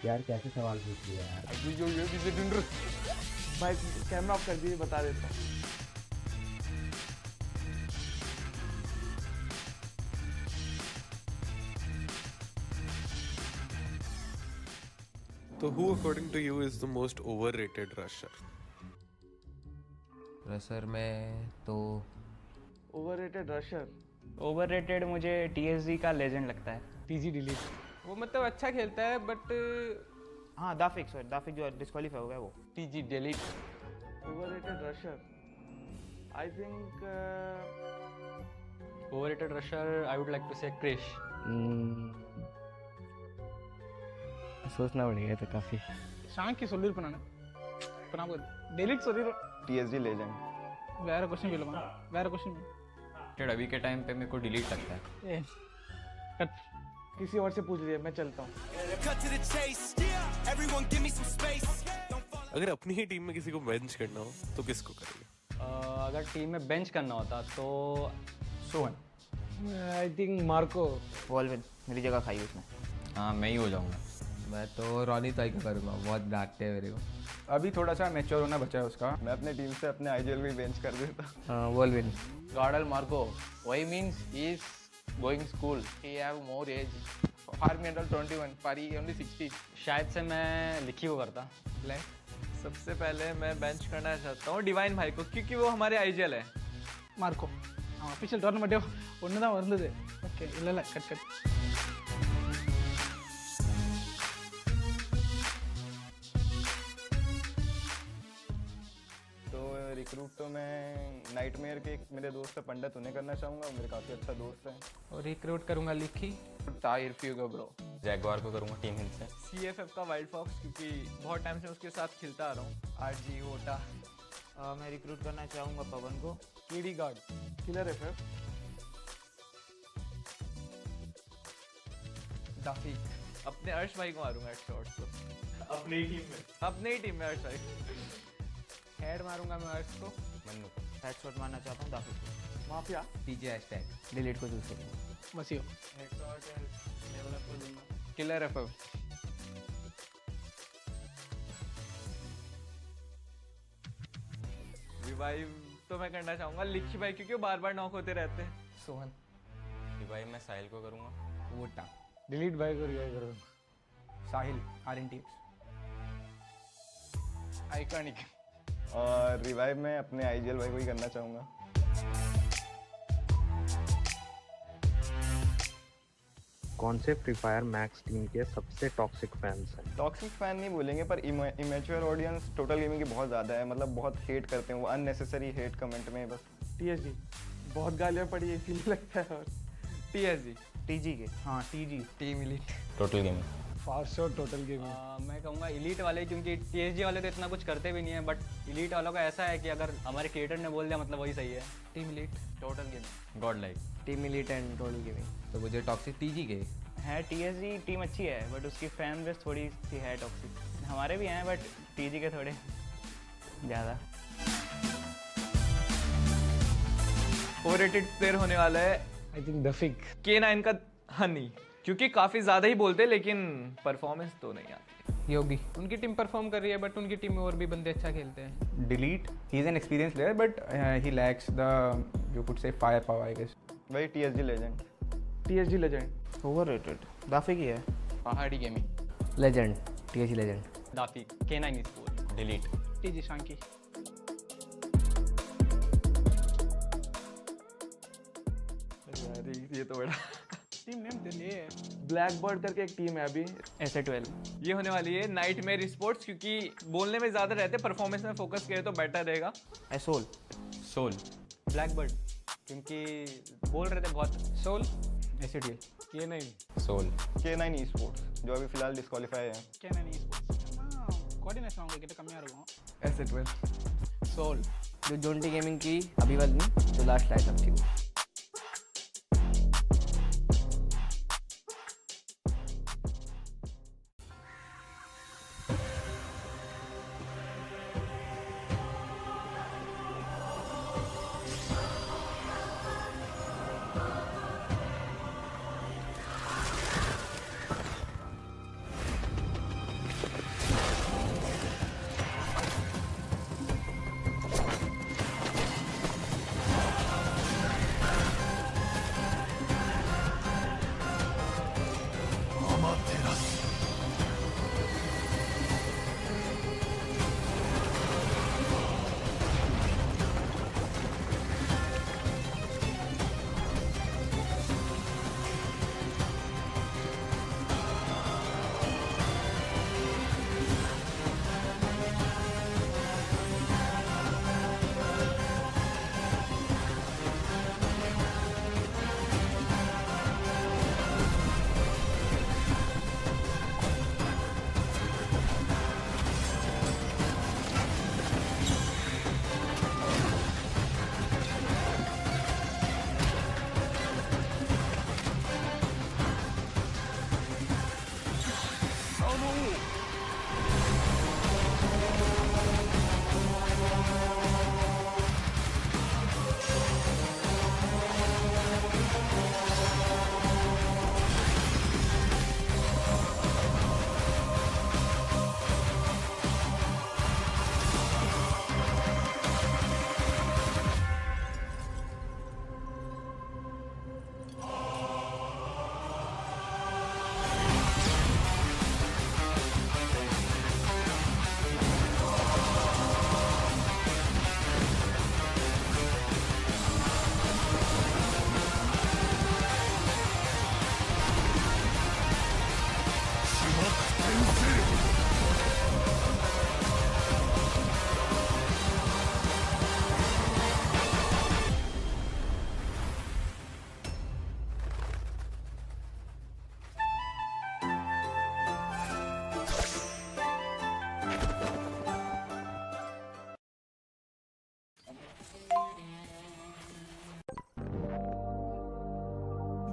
यार कैसे सवाल पूछ लिया यार। भाई कैमरा ऑफ कर दीजिए, बता देता हूँ। So who according to you is the most overrated rusher? रसर में तो ओवररेटेड रशर। ओवररेटेड मुझे टीएसजी का लेजेंड लगता है। TG delete. वो मतलब अच्छा खेलता है बट हाँ दाफिक जो डिस्क्वालीफाई हो गया वो। TG delete. Overrated rusher I think overrated rusher I would like to say Krish. सोचना पड़ेगा तो काफी। ಶಾಂಕಿ சொல்லிருப்பேன் ನಾನು இப்போ நான் delete சொல்லிடுறேன்। TSG legend। வேற क्वेश्चन भी लगा, வேற क्वेश्चन अभी के टाइम पे मेरे को डिलीट लगता है। ए कट किसी और से पूछ लिया, मैं चलता हूँ। अगर अपनी ही टीम में किसी को बेंच करना हो तो किसको करेंगे? अगर टीम में बेंच करना होता तो Sohan. I think Marco. Walvin मेरी जगह खाई उसने। हाँ मैं ही हो जाऊँगा। मैं तो रॉनी ताई का करूँगा, बहुत डांटते हैं मेरे को। अभी थोड़ा सा मैच्योर होना बचा है उसका। मैं अपने टीम से अपने IGL भी बेंच कर देता। वॉल्विन। Gardel Marco. Why means he is going school. He have more age. For me under 21. For he only 60. शायद से मैं लिखी को करता। सबसे पहले मैं बेंच करना चाहता हूँ डिवाइन भाई को, क्योंकि वो हमारे IGL है। மார்க்கோ அஃபிஷியல் டோர்னமெண்ட்டே ஒன்று தான் வந்தது। ஓகே இல்லை கட் கட்। रिक्रूट तो मैं नाइटमेयर के मेरे दोस्त है पंडित, उन्हें करना चाहूँगा। मेरे काफ़ी अच्छा दोस्त है। और रिक्रूट करूँगा लिखी। Tyre Fuego bro. जैगवार को करूँगा टीम हिल से। CFF का वाइल्ड फॉक्स, क्योंकि बहुत टाइम से उसके साथ खेलता आ रहा हूँ। RG ओटा। मैं रिक्रूट करना चाहूँगा पवन को। KD guard, killer FF। दाफी। अपने अर्श भाई को मारूंगा एक शॉट तो। अपनी ही टीम में अर्श भाई। हेड मारूंगा मैं अर्श को। मन्नू हेडशॉट मारना चाहता हूँ दाफिक को। माफिया। TJ हैशटैग डिलीट को चूज करूँगा। वसीओ। Killer FF। रिवाइव तो मैं करना चाहूंगा लिखी भाई, क्योंकि वो बार बार नॉक होते रहते हैं। सोहन। रिवाइव मैं साहिल को करूँगा। वोटा। डिलीट भाई को रिवाइव करो। साहिल RNTX। आइकॉनिक। और रिवाइव में अपने IGL भाई को ही करना चाहूँगा। कौन से फ्री फायर मैक्स टीम के सबसे टॉक्सिक फैंस हैं? टॉक्सिक फैन नहीं बोलेंगे, पर इमेच्योर ऑडियंस टोटल गेमिंग की बहुत ज़्यादा है। मतलब बहुत हेट करते हैं वो, अननेसेसरी हेट कमेंट में बस। TSG बहुत गालियाँ पड़ी है इसीलिए लगता है। और TSG टीजी के। हाँ TG. Team elite. Total gaming. For sure total gaming. मैं कहूँगा इलीट वाले, क्योंकि TSG वाले तो इतना कुछ करते भी नहीं है, बट इलीट वालों का ऐसा है कि अगर हमारे क्रिएटर ने बोल दिया मतलब वही सही है। Team elite. Total gaming. God like. Team elite and total gaming. तो मुझे टॉक्सिक TG के है टीएसजी टीम अच्छी है बट उसकी फैन बेस थोड़ी सी है टॉक्सिक। हमारे भी हैं बट टीजी के थोड़े ज़्यादा। ओवररेटेड प्लेयर होने वाला है आई थिंक दफिक। K9 का हनी, क्योंकि काफी ज्यादा ही बोलते हैं लेकिन परफॉर्मेंस तो नहीं आती। योगी। उनकी टीम परफॉर्म कर रही है बट उनकी टीम में और भी बंदे अच्छा खेलते हैं। Delete. He's an experienced player, but he lacks the, you could say, firepower, I guess. वही TSG legend. TSG legend. Overrated दाफिक ही है। पहाड़ी गेमिंग। लेजेंड। TSG legend. दाफी। K9 sport. डिलीट। टीजी शांकी। ये तो बड़ा टीम नेम दे ले। ब्लैक बर्ड करके एक टीम है अभी। SA12 ये होने वाली है नाइटमेयर स्पोर्ट्स, क्योंकि बोलने में ज्यादा रहते, परफॉर्मेंस में फोकस करे तो बेटर रहेगा। एसोल। सोल। ब्लैकबर्ड, क्योंकि बोल रहे थे बहुत। Soul. SATL. K9 soul. K9 esports जो अभी फिलहाल डिस्क्वालीफाई है। K9 esports கோஆர்டினேஷன் அவங்க கிட்ட கம்மியா இருக்கும்। SA12. सोल। जो जोंटी गेमिंग की अभी वाली जो लास्ट लाइट थी वो।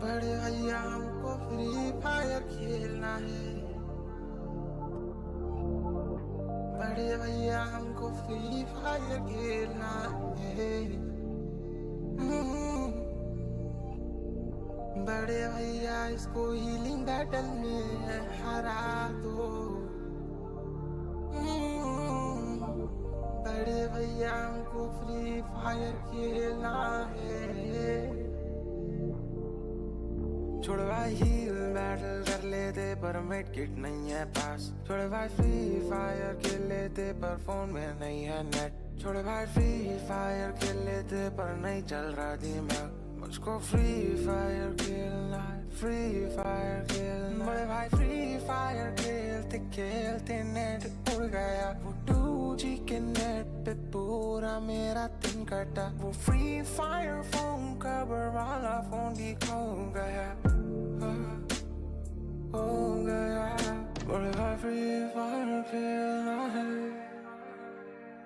बड़े भैया हमको फ्री फायर खेलना है, बड़े भैया हमको फ्री फायर खेलना है। बड़े भैया इसको हीलिंग बैटल में हरा दो। बड़े भैया हमको फ्री फायर खेलना है। छोड़ भाई हील बैटल कर लेते पर मेड किट नहीं है पास। छोड़ भाई फ्री फायर खेल लेते पर फोन में नहीं है नेट। छोड़ भाई फ्री फायर खेल लेते पर नहीं चल रहा दिमाग। मुझको फ्री फायर खेलना है, फ्री फायर खेलना। बड़े भाई फ्री फायर खेलते खेलते नेट उड़ गया। वो 2G के नेट पे पूरा मेरा दिन कटा। वो फ्री फायर फोन कवर वाला फोन भी खो गया, हो गया। बड़े भाई फ्री फायर खेलना है,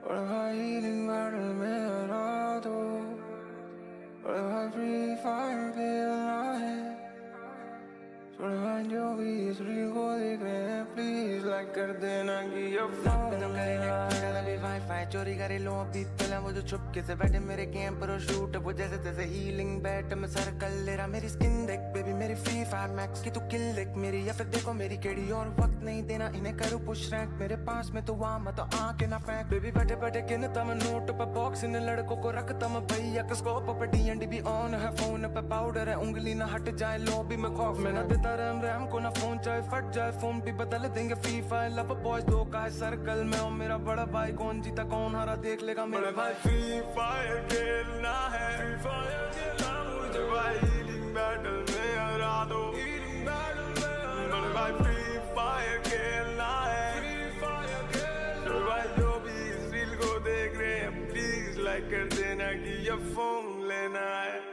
बड़े भाई हीलिंग बैटल में हरा दो। बड़े भाई फ्री फायर खेलना है। बड़े भाई जो भी इस रील को देख रहे हैं प्लीज लाइक कर देना कि ये वाईफाई चोरी करे लो अभी पहले। वो जो चुपके से बैठे मेरे गेम पर शूट, वो जैसे तैसे हीलिंग बैट में सर्कल ले रहा। मेरी स्किन देख बेबी मेरी फ्री फायर मैक्स की, तू किल देख मेरी या फिर देखो मेरी केडी। और वक्त नहीं देना इन्हें, करूँ पुश रैंक मेरे पास में तो वहाँ मैं तो आके ना फेंक। बेबी बैठे बैठे गिनता मैं नोट पे बॉक्स, इन लड़कों को रखता मैं भैया के स्कोप पे। D&D भी ऑन है फोन पे, पाउडर है उंगली ना हट जाए लॉबी में खौफ में ना देता रैम को ना फोन चाहे फट जाए फोन भी बदल देंगे। फ्री फायर लव बॉयज दो का है सर्कल में, और मेरा बड़ा भाई कौन जीता कौन हारा देख लेगा मेरे भाई। फ्री फायर खेलना है, फ्री फायर खेलना मुझे भाई हीलिंग बैटल में हरा दो, हीलिंग बैटल में बड़े भाई। फ्री फायर खेलना है, फ्री फायर खेलना भाई। जो भी इस रील को देख रहे हैं प्लीज लाइक कर देना कि ये फोन लेना है।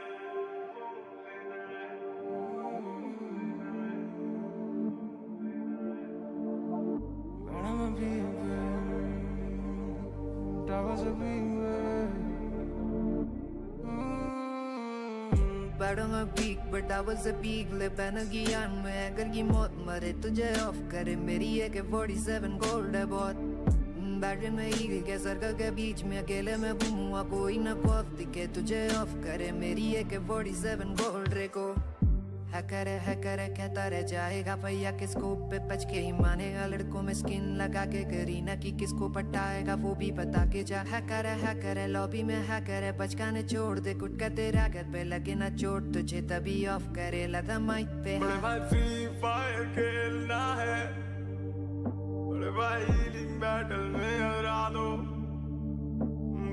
But I'm a peak, but I was a peak. ले पहन ज्ञान में अगर की मौत मरे तुझे ऑफ करे। मेरी AK-47 गोल्ड है बहुत। बैटरी में ईगल के सर्कल के बीच में अकेले में घूमूंगा, कोई ना खौफ दिखे तुझे ऑफ करे। मेरी AK-47 गोल्ड रे को हैकर कहता रह जाएगा भैया किसको पे बच के ही मानेगा। लड़कों में स्किन लगा के करीना की किसको पटाएगा वो भी बता के जा। हैकर है लॉबी में हैकर है, बचकाने छोड़ दे कुट का तेरा घर पे लगे ना चोट तुझे तभी ऑफ करे लगा माइक पे। बड़े भाई फ्री फायर खेलना है, बड़े भाई हीलिंग बैटल में हरा दो।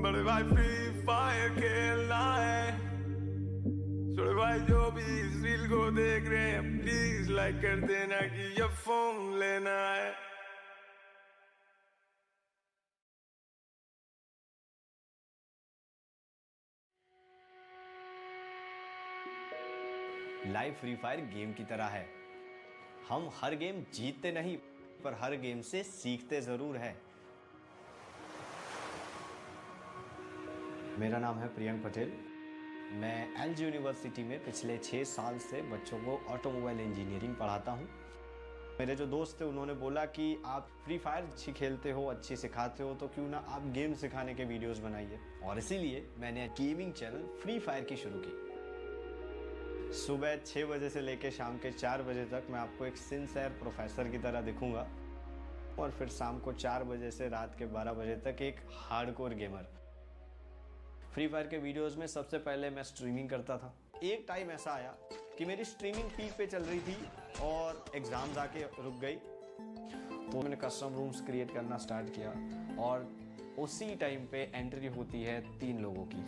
बड़े भाई फ्री फायर खेलना है। छोड़े भाई जो भी इस रील को देख रहे हैं प्लीज लाइक कर देना कि ये फोन लेना है। लाइव फ्री फायर गेम की तरह है। हम हर गेम जीतते नहीं पर हर गेम से सीखते जरूर हैं। मेरा नाम है प्रियंक पटेल। मैं एलजी यूनिवर्सिटी में पिछले 6 साल से बच्चों को ऑटोमोबाइल इंजीनियरिंग पढ़ाता हूँ। मेरे जो दोस्त थे उन्होंने बोला कि आप फ्री फायर अच्छी खेलते हो, अच्छी सिखाते हो, तो क्यों ना आप गेम सिखाने के वीडियोस बनाइए। और इसीलिए मैंने गेमिंग चैनल फ्री फायर की शुरू की। सुबह 6 बजे से लेकर शाम के 4 बजे तक मैं आपको एक सिंसियर प्रोफेसर की तरह दिखूंगा, और फिर शाम को 4 बजे से रात के 12 बजे तक एक हार्डकोर गेमर। फ्री फायर के वीडियोस में सबसे पहले मैं स्ट्रीमिंग करता था। एक टाइम ऐसा आया कि मेरी स्ट्रीमिंग पीक पे चल रही थी और एग्जाम्स आके रुक गई, तो मैंने कस्टम रूम्स क्रिएट करना स्टार्ट किया, और उसी टाइम पे एंट्री होती है 3 लोगों की,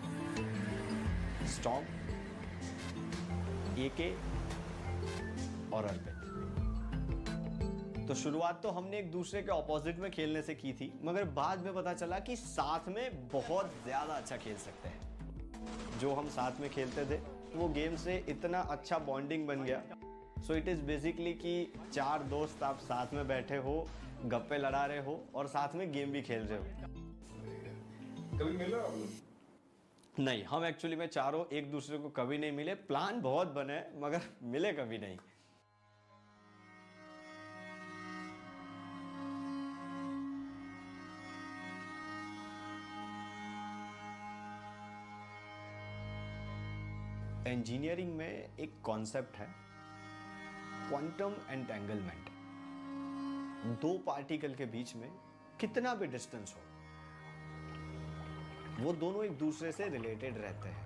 स्टॉम, AK और अर्पित। तो शुरुआत तो हमने एक दूसरे के ऑपोजिट में खेलने से की थी, मगर बाद में पता चला कि साथ में बहुत ज्यादा अच्छा खेल सकते हैं। जो हम साथ में खेलते थे वो गेम से इतना अच्छा बॉन्डिंग बन गया। सो इट इज बेसिकली कि 4 दोस्त आप साथ में बैठे हो, गप्पे लड़ा रहे हो और साथ में गेम भी खेल रहे हो। कभी मिला आप लोग? नहीं, हम एक्चुअली में चारों एक दूसरे को कभी नहीं मिले। प्लान बहुत बने मगर मिले कभी नहीं। इंजीनियरिंग में एक कॉन्सेप्ट है क्वांटम एंटेंगलमेंट। दो पार्टिकल के बीच में कितना भी डिस्टेंस हो, वो दोनों एक दूसरे से रिलेटेड रहते हैं।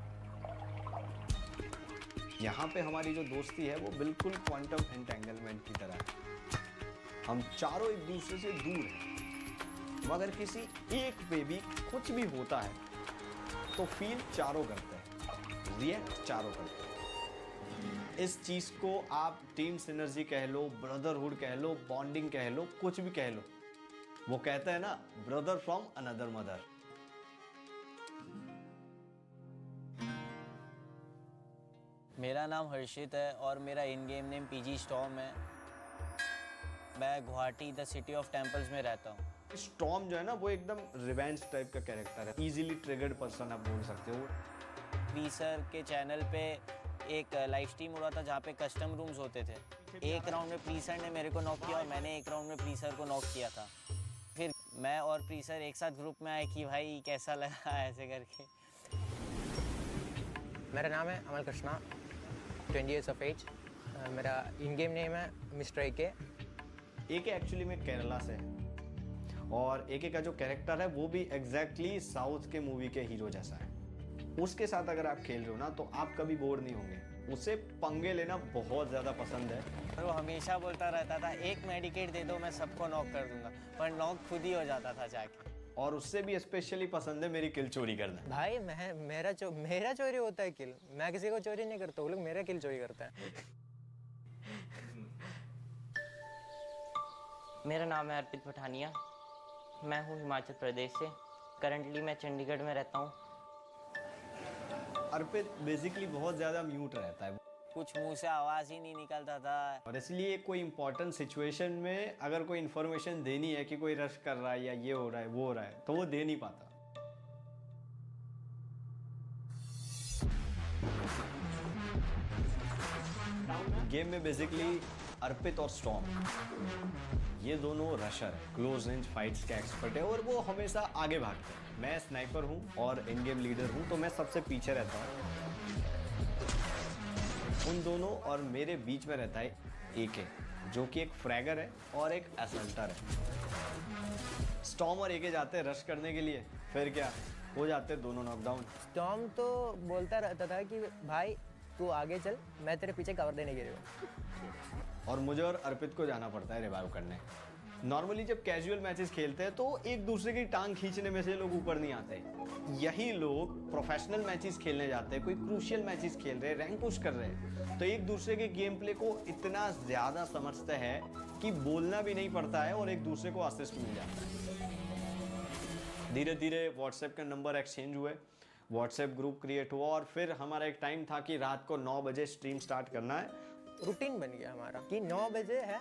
यहाँ पे हमारी जो दोस्ती है वो बिल्कुल क्वांटम एंटेंगलमेंट की तरह है। हम चारों एक दूसरे से दूर हैं, मगर किसी एक पे भी कुछ भी होता है तो फील चारों करते हैं, रिएक्ट चारों करते हैं। इस चीज को आप टीम सिनर्जी कह लो, ब्रदरहुड कह लो, बॉन्डिंग कह लो, कुछ भी कह लो। वो कहते हैं ना, ब्रदर फ्रॉम अनदर मदर। मेरा नाम हर्षित है और मेरा इन गेम नेम पीजी स्टॉर्म है। मैं Guwahati the city of temples में रहता हूँ। स्टॉर्म जो है ना, वो एकदम रिवेंज टाइप का कैरेक्टर है, इजीली ट्रिगर्ड पर्सन आप बोल सकते हो। प्रीसर के चैनल पे एक लाइव स्ट्रीम हो रहा था जहाँ पे कस्टम रूम्स होते थे। एक राउंड में प्रीसर ने मेरे को नॉक किया और मैंने एक राउंड में प्रीसर को नॉक किया था। फिर मैं और प्रीसर एक साथ ग्रुप में आए कि भाई कैसा लगा ऐसे करके। मेरा नाम है अमल कृष्णा, 20 years of age। मेरा इन गेम नेम है मिस्टर एके। एके एक्चुअली में केरला से है और एके का जो कैरेक्टर है वो भी एग्जैक्टली साउथ के मूवी के हीरो जैसा है। उसके साथ अगर आप खेल रहे हो ना तो आप कभी बोर नहीं होंगे। उसे पंगे लेना बहुत ज़्यादा पसंद है। और वो हमेशा बोलता रहता था एक मेडिकेट दे दो मैं सबको नॉक कर दूंगा, पर नॉक खुद ही हो जाता था जाके। और उससे भी स्पेशली पसंद है मेरी किल चोरी करना। भाई मेरा चोरी होता है किल। मैं किसी को चोरी नहीं करता, वो लोग मेरा किल चोरी करते हैं। मेरा नाम है अर्पित पठानिया, मैं हूँ हिमाचल प्रदेश से। करंटली मैं चंडीगढ़ में रहता हूँ। अर्पित बेसिकली बहुत ज़्यादा म्यूट रहता है, कुछ मुंह से आवाज़ ही नहीं निकलता था। और इसलिए कोई इंपॉर्टेंट सिचुएशन में अगर कोई इन्फॉर्मेशन देनी है कि कोई रश कर रहा है या ये हो रहा है वो हो रहा है तो वो दे नहीं पाता। गेम में बेसिकली अर्पित और स्टॉर्म ये दोनों रशर है, क्लोज रेंज फाइट्स के एक्सपर्ट है और वो हमेशा आगे भागते हैं। मैं स्नाइपर हूँ और इन गेम लीडर हूँ तो मैं सबसे पीछे रहता हूँ। उन दोनों और मेरे बीच में रहता है एके, जो कि एक फ्रैगर है और एक असल्टर है। स्टॉर्म और एके जाते हैं रश करने के लिए, फिर क्या हो जाते हैं दोनों नॉकडाउन। स्टॉर्म तो बोलता रहता था कि भाई तू आगे चल, मैं तेरे पीछे कवर देने के लिए हूँ। और मुझे और अर्पित को जाना पड़ता है रिवाइव करने। नॉर्मली जब कैजुअल मैचेस खेलते हैं तो एक दूसरे की टांग खींचने में से लोग ऊपर नहीं आते। यही लोग प्रोफेशनल मैचेस खेलने जाते हैं, कोई क्रूशियल मैचेस खेल रहे हैं, रैंक पुश कर रहे हैं, तो एक दूसरे के गेम प्ले को इतना ज़्यादा समझते हैं कि बोलना भी नहीं पड़ता है और एक दूसरे को असिस्ट मिल जाता है। धीरे धीरे व्हाट्सएप के नंबर एक्सचेंज हुए, व्हाट्सएप ग्रुप क्रिएट हुआ और फिर हमारा एक टाइम था कि रात को 9 बजे स्ट्रीम स्टार्ट करना है। रूटीन बन गया हमारा कि 9 बजे है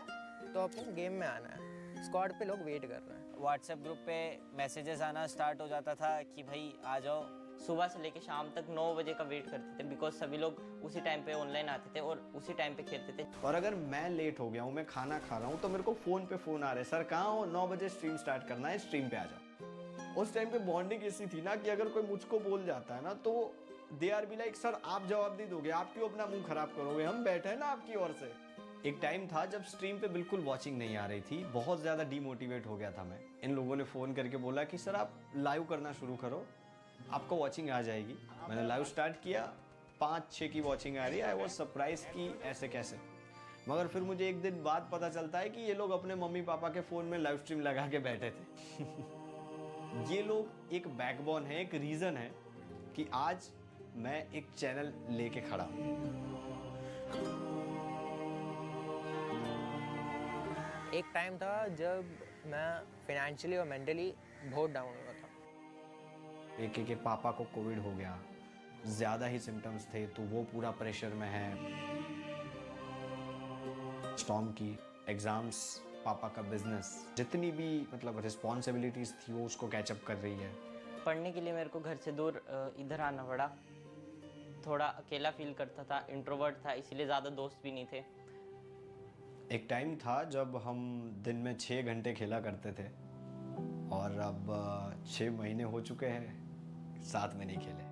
तो अपन गेम में आना है। स्क्वाड पे लोग वेट कर रहे हैं। व्हाट्सएप ग्रुप पे मैसेजेस आना स्टार्ट हो जाता था कि भाई आ जाओ। सुबह से लेके शाम तक 9 बजे का वेट करते थे, बिकॉज सभी लोग उसी टाइम पे ऑनलाइन आते थे और उसी टाइम पे खेलते थे। और अगर मैं लेट हो गया हूँ, मैं खाना खा रहा हूँ, तो मेरे को फ़ोन पे फ़ोन आ रहे हैं, सर कहाँ हो, 9 बजे स्ट्रीम स्टार्ट करना है, स्ट्रीम पे आ जाओ। उस टाइम पे बॉन्डिंग ऐसी थी ना कि अगर कोई मुझको बोल जाता है ना तो they R be like sir आप जवाब नहीं दोगे, आप क्यों अपना मुंह खराब करोगे, हम बैठे हैं ना आपकी ओर से। एक टाइम था जब स्ट्रीम पे बिल्कुल वॉचिंग नहीं आ रही थी, बहुत ज़्यादा डीमोटिवेट हो गया था मैं। इन लोगों ने फ़ोन करके बोला कि सर आप लाइव करना शुरू करो, आपको वॉचिंग आ जाएगी। मैंने लाइव स्टार्ट किया, 5-6 की वॉचिंग आ रही है। आई वॉज सरप्राइज कि ऐसे कैसे। मगर फिर मुझे एक दिन बाद पता चलता है कि ये लोग अपने मम्मी पापा के फ़ोन में लाइव स्ट्रीम लगा के बैठे थे। ये लोग एक बैकबोन है, एक रीज़न है कि आज मैं एक चैनल लेके खड़ा हूँ। एक टाइम था जब मैं फाइनेंशियली और मेंटली बहुत डाउन हुआ था। एक के पापा को कोविड हो गया, ज़्यादा ही सिम्टम्स थे तो वो पूरा प्रेशर में है। स्टॉर्म की एग्ज़ाम्स, पापा का बिजनेस, जितनी भी मतलब रिस्पॉन्सिबिलिटीज़ थी वो उसको कैचअप कर रही है। पढ़ने के लिए मेरे को घर से दूर इधर आना पड़ा। थोड़ा अकेला फील करता था, इंट्रोवर्ट था, इसलिए ज़्यादा दोस्त भी नहीं थे। एक टाइम था जब हम दिन में 6 घंटे खेला करते थे और अब 6 महीने हो चुके हैं साथ में नहीं खेले।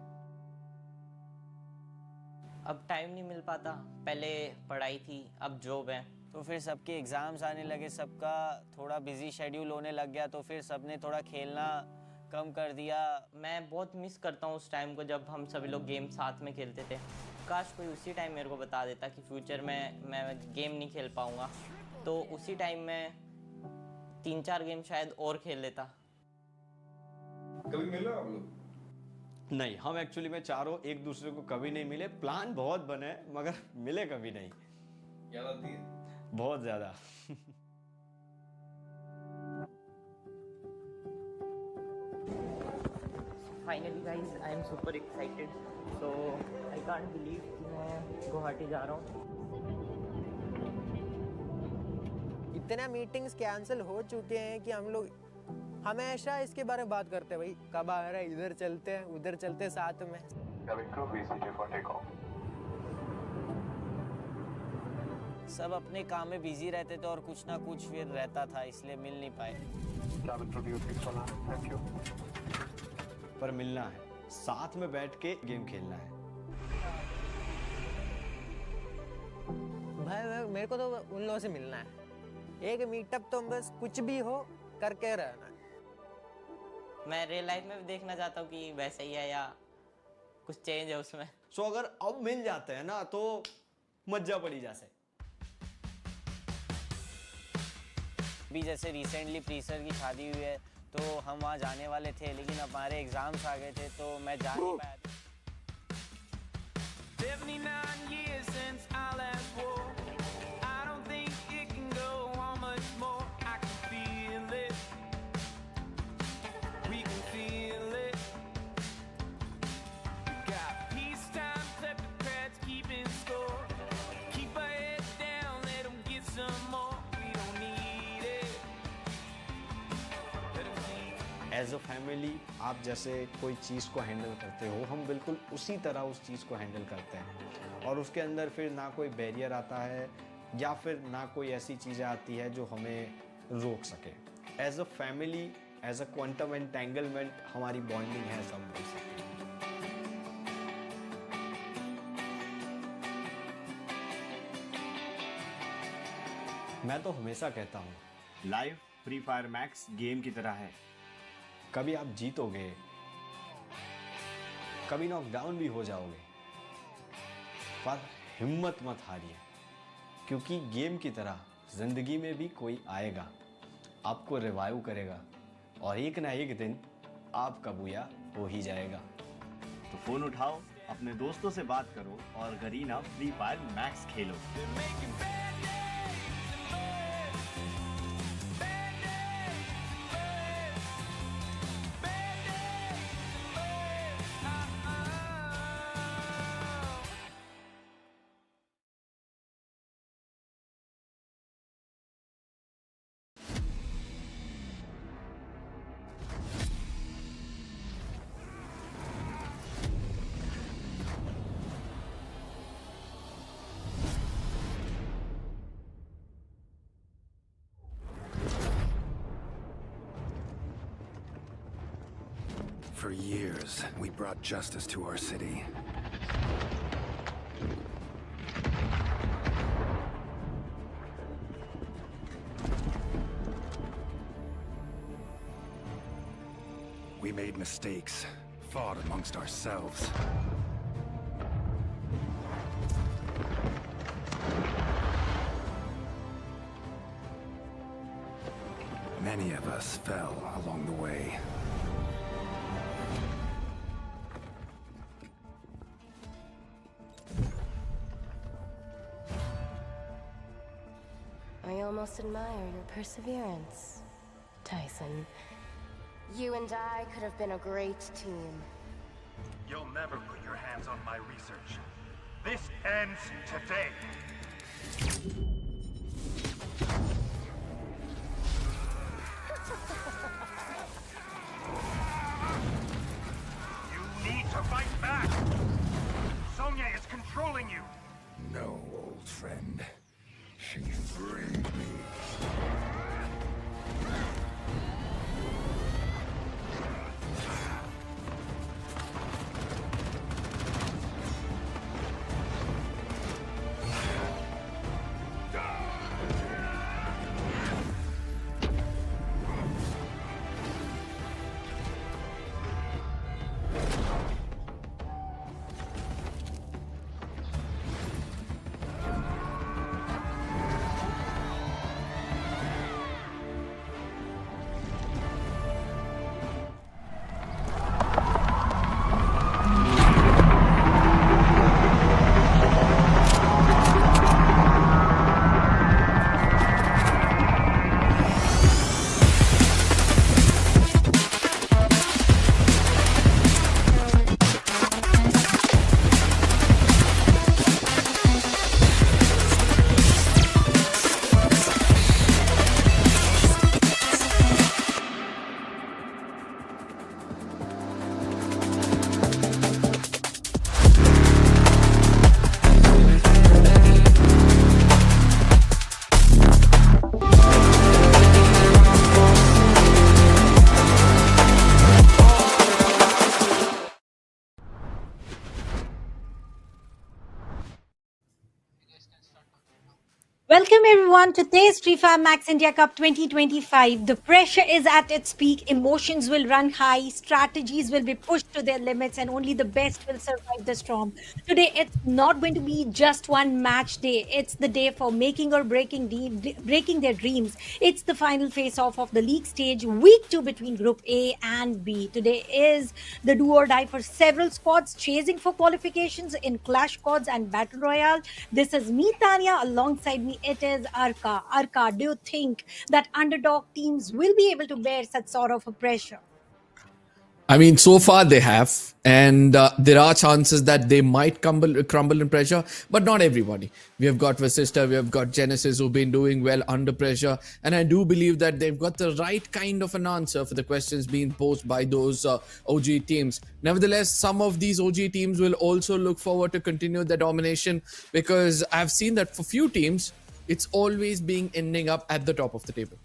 अब टाइम नहीं मिल पाता, पहले पढ़ाई थी, अब जॉब है। तो फिर सबके एग्ज़ाम्स आने लगे, सबका थोड़ा बिजी शेड्यूल होने लग गया, तो फिर सबने थोड़ा खेलना कम कर दिया। मैं बहुत मिस करता हूँ उस टाइम को जब हम सभी लोग गेम साथ में खेलते थे। काश कोई उसी टाइम मेरे को बता देता कि फ्यूचर में मैं गेम नहीं खेल पाऊँगा, तो उसी टाइम में 3-4 गेम शायद और खेल लेता। कभी मिला आप लोग? नहीं, हम एक्चुअली में चारों एक दूसरे को कभी नहीं मिले। प्लान बहुत बने मगर मिले कभी नहीं। याद आती है? बहुत ज्यादा। Finally guys, I am super excited. So I can't believe कि मैं गुवाहाटी जा रहा हूँ। इतने मीटिंग्स कैंसिल हो चुके हैं कि हम लोग हमेशा इसके बारे में बात करते हैं, भाई कब आ रहा है, इधर चलते हैं उधर चलते हैं साथ में। सब अपने काम में बिजी रहते थे और कुछ ना कुछ फिर रहता था, इसलिए मिल नहीं पाए। पर मिलना है, साथ में बैठ के गेम खेलना है। भाई मेरे को तो उन लोगों से मिलना है। एक मीटअप तो बस कुछ भी हो करके रहना है। मैं रियल लाइफ में भी देखना चाहता हूँ कि वैसे ही है या कुछ चेंज है उसमें। सो अगर अब मिल जाते हैं ना तो मजा पड़ी जैसे। भी जैसे रिसेंटली प्रीसर की शादी हुई है तो हम वहाँ जाने वाले थे, लेकिन हमारे एग्जाम्स आ गए थे तो मैं जा नहीं पाया। 79 years since our last war. I don't think it can go on much more. I can feel it. We can feel it. We got peacetime technocrats keeping score. Keep our heads down, let them get some more. We don't need it. Let them see. As a family आप जैसे कोई चीज़ को handle करते हो, हम बिल्कुल उसी तरह उस चीज़ को हैंडल करते हैं। और उसके अंदर फिर ना कोई बैरियर आता है या फिर ना कोई ऐसी चीज़ें आती है जो हमें रोक सके। As a family, as a quantum entanglement हमारी बॉन्डिंग है, सब बोल सकते हैं। मैं तो हमेशा कहता हूँ life free fire max game की तरह है। कभी आप जीतोगे, कभी नॉकडाउन भी हो जाओगे, पर हिम्मत मत हारिए, क्योंकि गेम की तरह जिंदगी में भी कोई आएगा, आपको रिवाइव करेगा और एक ना एक दिन आपका बुया हो ही जाएगा। तो फोन उठाओ, अपने दोस्तों से बात करो और Garena free fire max Khelo. For years, we brought justice to our city. We made mistakes, fought amongst ourselves. Many of us fell along the way. I almost admire your perseverance, Tyson. You and I could have been a great team. You'll never put your hands on my research. This ends today. Welcome everyone to TEZ FFMIC India Cup 2025. The pressure is at its peak, emotions will run high, strategies will be pushed to their limits, and only the best will survive the storm. Today, it's not going to be just one match day. It's the day for making or breaking their dreams. It's the final face-off of the league stage, week 2 between Group A and B. Today is the do or die for several squads chasing for qualifications in Clash Squads and Battle Royale. This is me, Tanya. Alongside me, it is Arka. Arka, do you think that underdog teams will be able to bear such sort of a pressure? I mean, so far they have, and there are chances that they might crumble in pressure, but not everybody. We have got Vasista, we have got Genesis who've been doing well under pressure, and I do believe that they've got the right kind of an answer for the questions being posed by those OG teams. Nevertheless, some of these OG teams will also look forward to continue their domination, because I've seen that for few teams, it's always being ending up at the top of the table.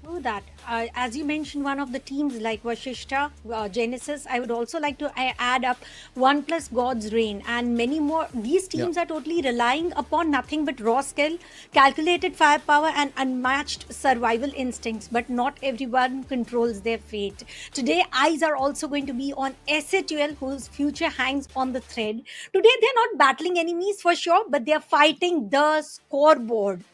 True that. As you mentioned, one of the teams like Vashishta, Genesis, I would also like to add up OnePlus, God's Reign, and many more. These teams are totally relying upon nothing but raw skill, calculated firepower, and unmatched survival instincts. But not everyone controls their fate. Today, eyes are also going to be on SA12, whose future hangs on the thread. Today, they're not battling enemies for sure, but they're fighting the scoreboard.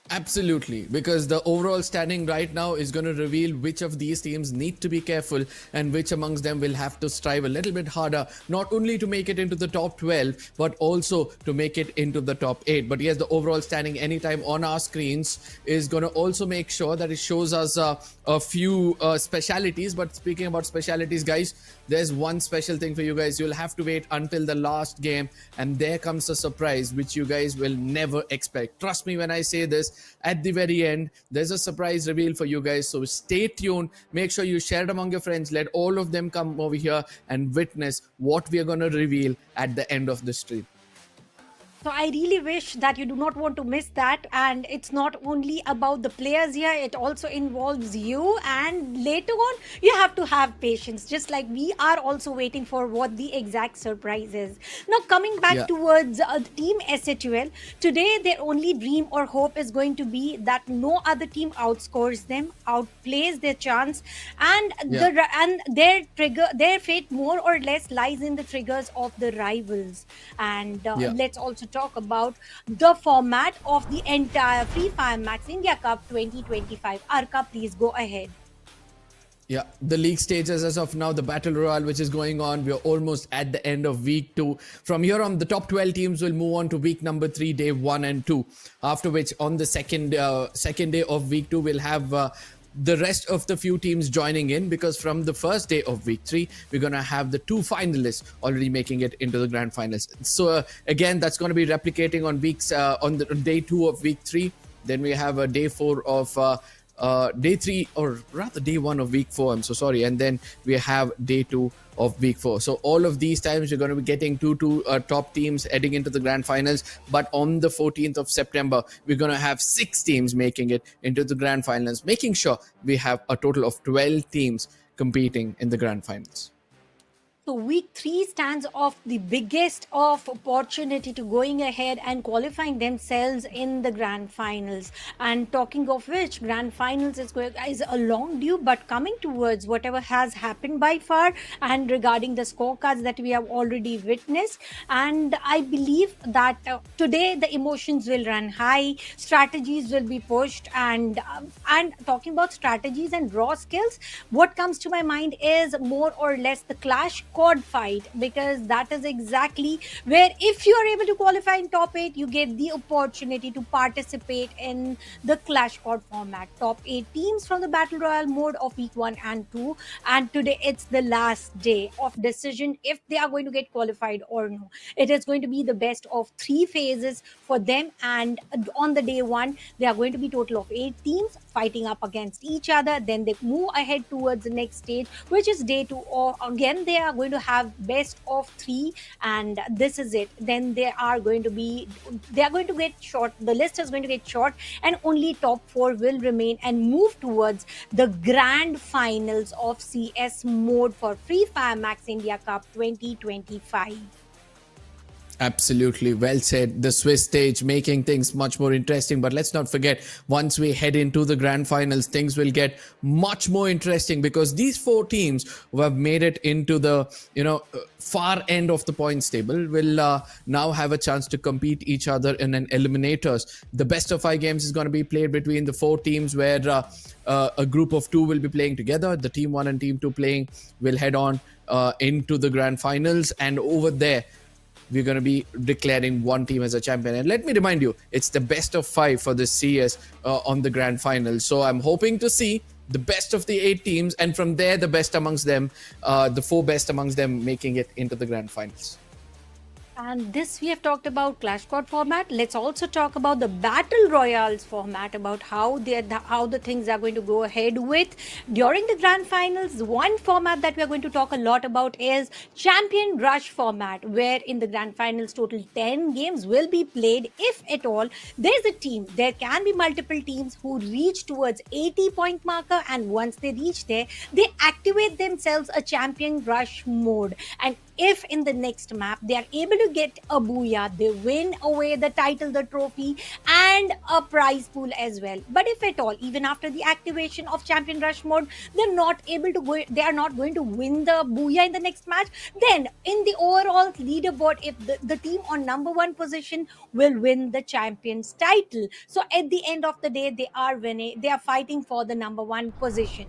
Absolutely, because the overall standing right now is going to reveal which of these teams need to be careful and which amongst them will have to strive a little bit harder, not only to make it into the top 12, but also to make it into the top 8. But yes, the overall standing anytime on our screens is going to also make sure that it shows us a few specialities. But speaking about specialities, guys, there's one special thing for you guys. You'll have to wait until the last game, and there comes a surprise which you guys will never expect. Trust me when I say this. At the very end, there's a surprise reveal for you guys, so stay tuned. Make sure you share it among your friends. Let all of them come over here and witness what we are going to reveal at the end of the stream. So I really wish that you do not want to miss that. And it's not only about the players here, it also involves you. And later on, you have to have patience, just like we are also waiting for what the exact surprise is. Now, coming back towards Team SA12, today their only dream or hope is going to be that no other team outscores them, outplays their chance, and their fate more or less lies in the triggers of the rivals. And let's also talk about the format of the entire Free Fire Max India Cup 2025. Arka, please go ahead. Yeah, the league stages as of now, the Battle Royale which is going on, we're almost at the end of week 2. From here on, the top 12 teams will move on to week number 3, day 1 and 2. After which, on the second day of week 2, we'll have the rest of the few teams joining in, because from the first day of week 3 we're gonna have the 2 finalists already making it into the grand finals. So again, that's going to be replicating on weeks on the day 2 of week 3. Then we have a day 4 of day 3, or rather day 1 of week 4, I'm so sorry, and then we have day 2 of week 4. So all of these times we're going to be getting two top teams heading into the grand finals. But on the 14th of September, we're going to have 6 teams making it into the grand finals, making sure we have a total of 12 teams competing in the grand finals. So week 3 stands off the biggest of opportunity to going ahead and qualifying themselves in the grand finals. And talking of which, grand finals is a long due, but coming towards whatever has happened by far, and regarding the scorecards that we have already witnessed. And I believe that today the emotions will run high, strategies will be pushed, and talking about strategies and raw skills, what comes to my mind is more or less the clash squad fight, because that is exactly where if you are able to qualify in top 8, you get the opportunity to participate in the clash squad format. Top 8 teams from the battle royale mode of week 1 and 2, and today it's the last day of decision if they are going to get qualified or no. It is going to be the best of 3 phases for them, and on the day 1 there are going to be total of 8 teams fighting up against each other. Then they move ahead towards the next stage, which is day 2, or again they are going to have best of 3, and this is it. Then they are going to get short, the list is going to get short, and only top 4 will remain and move towards the grand finals of CS mode for Free Fire Max India Cup 2025. Absolutely, well said. The Swiss stage making things much more interesting. But let's not forget, once we head into the grand finals, things will get much more interesting, because these 4 teams who have made it into the far end of the points table will now have a chance to compete each other in an eliminators. The best of 5 games is going to be played between the 4 teams, where a group of 2 will be playing together. The team 1 and team 2 playing will head on into the grand finals, and over there we're going to be declaring one team as a champion. And let me remind you, it's the best of 5 for the CS on the grand final. So I'm hoping to see the best of the 8 teams, and from there the best amongst them, the 4 best amongst them making it into the grand finals. And this we have talked about Clash Squad format. Let's also talk about the Battle Royales format, about how the things are going to go ahead with during the grand finals. One format that we are going to talk a lot about is Champion Rush format, where in the grand finals total 10 games will be played. If at all there's a team, there can be multiple teams who reach towards 80-point marker, and once they reach there, they activate themselves a Champion Rush mode. And if in the next map they are able to get a booyah, they win away the title, the trophy, and a prize pool as well. But if at all, even after the activation of Champion Rush mode, they are not going to win the booyah in the next match, then in the overall leaderboard, if the team on number 1 position will win the champion's title. So at the end of the day, they are winning, they are fighting for the number 1 position.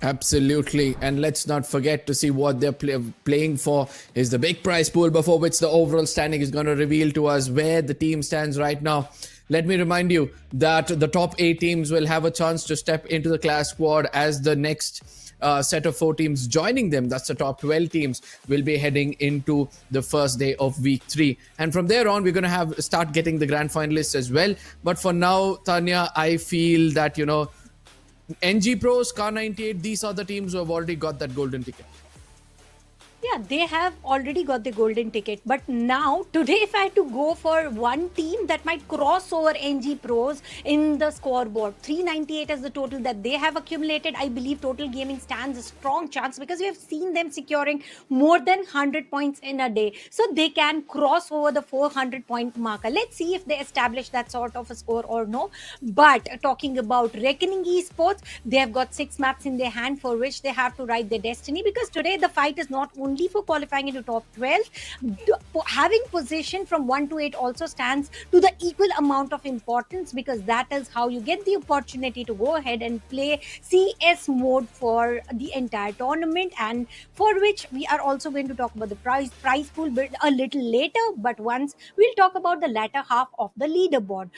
Absolutely, and let's not forget to see what they're playing for is the big prize pool, before which the overall standing is going to reveal to us where the team stands right now. Let me remind you that the top 8 teams will have a chance to step into the class squad, as the next set of 4 teams joining them, that's the top 12 teams, will be heading into the first day of week 3. And from there on, we're going to start getting the grand finalists as well. But for now, Tanya, I feel that, NG Pros, Car98, these are the teams who have already got that golden ticket. Yeah, they have already got the golden ticket. But now, today, if I had to go for one team that might cross over NG Pros in the scoreboard, 398 is the total that they have accumulated. I believe Total Gaming stands a strong chance, because we have seen them securing more than 100 points in a day. So they can cross over the 400-point marker. Let's see if they establish that sort of a score or no. But talking about Reckoning Esports, they have got 6 maps in their hand for which they have to write their destiny, because today the fight is not only for qualifying into top 12, having position from 1 to 8 also stands to the equal amount of importance, because that is how you get the opportunity to go ahead and play CS mode for the entire tournament, and for which we are also going to talk about the prize pool a little later. But once we'll talk about the latter half of the leaderboard.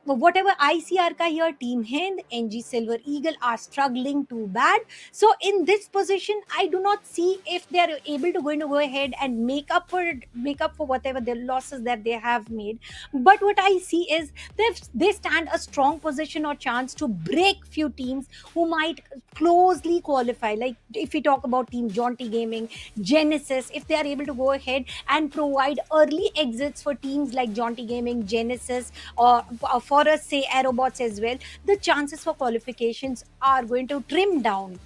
whatever I see Arka here, Team Hind, NG Silver Eagle are struggling too bad. So in this position, I do not see if they are able to go ahead and make up for whatever their losses that they have made. But what I see is they stand a strong position or chance to break few teams who might closely qualify. Like if we talk about Team Jaunty Gaming, Genesis, if they are able to go ahead and provide early exits for teams like Jaunty Gaming, Genesis, or for us say Aerobots as well, the chances for qualifications are going to trim down.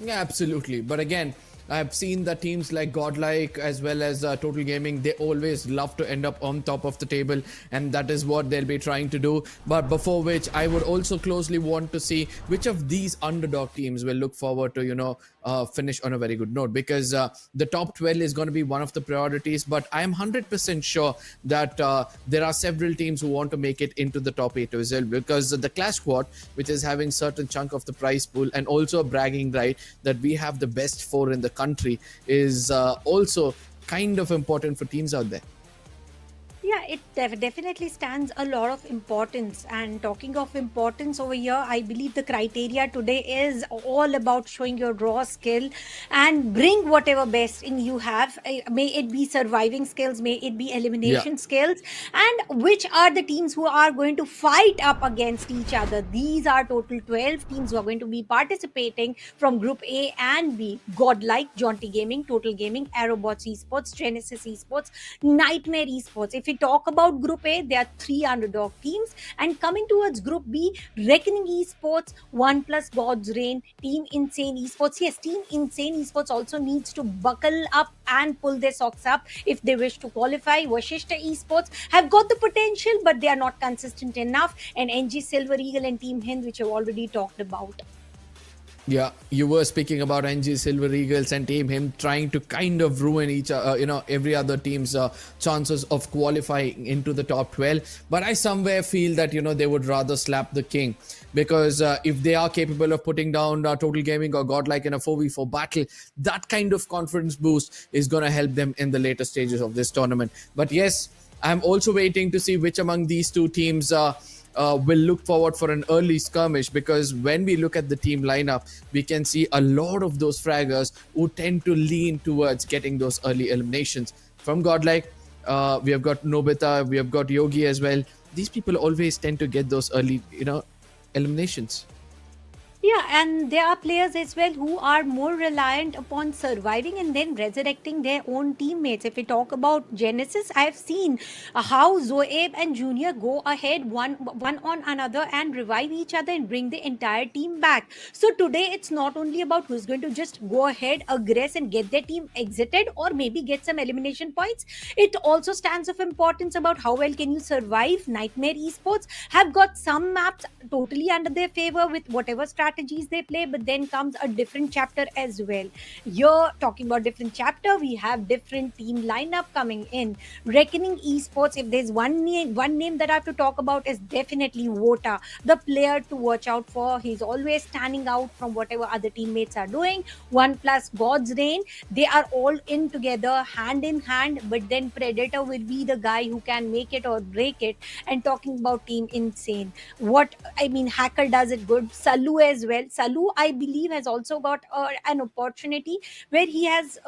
Yeah, absolutely. But again, I've seen that teams like Godlike as well as Total Gaming, they always love to end up on top of the table, and that is what they'll be trying to do. But before which, I would also closely want to see which of these underdog teams will look forward to, finish on a very good note, because the top 12 is going to be one of the priorities. But I am 100% sure that there are several teams who want to make it into the top 8 as well, because the Clash Squad, which is having certain chunk of the prize pool and also a bragging right that we have the best 4 in the country, is also kind of important for teams out there. Yeah, it definitely stands a lot of importance. And talking of importance over here, I believe the criteria today is all about showing your raw skill and bring whatever best in you have. May it be surviving skills, may it be elimination skills, and which are the teams who are going to fight up against each other. These are total 12 teams who are going to be participating from Group A and B. Godlike, Jaunty Gaming, Total Gaming, Aerobots Esports, Genesis Esports, Nightmare Esports. If we talk about Group A, there are 3 underdog teams, and coming towards Group B, Reckoning Esports, OnePlus God's Reign, Team Insane Esports. Yes, Team Insane Esports also needs to buckle up and pull their socks up if they wish to qualify. Vashishta Esports have got the potential, but they are not consistent enough. And NG Silver Eagle and Team Hind, which I've already talked about. Yeah, you were speaking about NG Silver Eagles and Team him trying to kind of ruin every other team's chances of qualifying into the top 12. But I somewhere feel that, they would rather slap the king, because if they are capable of putting down Total Gaming or Godlike in a 4v4 battle, that kind of confidence boost is going to help them in the later stages of this tournament. But yes, I'm also waiting to see which among these two teams will look forward for an early skirmish, because when we look at the team lineup, we can see a lot of those fraggers who tend to lean towards getting those early eliminations. From Godlike, we have got Nobita, we have got Yogi as well. These people always tend to get those early, eliminations. Yeah, and there are players as well who are more reliant upon surviving and then resurrecting their own teammates. If we talk about Genesis, I have seen how Zoeb and Junior go ahead one on another and revive each other and bring the entire team back. So today it's not only about who's going to just go ahead, aggress and get their team exited or maybe get some elimination points. It also stands of importance about how well can you survive. Nightmare Esports have got some maps totally under their favor with whatever strategies they play, but then comes a different chapter as well. You're talking about different chapter, we have different team lineup coming in. Reckoning Esports, if there's one name that I have to talk about, is definitely Vota, the player to watch out for. He's always standing out from whatever other teammates are doing. OnePlus God's Reign, they are all in together hand in hand, but then Predator will be the guy who can make it or break it. And talking about Team Insane, Hacker does it good. Salu as well. Salu, I believe, has also got an opportunity where he has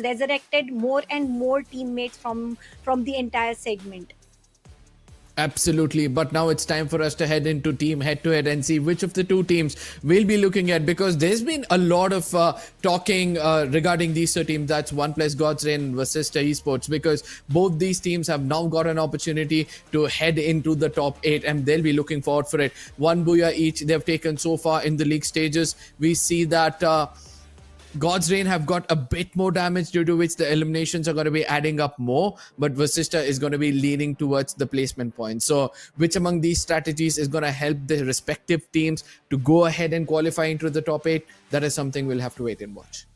resurrected more and more teammates from the entire segment. Absolutely, but now it's time for us to head into team head-to-head and see which of the two teams we'll be looking at, because there's been a lot of talking regarding these two teams. That's OnePlus God's Reign versus Esports, because both these teams have now got an opportunity to head into the top 8 and they'll be looking forward for it. 1 booyah each they've taken so far in the league stages. We see that God's Reign have got a bit more damage, due to which the eliminations are going to be adding up more, but Vasista is going to be leaning towards the placement points. So which among these strategies is going to help the respective teams to go ahead and qualify into the top 8? That is something we'll have to wait and watch.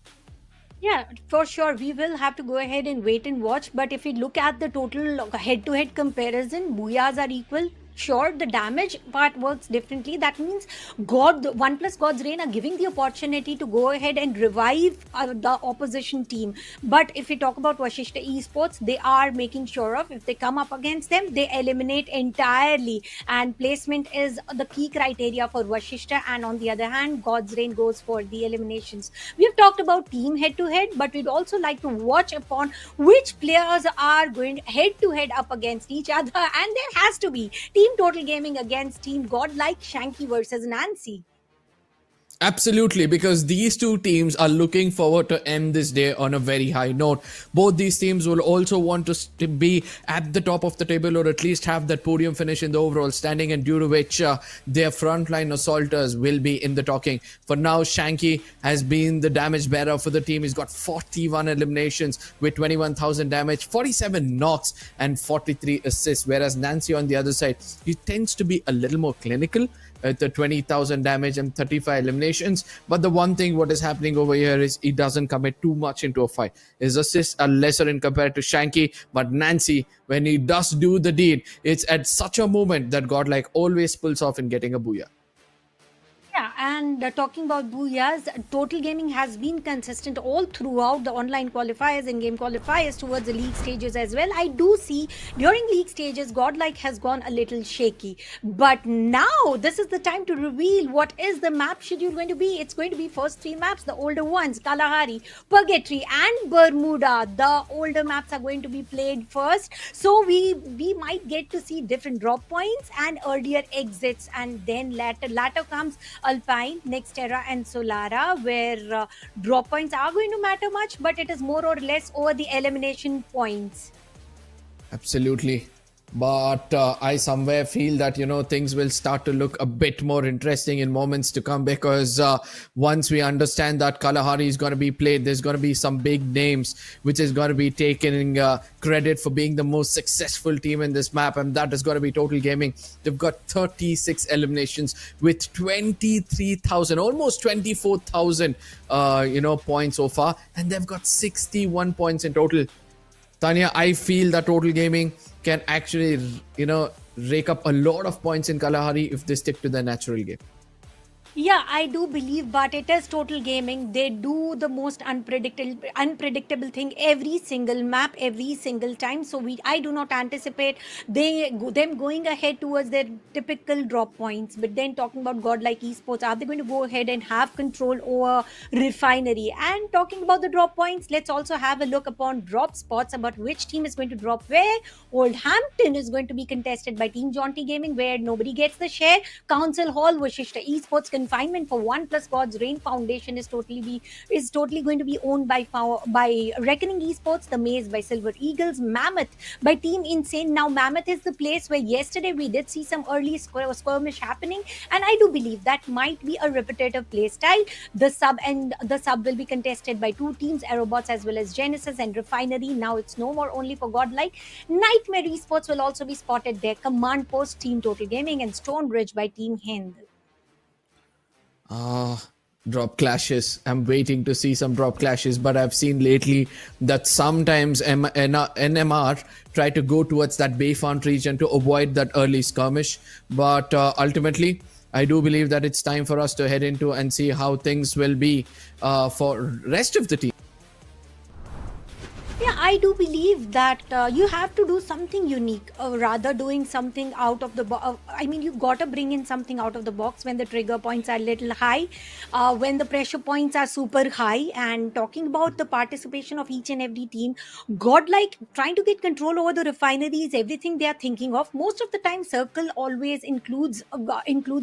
Yeah, for sure. We will have to go ahead and wait and watch. But if we look at the total head-to-head comparison, booyahs are equal. sure, the damage part works differently. That means God, One Plus God's Reign are giving the opportunity to go ahead and revive the opposition team. But if we talk about Vashishta Esports, they are making sure of, if they come up against them, they eliminate entirely. And placement is the key criteria for Vashishta. And on the other hand, God's Reign goes for the eliminations. We have talked about team head to head, but we'd also like to watch upon which players are going head to head up against each other. And there has to be Team Total Gaming against Team Godlike, Shanky versus Nancy. Absolutely, because these two teams are looking forward to end this day on a very high note. Both these teams will also want to be at the top of the table, or at least have that podium finish in the overall standing, and due to which their frontline assaulters will be in the talking. For now, Shanky has been the damage bearer for the team. He's got 41 eliminations with 21,000 damage, 47 knocks and 43 assists, whereas Nancy on the other side, he tends to be a little more clinical at the 20,000 damage and 35 eliminations. But the one thing what is happening over here is he doesn't commit too much into a fight. His assists are lesser in compared to Shanky, but Nancy, when he does do the deed, it's at such a moment that Godlike always pulls off in getting a booyah. Yeah, and talking about booyahs, Total Gaming has been consistent all throughout the online qualifiers and game qualifiers towards the league stages as well. I do see during league stages, Godlike has gone a little shaky. But now, this is the time to reveal what is the map schedule going to be. It's going to be first three maps, the older ones, Kalahari, Purgatory and Bermuda. The older maps are going to be played first. So we might get to see different drop points and earlier exits. And then latter comes Alpine, Nexterra and Solara, where drop points are going to matter much, but it is more or less over the elimination points. Absolutely. But I somewhere feel that, things will start to look a bit more interesting in moments to come, because once we understand that Kalahari is going to be played, there's going to be some big names which is going to be taking credit for being the most successful team in this map, and that is going to be Total Gaming. They've got 36 eliminations with 23,000, almost 24,000, points so far, and they've got 61 points in total. Tanya, I feel that Total Gaming can actually, rake up a lot of points in Kalahari if they stick to their natural game. Yeah, I do believe, but it is Total Gaming. They do the most unpredictable thing every single map, every single time. So I do not anticipate them going ahead towards their typical drop points. But then talking about Godlike Esports, are they going to go ahead and have control over Refinery? And talking about the drop points, let's also have a look upon drop spots, about which team is going to drop where. Oldhampton is going to be contested by Team Jaunty Gaming, where nobody gets the share. Council Hall, Vashishta Esports. Confinement for One Plus God's Reign Foundation is totally going to be owned by Reckoning Esports. The Maze by Silver Eagles. Mammoth by Team Insane. Now Mammoth is the place where yesterday we did see some early skirmish happening, and I do believe that might be a repetitive play style. The sub will be contested by two teams, Aerobots as well as Genesis and Refinery. Now it's no more only for Godlike. Nightmare Esports will also be spotted there. Command Post Team Total Gaming and Stonebridge by Team Hind. Drop clashes. I'm waiting to see some drop clashes, but I've seen lately that sometimes NMR try to go towards that Bayfront region to avoid that early skirmish. But ultimately, I do believe that it's time for us to head into and see how things will be for rest of the team. Yeah, I do believe that you have to do something unique, rather doing something out of the box. You got to bring in something out of the box when the trigger points are little high, when the pressure points are super high. And talking about the participation of each and every team, Godlike trying to get control over the Refinery is everything they are thinking of. Most of the time, Circle always includes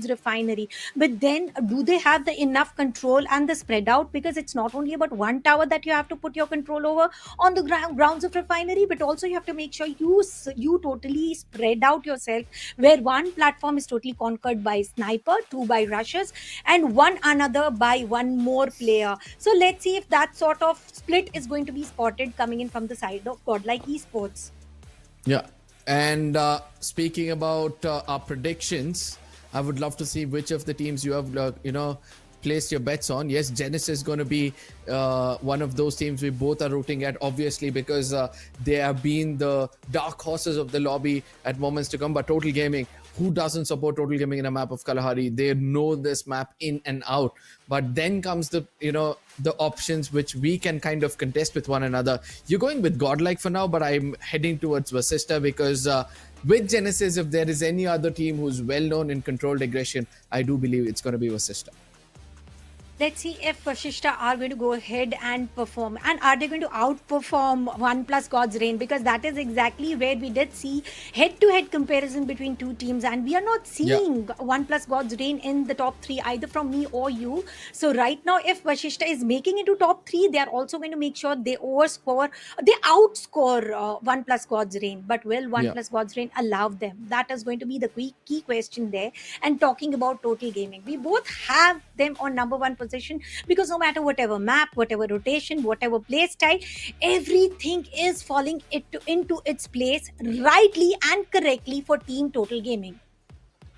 Refinery. But then, do they have the enough control and the spread out? Because it's not only about one tower that you have to put your control over on the grounds of Refinery, but also you have to make sure you totally spread out yourself, where one platform is totally conquered by Sniper, two by Rushers, and one another by one more player. So let's see if that sort of split is going to be spotted coming in from the side of Godlike Esports. Yeah, and speaking about our predictions, I would love to see which of the teams you have, placed your bets on. Yes, Genesis is going to be one of those teams we both are rooting at, obviously, because they have been the dark horses of the lobby at moments to come. But Total Gaming, who doesn't support Total Gaming in a map of Kalahari? They know this map in and out. But then comes the options which we can kind of contest with one another. You're going with Godlike for now, but I'm heading towards Vasista because with Genesis, if there is any other team who's well known in controlled aggression, I do believe it's going to be Vasista. Let's see if Vashishta are going to go ahead and perform, and are they going to outperform OnePlus God's Reign, because that is exactly where we did see head-to-head comparison between two teams, and we are not seeing OnePlus God's Reign in the top 3 either from me or you. So right now, if Vashishta is making it to top 3, they are also going to make sure they outscore OnePlus God's Reign. But will OnePlus God's Reign allow them? That is going to be the key question there. And talking about Total Gaming, we both have them on number 1 position, because no matter whatever map, whatever rotation, whatever play style, everything is falling into its place rightly and correctly for Team Total Gaming.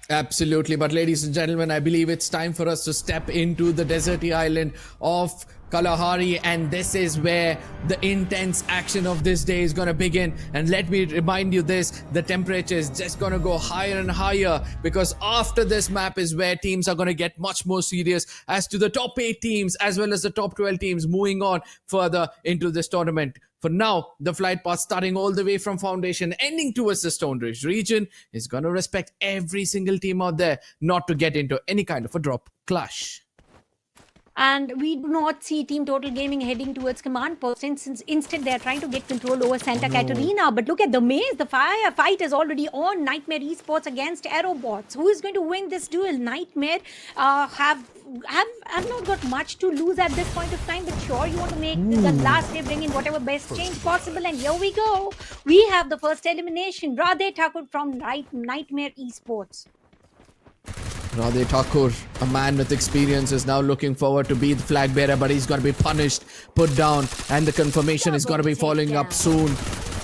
Absolutely. But ladies and gentlemen, I believe it's time for us to step into the deserty island of Kalahari, and this is where the intense action of this day is going to begin. And let me remind you this, the temperature is just going to go higher and higher, because after this map is where teams are going to get much more serious as to the top 8 teams as well as the top 12 teams moving on further into this tournament. For now, the flight path starting all the way from Foundation, ending towards the Stone Ridge region, is going to respect every single team out there not to get into any kind of a drop clash. And we do not see Team Total Gaming heading towards command post, since instead they are trying to get control over Santa Catarina. But look at the maze, the fight is already on. Nightmare Esports against Aerobots. Who is going to win this duel? Nightmare have not got much to lose at this point of time, but sure, you want to make the last day bring in whatever best change possible. And here we go. We have the first elimination. Radhe Thakur from Nightmare Esports. Radhe Thakur, a man with experience, is now looking forward to be the flag bearer, but he's going to be punished, put down, and the confirmation is going to be following up soon.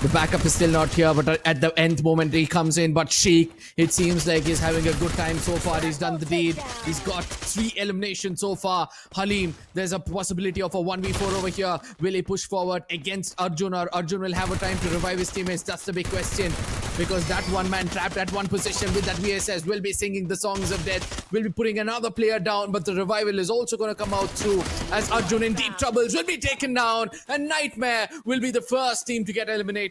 The backup is still not here, but at the end moment he comes in. But Sheik, it seems like he's having a good time so far. He's done the deed. He's got 3 eliminations so far. Halim, there's a possibility of a 1v4 over here. Will he push forward against Arjun, or Arjun will have a time to revive his teammates? That's the big question, because that one man trapped at one position with that VSS will be singing the songs of death, will be putting another player down, but the revival is also going to come out through, as Arjun in deep troubles will be taken down, and Nightmare will be the first team to get eliminated.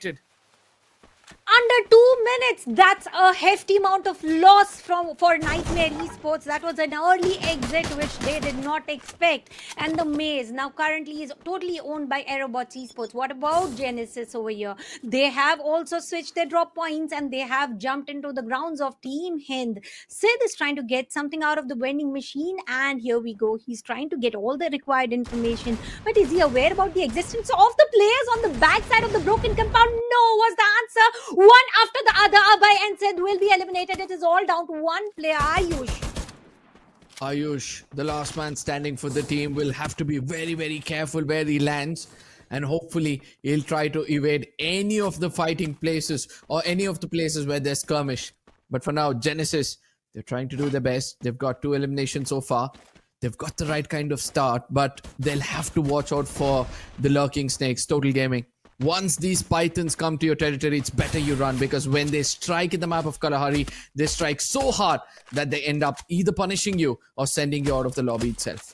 Under 2 minutes, that's a hefty amount of loss for Nightmare Esports. That was an early exit which they did not expect. And the maze now currently is totally owned by Aerobots Esports. What about Genesis over here? They have also switched their drop points, and they have jumped into the grounds of Team Hind. Sid is trying to get something out of the vending machine, and here we go. He's trying to get all the required information. But is he aware about the existence of the players on the backside of the broken compound? No was the answer. One after the other, Abhay and Sid will be eliminated. It is all down to one player, Ayush, the last man standing for the team, will have to be very, very careful where he lands. And hopefully, he'll try to evade any of the fighting places or any of the places where there's skirmish. But for now, Genesis, they're trying to do their best. They've got 2 eliminations so far. They've got the right kind of start, but they'll have to watch out for the lurking snakes. Total Gaming, once these pythons come to your territory, it's better you run, because when they strike in the map of Kalahari, they strike so hard that they end up either punishing you or sending you out of the lobby itself.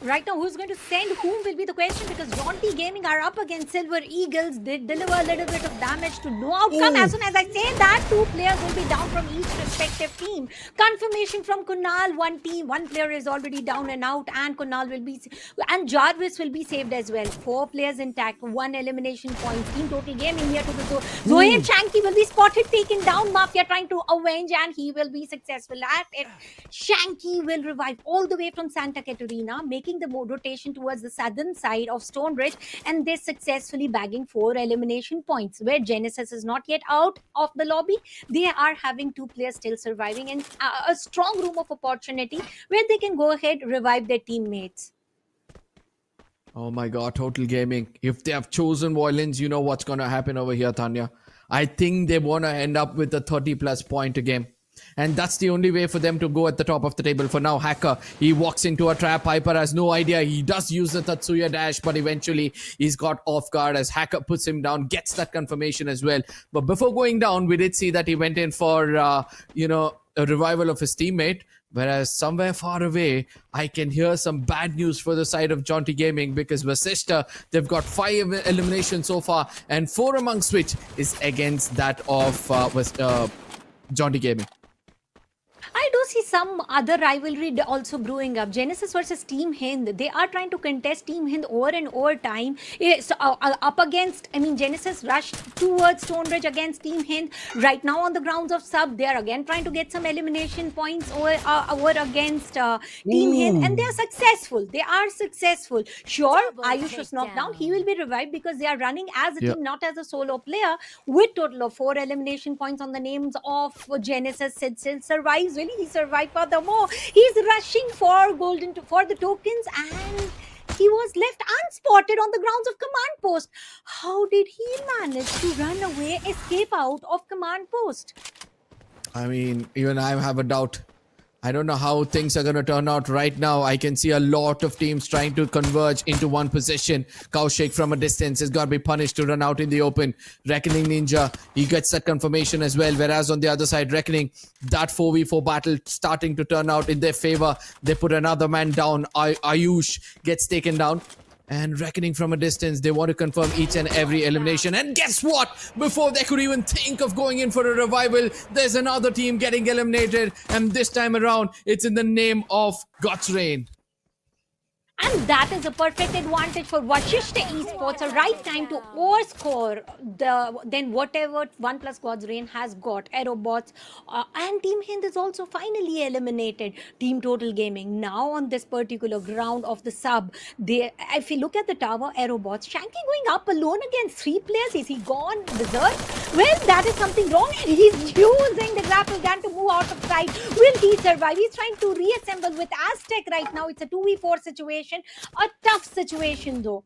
Right now, who's going to send whom will be the question, because Jaunty Gaming are up against Silver Eagles. They deliver a little bit of damage to no outcome. As soon as I say that, 2 players will be down from each respective team. Confirmation from Kunal, 1 team, 1 player is already down and out, and Kunal will be, and Jarvis will be saved as well. 4 players intact, 1 elimination point. Team Total Gaming here to the door. Zohaib Shanky will be spotted, taken down. Mafia trying to avenge, and he will be successful at it. Shanky will revive all the way from Santa Catarina, making the rotation towards the southern side of Stone Ridge, and they're successfully bagging 4 elimination points. Where Genesis is not yet out of the lobby, they are having 2 players still surviving, and a strong room of opportunity where they can go ahead, revive their teammates. Oh my god, Total Gaming. If they have chosen violence, you know what's going to happen over here, Tanya. I think they want to end up with a 30+ point a game. And that's the only way for them to go at the top of the table. For now, Hacker, he walks into a trap. Piper has no idea. He does use the Tatsuya dash, but eventually he's got off guard as Hacker puts him down, gets that confirmation as well. But before going down, we did see that he went in for, a revival of his teammate. Whereas somewhere far away, I can hear some bad news for the side of Jaunty Gaming, because Vasishta, they've got 5 eliminations so far, and 4 amongst which is against that of Jaunty Gaming. I do see some other rivalry also brewing up. Genesis versus Team Hind. They are trying to contest Team Hind over and over time. Up against, Genesis rushed towards Stonebridge against Team Hind. Right now on the grounds of sub, they are again trying to get some elimination points over against Team Hind. And they are successful. Sure, Ayush was knocked down. He will be revived because they are running as a team, not as a solo player, with total of 4 elimination points on the names of Genesis. Sid still survives. Really, he survived. Furthermore, he's rushing for for the tokens, and he was left unspotted on the grounds of command post. How did he manage to run away, escape out of command post? Even I have a doubt. I don't know how things are going to turn out right now. I can see a lot of teams trying to converge into one position. Kaushik from a distance has got to be punished to run out in the open. Reckoning Ninja, he gets that confirmation as well. Whereas on the other side, Reckoning, that 4v4 battle starting to turn out in their favor. They put another man down. Ayush gets taken down. And Reckoning from a distance, they want to confirm each and every elimination. And guess what? Before they could even think of going in for a revival, there's another team getting eliminated. And this time around, it's in the name of God's Reign. And that is a perfect advantage for Vashishta Esports, a right time to overscore then whatever 1+ God's Reign has got. Aerobots and Team Hind is also finally eliminated. Team Total Gaming now on this particular ground of the sub. If you look at the tower, Aerobots, Shanky going up alone against 3 players. Is he gone berserk? Well, that is something wrong, and he's using the grapple gun to move out of sight. Will he survive? He's trying to reassemble with Aztec right now. It's a 2v4 situation. A tough situation though.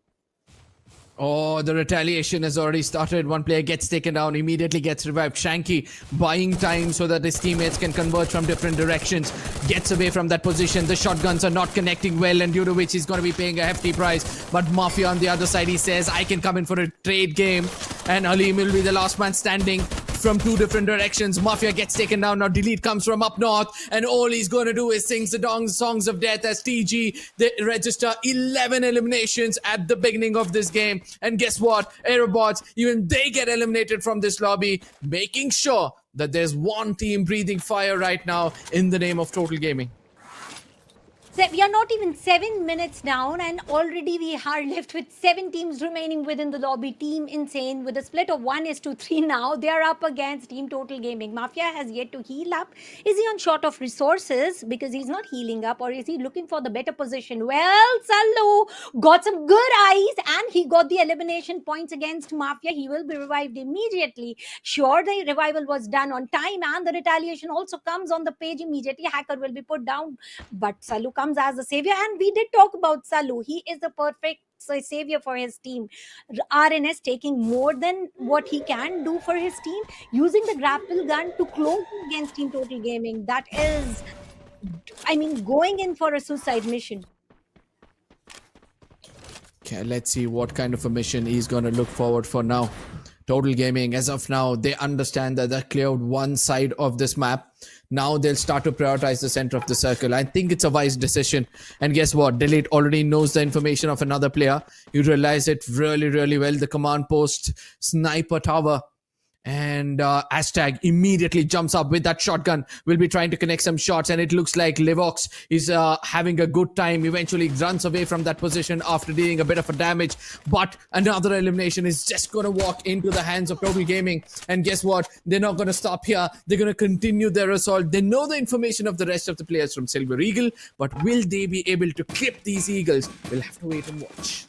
Oh, the retaliation has already started. One player gets taken down, immediately gets revived. Shanky buying time so that his teammates can converge from different directions. Gets away from that position. The shotguns are not connecting well, and due to which he's going to be paying a hefty price. But Mafia on the other side, he says, I can come in for a trade game. And Halim will be the last man standing from 2 different directions. Mafia gets taken down. Now Delete comes from up north, and all he's going to do is sing the songs of death as TG. They register 11 eliminations at the beginning of this game. And guess what? Aerobots, even they get eliminated from this lobby, making sure that there's one team breathing fire right now in the name of Total Gaming. We are not even 7 minutes down, and already we are left with 7 teams remaining within the lobby. Team Insane with a split of 1:3 now. They are up against Team Total Gaming. Mafia has yet to heal up. Is he on short of resources because he's not healing up, or is he looking for the better position? Well, Sallu got some good eyes, and he got the elimination points against Mafia. He will be revived immediately. Sure, the revival was done on time, and the retaliation also comes on the page immediately. Hacker will be put down, but Sallu comes as a savior, and we did talk about Sallu. He is the perfect savior for his team. RNS taking more than what he can do for his team, using the grapple gun to close against Team Total Gaming. That is, going in for a suicide mission. Okay, let's see what kind of a mission he's going to look forward for now. Total Gaming, as of now, they understand that they cleared one side of this map. Now they'll start to prioritize the center of the circle. I think it's a wise decision. And guess what? Delete already knows the information of another player. You realize it really, really well. The command post sniper tower. And Hashtag immediately jumps up with that shotgun. Will be trying to connect some shots, and it looks like Livox is having a good time. Eventually runs away from that position after dealing a bit of a damage. But another elimination is just going to walk into the hands of Total Gaming. And guess what? They're not going to stop here. They're going to continue their assault. They know the information of the rest of the players from Silver Eagle, but will they be able to clip these Eagles? We'll have to wait and watch.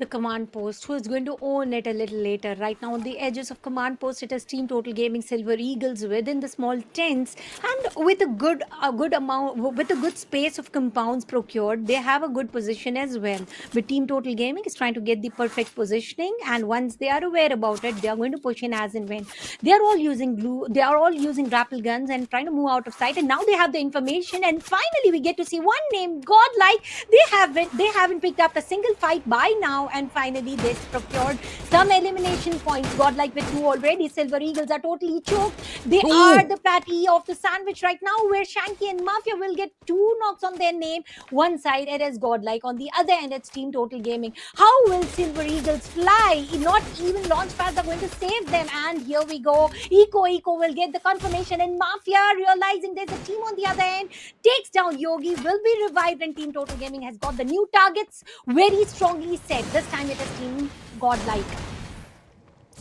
the command post, who is going to own it a little later. Right now on the edges of command post, it is Team Total Gaming Silver Eagles within the small tents, and with a good amount, with a good space of compounds procured, they have a good position as well. But Team Total Gaming is trying to get the perfect positioning, and once they are aware about it, they are going to push in as and when. They are all using grapple guns and trying to move out of sight, and now they have the information, and finally we get to see one name, Godlike. They haven't picked up a single fight by now, and finally they procured some elimination points. Godlike with 2 already. Silver Eagles are totally choked. They are the patty of the sandwich right now, where Shanky and Mafia will get 2 knocks on their name. One side it is Godlike, on the other end it's Team Total Gaming. How will Silver Eagles fly? Not even launch pads are going to save them, and here we go. Eco will get the confirmation, and Mafia, realizing there's a team on the other end, takes down Yogi, will be revived, and Team Total Gaming has got the new targets very strongly set. This time it is Team Godlike.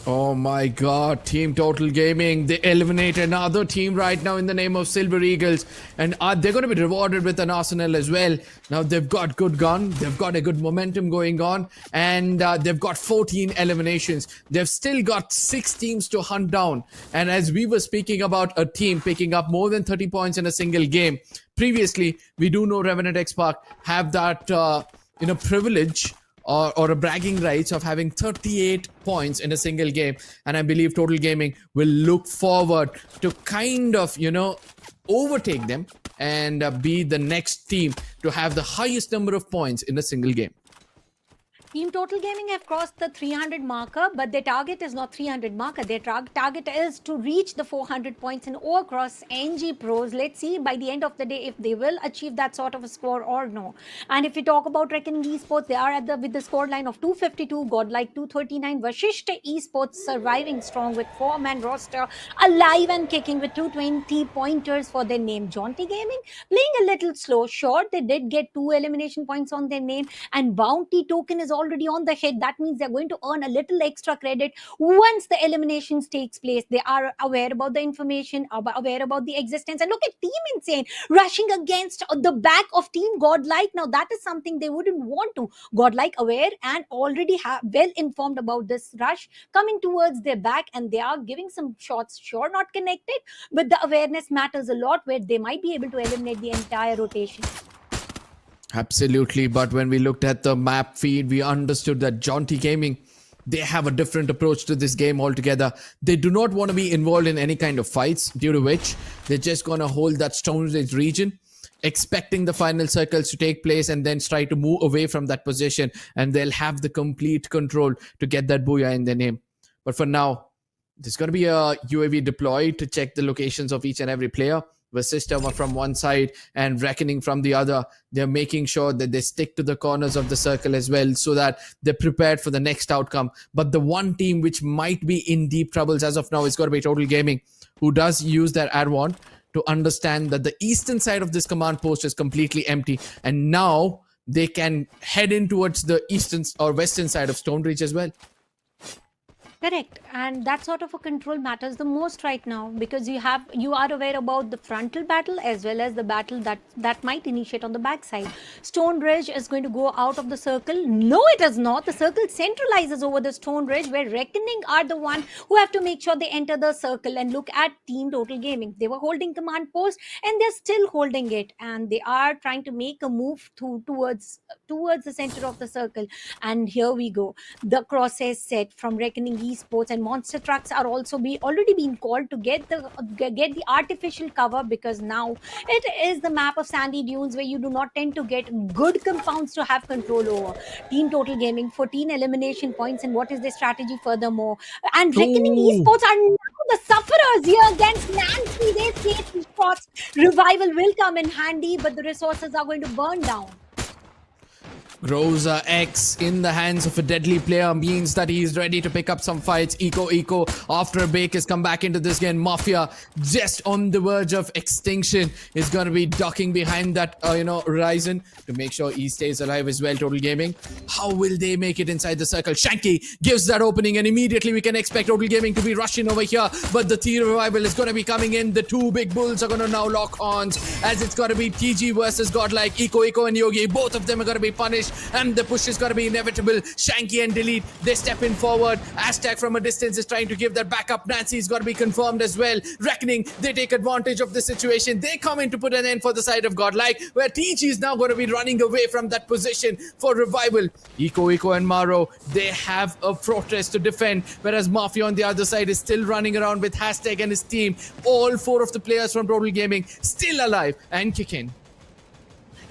Oh my god, Team Total Gaming, they eliminate another team right now in the name of Silver Eagles, and they're going to be rewarded with an arsenal as well. Now they've got good gun, they've got a good momentum going on, and they've got 14 eliminations. They've still got 6 teams to hunt down, and as we were speaking about a team picking up more than 30 points in a single game, previously we do know Revenant X Park have that privilege or a bragging rights of having 38 points in a single game, and I believe Total Gaming will look forward to kind of overtake them and be the next team to have the highest number of points in a single game. Team Total Gaming have crossed the 300 marker, but their target is not 300 marker. Their target is to reach the 400 points in Overcross NG Pros. Let's see by the end of the day if they will achieve that sort of a score or no. And if we talk about Reckoning Esports, they are with the score line of 252, Godlike 239, Vashishta Esports surviving strong with 4-man roster, alive and kicking with 220 pointers for their name. Jaunty Gaming playing a little slow. Sure, they did get 2 elimination points on their name, and Bounty Token is already on the hit. That means they're going to earn a little extra credit once the eliminations takes place. They are aware about the information, aware about the existence, and look at Team Insane rushing against the back of Team Godlike. Now that is something they wouldn't want to. Godlike aware and already well informed about this rush coming towards their back, and they are giving some shots, sure not connected, but the awareness matters a lot, where they might be able to eliminate the entire rotation. Absolutely, but when we looked at the map feed, we understood that Jaunty Gaming, they have a different approach to this game altogether. They do not want to be involved in any kind of fights, due to which they're just going to hold that Stone Ridge region, expecting the final circles to take place, and then try to move away from that position, and they'll have the complete control to get that booyah in their name. But for now, there's going to be a UAV deployed to check the locations of each and every player. Vashishta from one side and Reckoning from the other. They're making sure that they stick to the corners of the circle as well, so that they're prepared for the next outcome. But the one team which might be in deep troubles as of now is going to be Total Gaming, who does use their Advant to understand that the eastern side of this command post is completely empty, and now they can head in towards the eastern or western side of Stone Ridge as well. Correct, and that sort of a control matters the most right now, because you are aware about the frontal battle as well as the battle that might initiate on the backside. Stone Ridge is going to go out of the circle. No, it is not. The circle centralizes over the Stone Ridge, where Reckoning are the one who have to make sure they enter the circle. And look at Team Total Gaming. They were holding command post and they're still holding it, and they are trying to make a move towards the center of the circle. And here we go. The crosshair set from Reckoning Esports and Monster Trucks are also already been called to get the artificial cover, because now it is the map of sandy dunes where you do not tend to get good compounds to have control over. Team Total Gaming 14 elimination points, and what is their strategy furthermore? And Reckoning Esports are now the sufferers here against Nancy. They say shots. Revival will come in handy, but the resources are going to burn down. Groza X in the hands of a deadly player means that he's ready to pick up some fights. Eco after a break has come back into this game. Mafia just on the verge of extinction is going to be ducking behind that horizon to make sure he stays alive as well. Total Gaming, how will they make it inside the circle? Shanky gives that opening, and immediately we can expect Total Gaming to be rushing over here, but the T revival is going to be coming in. The two big bulls are going to now lock horns, as it's going to be TG versus Godlike. Eco and Yogi, both of them are going to be punished. and the push is going to be inevitable. Shanky and Delete, they step in forward. Aztec from a distance is trying to give that backup. Nancy's got to be confirmed as well. Reckoning, they take advantage of the situation. They come in to put an end for the side of Godlike, where TG is now going to be running away from that position for revival. Eco and Maro, they have a fortress to defend, whereas Mafia on the other side is still running around with Hashtag and his team. All 4 of the players from Total Gaming still alive and kicking.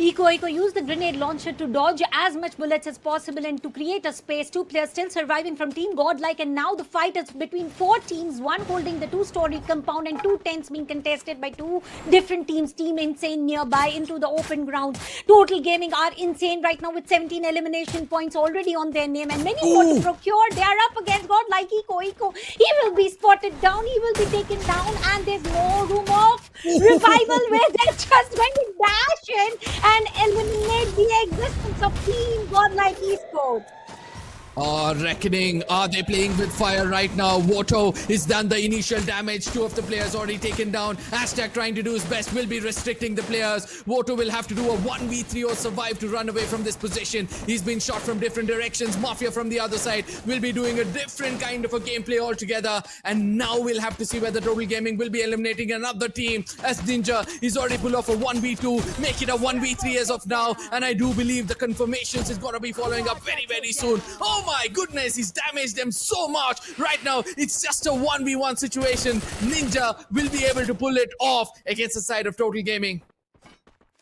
Eco used the grenade launcher to dodge as much bullets as possible and to create a space. 2 players still surviving from Team Godlike, and now the fight is between 4 teams, one holding the 2-story compound and 2 tents being contested by 2 different teams. Team Insane nearby into the open ground. Total Gaming are insane right now with 17 elimination points already on their name, and many more to procure. They are up against Godlike. Eco, he will be spotted down, he will be taken down, and there's no room of revival where they're just going to dash in and eliminate the existence of Team Godlike Esports. Reckoning, are they playing with fire right now? Woto is done the initial damage. 2 of the players already taken down. Aztec trying to do his best, will be restricting the players. Woto will have to do a 1v3 or survive to run away from this position. He's been shot from different directions. Mafia from the other side will be doing a different kind of a gameplay altogether. And now we'll have to see whether Total Gaming will be eliminating another team, as Ninja is already pulled off a 1v2, make it a 1v3 as of now. And I do believe the confirmations is going to be following up very, very soon. Oh my goodness, he's damaged them so much. Right now, it's just a 1v1 situation. Ninja will be able to pull it off against the side of Total Gaming.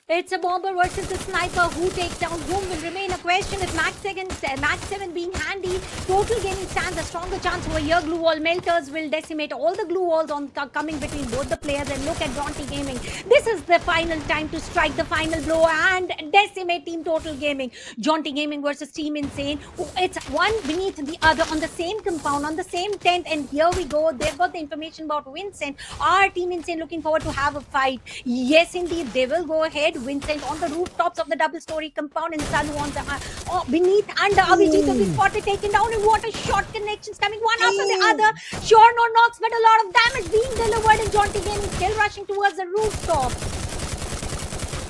It's a bomber versus the sniper. Who takes down whom will remain a question. With Max 7 being handy, Total Gaming stands a stronger chance over here. Glue wall melters will decimate all the glue walls coming between both the players. And look at Jaunty Gaming. This is the final time to strike the final blow and decimate Team Total Gaming. Jaunty Gaming versus Team Insane. It's one beneath the other on the same compound, on the same tent. And here we go. They've got the information about Vincent. Our Team Insane looking forward to have a fight. Yes, indeed, they will go ahead. Vincent on the rooftops of the double-story compound, and Salu on the beneath, and Abhijit will be spotted, taken down, and what a shot connections coming one after the other. Sure, no knocks, but a lot of damage being delivered, and Jaunty Gaming still rushing towards the rooftop.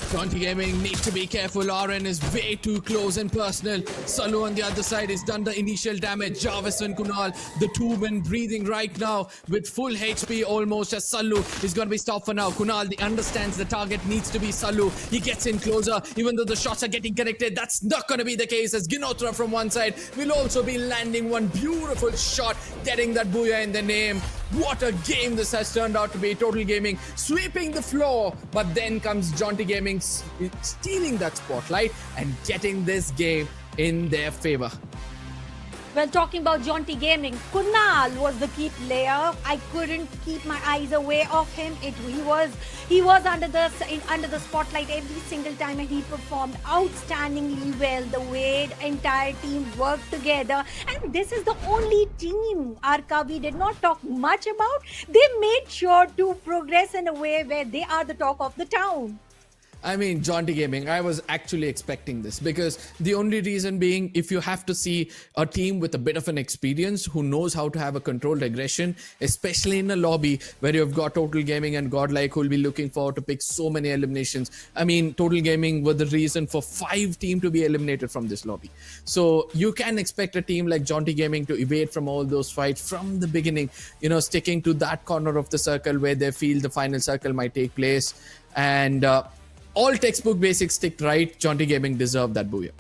Jaunty Gaming need to be careful. RN is way too close and personal. Salu on the other side has done the initial damage. Jarvis and Kunal, the 2 men breathing right now with full HP almost, as Salu is going to be stopped for now. Kunal, he understands the target needs to be Salu. He gets in closer, even though the shots are getting connected. That's not going to be the case, as Ginotra from one side will also be landing one beautiful shot, getting that booyah in the name. What a game this has turned out to be. Total Gaming sweeping the floor, but then comes Jaunty Gaming stealing that spotlight and getting this game in their favor. Well, talking about Jaunty Gaming, Kunal was the key player. I couldn't keep my eyes away of him. He was under the spotlight every single time, and he performed outstandingly well. The way the entire team worked together, and this is the only team we did not talk much about. They made sure to progress in a way where they are the talk of the town. I mean, Jaunty Gaming, I was actually expecting this, because the only reason being, if you have to see a team with a bit of an experience who knows how to have a controlled aggression, especially in a lobby where you've got Total Gaming and Godlike who will be looking forward to pick so many eliminations. I mean, Total Gaming were the reason for 5 teams to be eliminated from this lobby. So you can expect a team like Jaunty Gaming to evade from all those fights from the beginning, you know, sticking to that corner of the circle where they feel the final circle might take place. And all textbook basics stick right. Jaunty Gaming deserved that booyah.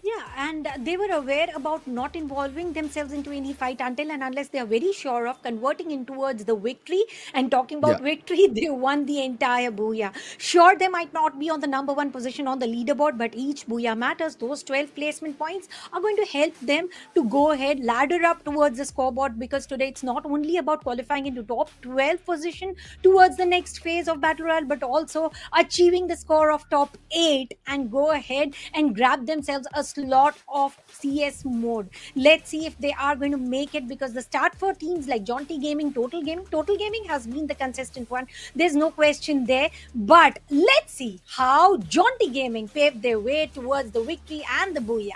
Yeah, and they were aware about not involving themselves into any fight until and unless they are very sure of converting in towards the victory. And talking about victory, they won the entire booyah. Sure, they might not be on the number 1 position on the leaderboard, but each booyah matters. Those 12 placement points are going to help them to go ahead, ladder up towards the scoreboard, because today it's not only about qualifying into top 12 position towards the next phase of Battle Royale, but also achieving the score of top 8 and go ahead and grab themselves a slot of CS mode. Let's see if they are going to make it, because the start for teams like Jaunty Gaming, Total Gaming has been the consistent one. There's no question there. But let's see how Jaunty Gaming paved their way towards the victory and the booyah.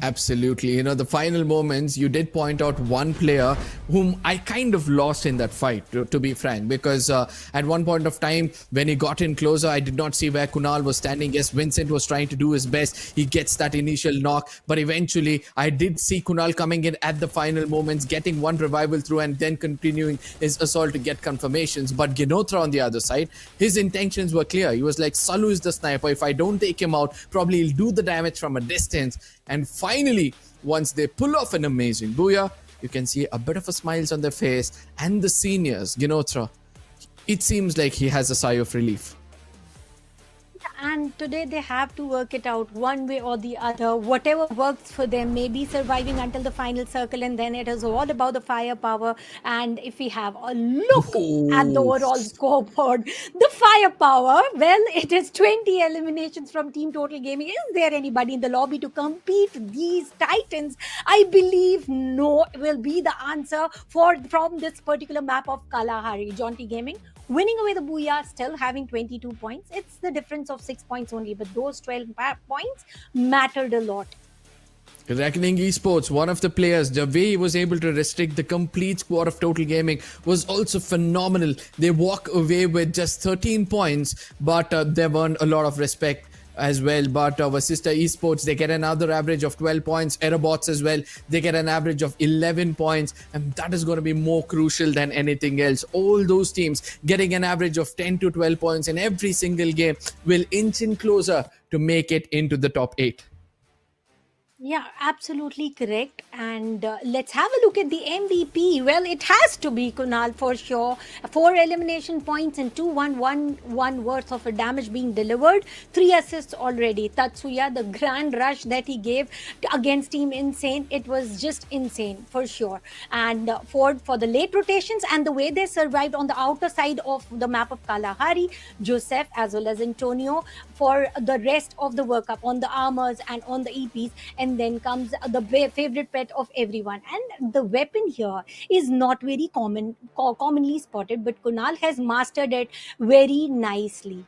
Absolutely. You know, the final moments, you did point out one player whom I kind of lost in that fight, to be frank, because at one point of time, when he got in closer, I did not see where Kunal was standing. Yes, Vincent was trying to do his best. He gets that initial knock, but eventually I did see Kunal coming in at the final moments, getting one revival through and then continuing his assault to get confirmations. But Ginotra on the other side, his intentions were clear. He was like, Salu is the sniper. If I don't take him out, probably he'll do the damage from a distance. And finally, once they pull off an amazing booyah, you can see a bit of a smiles on their face. And the seniors, Ginotra, it seems like he has a sigh of relief. And today they have to work it out one way or the other. Whatever works for them, maybe surviving until the final circle, and then it is all about the firepower. And if we have a look at the overall scoreboard, the firepower, well, it is 20 eliminations from Team Total Gaming. Is there anybody in the lobby to compete these titans? I believe no will be the answer from this particular map of Kalahari. Jaunty Gaming winning away the booyah, still having 22 points. It's the difference of 6 points only, but those 12 points mattered a lot. Reckoning Esports, one of the players, the way he was able to restrict the complete squad of Total Gaming was also phenomenal. They walk away with just 13 points, but there weren't a lot of respect as well. But our sister Esports, they get another average of 12 points. Aerobots as well, they get an average of 11 points, and that is going to be more crucial than anything else. All those teams getting an average of 10 to 12 points in every single game will inch in closer to make it into the top 8. Yeah, absolutely correct. And let's have a look at the MVP. Well, it has to be Kunal for sure. 4 elimination points and 2-1-1-1 worth of a damage being delivered. 3 assists already. Tatsuya, the grand rush that he gave against Team Insane, it was just insane for sure. And for the late rotations and the way they survived on the outer side of the map of Kalahari, Joseph as well as Antonio for the rest of the World Cup on the armors and on the EPs. And then comes the favorite pet of everyone, and the weapon here is not very commonly spotted, but Kunal has mastered it very nicely.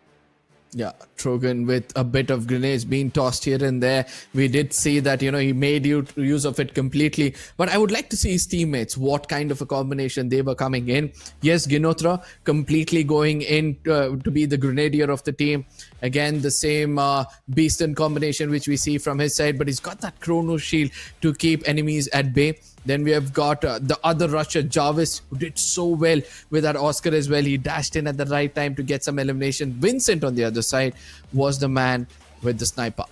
Yeah, Trogan with a bit of grenades being tossed here and there. We did see that, you know, he made use of it completely. But I would like to see his teammates, what kind of a combination they were coming in. Yes, Ginotra completely going in to be the grenadier of the team. Again, the same beast combination which we see from his side, but he's got that chrono shield to keep enemies at bay. Then we have got the other rusher, Jarvis, who did so well with that Oscar as well. He dashed in at the right time to get some elimination. Vincent on the other side was the man with the sniper.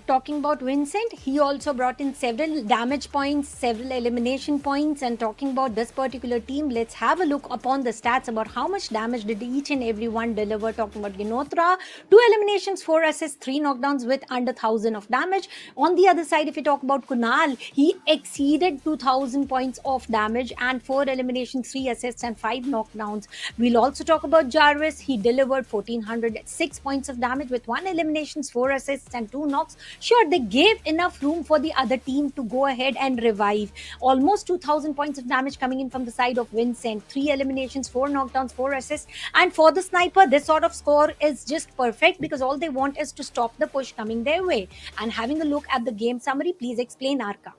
Talking about Vincent, he also brought in several damage points, several elimination points. And talking about this particular team, let's have a look upon the stats about how much damage did each and every one deliver. Talking about Ginotra, 2 eliminations, 4 assists, 3 knockdowns with under 1000 of damage. On the other side, if we talk about Kunal, he exceeded 2000 points of damage and 4 eliminations, 3 assists and 5 knockdowns. We'll also talk about Jarvis. He delivered 1406 points of damage with 1 eliminations, 4 assists and 2 knocks. Sure, they gave enough room for the other team to go ahead and revive. Almost 2000 points of damage coming in from the side of Vincent. 3 eliminations, 4 knockdowns, 4 assists. And for the sniper, this sort of score is just perfect because all they want is to stop the push coming their way. And having a look at the game summary, please explain, Arka.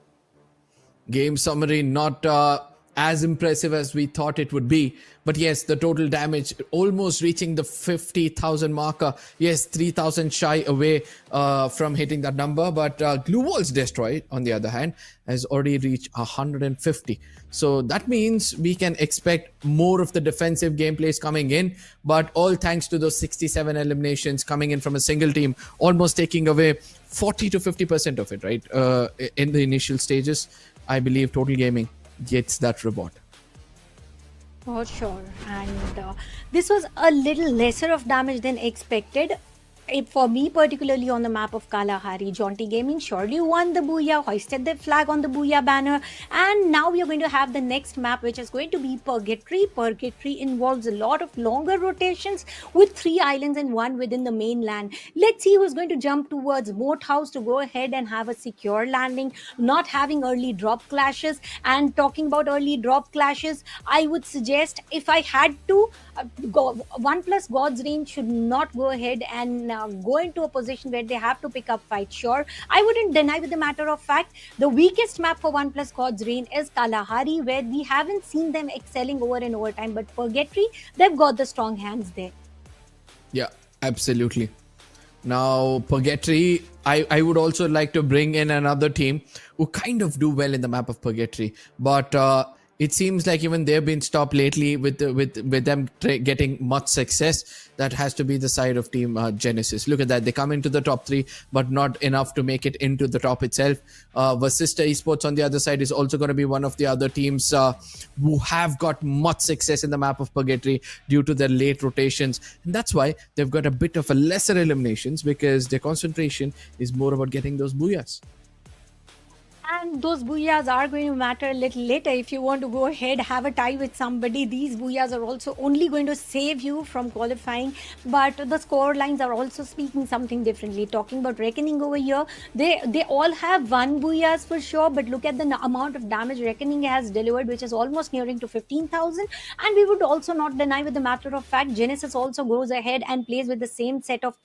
Game summary not as impressive as we thought it would be. But yes, the total damage almost reaching the 50,000 marker. Yes, 3,000 shy away from hitting that number. But Glue Walls Destroy, on the other hand, has already reached 150. So that means we can expect more of the defensive gameplays coming in. But all thanks to those 67 eliminations coming in from a single team, almost taking away 40 to 50% of it, right? In the initial stages, I believe Total Gaming gets that reward. For sure. And this was a little lesser of damage than expected. For me, particularly on the map of Kalahari, Jaunty Gaming surely won the Booyah, hoisted their flag on the Booyah banner. And now we are going to have the next map, which is going to be Purgatory. Purgatory involves a lot of longer rotations with 3 islands and 1 within the mainland. Let's see who's going to jump towards Moat House to go ahead and have a secure landing, not having early drop clashes. And talking about early drop clashes, I would suggest if I had to, 1+ God's Range should not go ahead and go into a position where they have to pick up fight. Sure, I wouldn't deny with the matter of fact, the weakest map for OnePlus God's Reign is Kalahari, where we haven't seen them excelling over and over time. But Purgatory, they've got the strong hands there. Yeah, absolutely. Now, Purgatory, I would also like to bring in another team who kind of do well in the map of Purgatory, but it seems like even they've been stopped lately with them getting much success. That has to be the side of Team Genesis. Look at that. They come into the top 3, but not enough to make it into the top itself. Vasista Esports on the other side is also going to be one of the other teams who have got much success in the map of Purgatory due to their late rotations. And that's why they've got a bit of a lesser eliminations, because their concentration is more about getting those booyahs. And those booyahs are going to matter a little later. If you want to go ahead, have a tie with somebody, these booyahs are also only going to save you from qualifying. But the score lines are also speaking something differently. Talking about Reckoning over here, they all have 1 booyahs for sure. But look at the amount of damage Reckoning has delivered, which is almost nearing to 15,000. And we would also not deny with the matter of fact, Genesis also goes ahead and plays with the same set of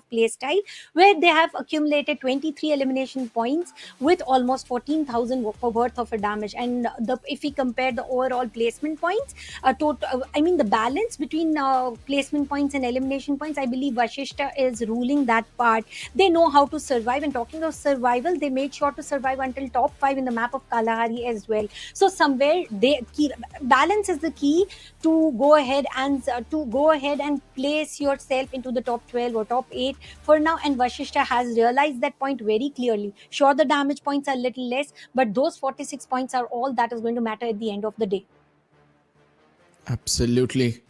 play style, where they have accumulated 23 elimination points with almost 14,000 worth of a damage. And if we compare the overall placement points, the balance between placement points and elimination points, I believe Vashishta is ruling that part. They know how to survive, and talking of survival, they made sure to survive until top 5 in the map of Kalahari as well. So somewhere balance is the key to go ahead and place yourself into the top 12 or top 8 for now. And Vashishta has realized that point very clearly. Sure, the damage points are little less, but those 46 points are all that is going to matter at the end of the day. Absolutely.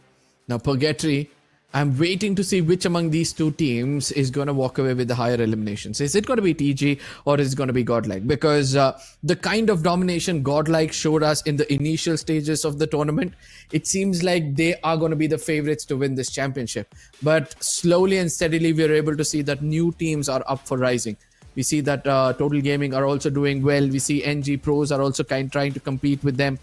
Now, Purgatory, I'm waiting to see which among these two teams is going to walk away with the higher eliminations. Is it going to be TG or is it going to be Godlike? Because the kind of domination Godlike showed us in the initial stages of the tournament, it seems like they are going to be the favorites to win this championship. But slowly and steadily, we are able to see that new teams are up for rising. We see that Total Gaming are also doing well. We see NG Pros are also trying to compete with them.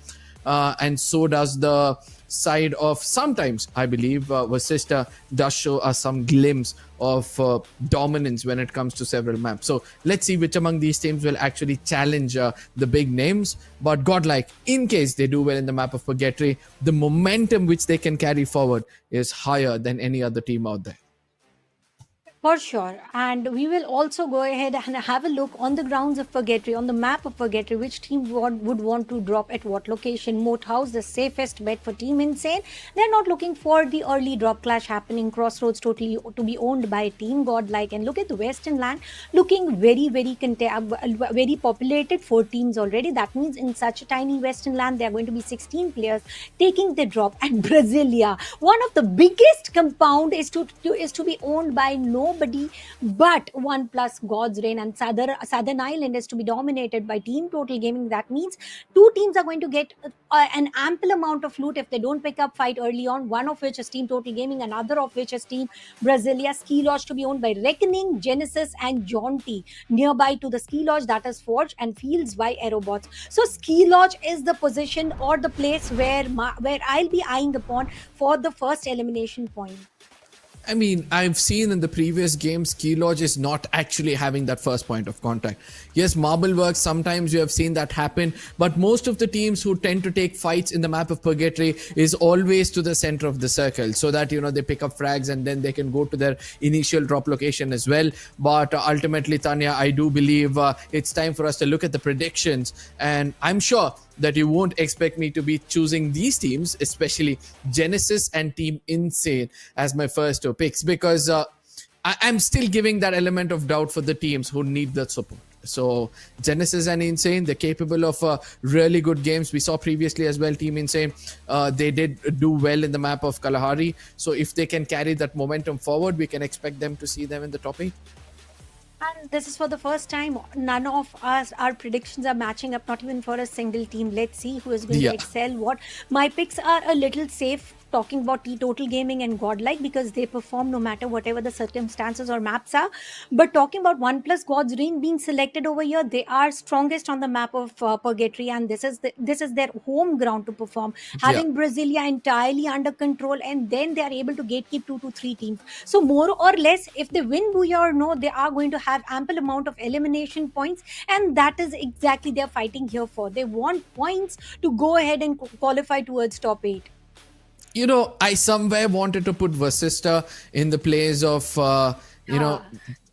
And so does the side of, sometimes I believe Vasista does show us some glimpse of dominance when it comes to several maps. So let's see which among these teams will actually challenge the big names. But Godlike, in case they do well in the map of Purgatory, the momentum which they can carry forward is higher than any other team out there. For sure. And we will also go ahead and have a look on the grounds of Purgatory, on the map of Purgatory, which team would want to drop at what location. Moat House, the safest bet for Team Insane. They're not looking for the early drop clash happening. Crossroads totally to be owned by Team Godlike. And look at the Western Land, looking very, very populated. 4 teams already. That means in such a tiny Western Land, there are going to be 16 players taking the drop. And Brasilia, one of the biggest compound, is to be owned by nobody but OnePlus God's Reign, and Southern Island is to be dominated by Team Total Gaming. That means 2 teams are going to get an ample amount of loot if they don't pick up fight early on, one of which is Team Total Gaming, another of which is Team Brasilia. Ski Lodge to be owned by Reckoning, Genesis and Jaunty. Nearby to the Ski Lodge, that is Forge, and Fields by Aerobots. So Ski Lodge is the position or the place where I'll be eyeing upon for the first elimination point. I mean, I've seen in the previous games, Ski Lodge is not actually having that first point of contact. Yes, Marbleworks, sometimes you have seen that happen, but most of the teams who tend to take fights in the map of Purgatory is always to the center of the circle, so that, they pick up frags and then they can go to their initial drop location as well. But ultimately, Tanya, I do believe it's time for us to look at the predictions, and I'm sure that you won't expect me to be choosing these teams, especially Genesis and Team Insane, as my first 2 picks, because I'm still giving that element of doubt for the teams who need that support. So Genesis and Insane, they're capable of really good games. We saw previously as well, Team Insane, they did do well in the map of Kalahari. So if they can carry that momentum forward, we can expect them to see them in the top 8. And this is for the first time. None of our predictions are matching up, not even for a single team. Let's see who is going to excel what. My picks are a little safe talking about Total Gaming and Godlike, because they perform no matter whatever the circumstances or maps are. But talking about OnePlus God's Reign being selected over here, they are strongest on the map of Purgatory, and this is their home ground to perform. Having Brasilia entirely under control, and then they are able to gatekeep 2 to 3 teams. So more or less, if they win Booyah or no, they are going to have ample amount of elimination points, and that is exactly they're fighting here for. They want points to go ahead and qualify towards top 8. You know, I somewhere wanted to put Vasista in the place of,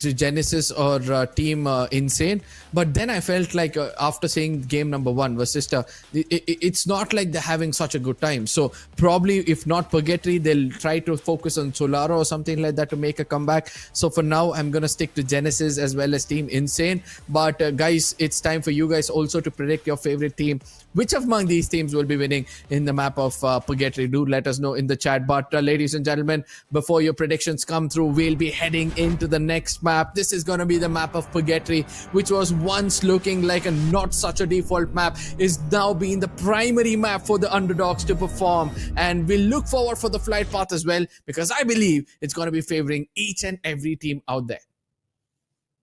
Genesis or Team Insane. But then I felt like after seeing game number 1, Vasista, it's not like they're having such a good time. So probably if not Purgatory, they'll try to focus on Solaro or something like that to make a comeback. So for now, I'm going to stick to Genesis as well as Team Insane. But guys, it's time for you guys also to predict your favorite team. Which among these teams will be winning in the map of Purgatory? Do let us know in the chat. But ladies and gentlemen, before your predictions come through, we'll be heading into the next map. This is going to be the map of Purgatory, which was once looking like a not such a default map, is now being the primary map for the underdogs to perform. And we'll look forward for the flight path as well, because I believe it's going to be favoring each and every team out there.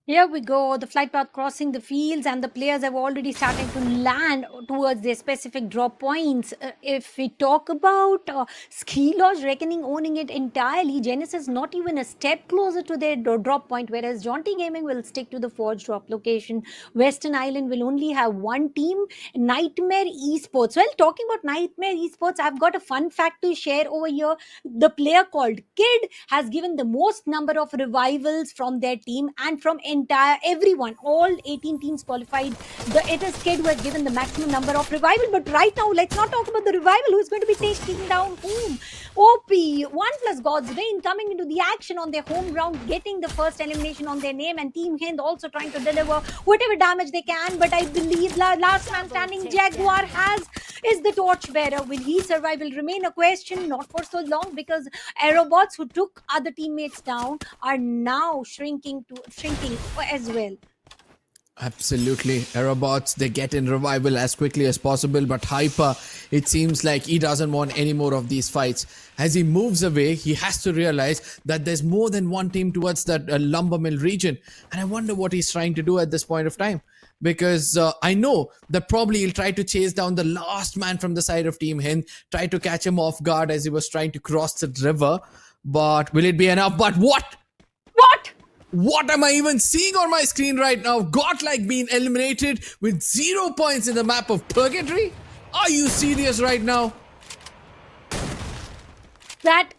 Here we go, the flight path crossing the fields, and the players have already started to land towards their specific drop points. If we talk about Ski Lodge Reckoning owning it entirely, Genesis not even a step closer to their drop point, whereas Jaunty Gaming will stick to the Forge drop location. Western Island will only have one team, Nightmare Esports. Well, talking about Nightmare Esports, I've got a fun fact to share over here. The player called Kid has given the most number of revivals from their team, and from everyone, all 18 teams qualified. It is Kid who has given the maximum number of revival. But right now, let's not talk about the revival. Who is going to be taking down whom? OP, OnePlus God's Reign coming into the action on their home ground, getting the first elimination on their name, and Team Hind also trying to deliver whatever damage they can. But I believe last man standing Jaguar is the torchbearer. Will he survive? Will remain a question, not for so long, because Aerobots who took other teammates down are now shrinking as well. Absolutely. Aerobots, they get in revival as quickly as possible, but Hyper, it seems like he doesn't want any more of these fights. As he moves away, he has to realize that there's more than one team towards that Lumbermill region, and I wonder what he's trying to do at this point of time. Because I know that probably he'll try to chase down the last man from the side of Team Hind, try to catch him off guard as he was trying to cross the river. But will it be enough? But what? What am I even seeing on my screen right now? Godlike being eliminated with 0 points in the map of Purgatory? Are you serious right now? That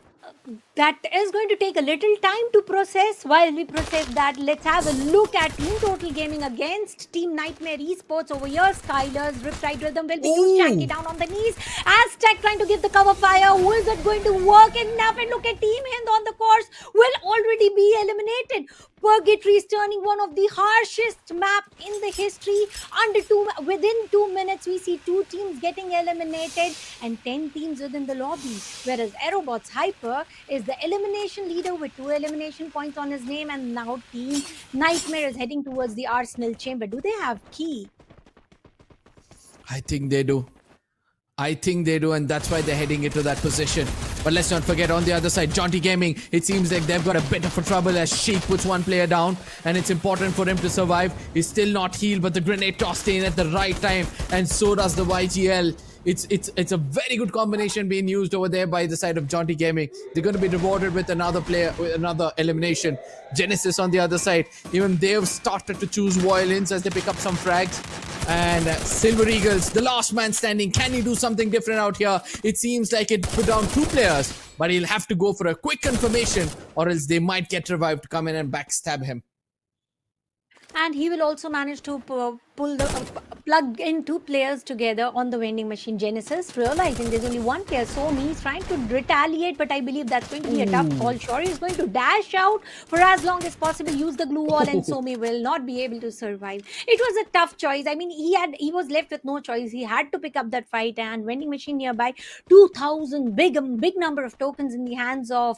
is going to take a little time to process. While we process that, let's have a look at Team Total Gaming against Team Nightmare Esports over here. Skylar's Riptide Rhythm will be used. Shanky down on the knees. Aztec trying to give the cover fire. Who is it going to work enough? And look at Team Hind on the course. Will already be eliminated. Purgatory is turning one of the harshest map in the history. Within 2 minutes, we see 2 teams getting eliminated and 10 teams within the lobby. Whereas Aerobots Hyper is the elimination leader with 2 elimination points on his name, and now Team Nightmare is heading towards the Arsenal chamber. Do they have key? I think they do. And that's why they're heading into that position. But let's not forget, on the other side, Jaunty Gaming, it seems like they've got a bit of a trouble as Sheik puts one player down, and it's important for him to survive. He's still not healed, but the grenade tossed in at the right time, and so does the YGL. It's a very good combination being used over there by the side of Jaunty Gaming. They're going to be rewarded with another player, with another elimination. Genesis on the other side, even they've started to choose violins as they pick up some frags. And Silver Eagles, the last man standing. Can he do something different out here? It seems like it put down 2 players, but he'll have to go for a quick confirmation, or else they might get revived to come in and backstab him. And he will also manage to plug in 2 players together on the vending machine. Genesis realizing there's only 1 player, so he's trying to retaliate, but I believe that's going to be a tough call. Sure, he's going to dash out for as long as possible, use the glue wall, and Somi will not be able to survive. It was a tough choice. I mean, he was left with no choice. He had to pick up that fight, and vending machine nearby, 2,000 big number of tokens in the hands of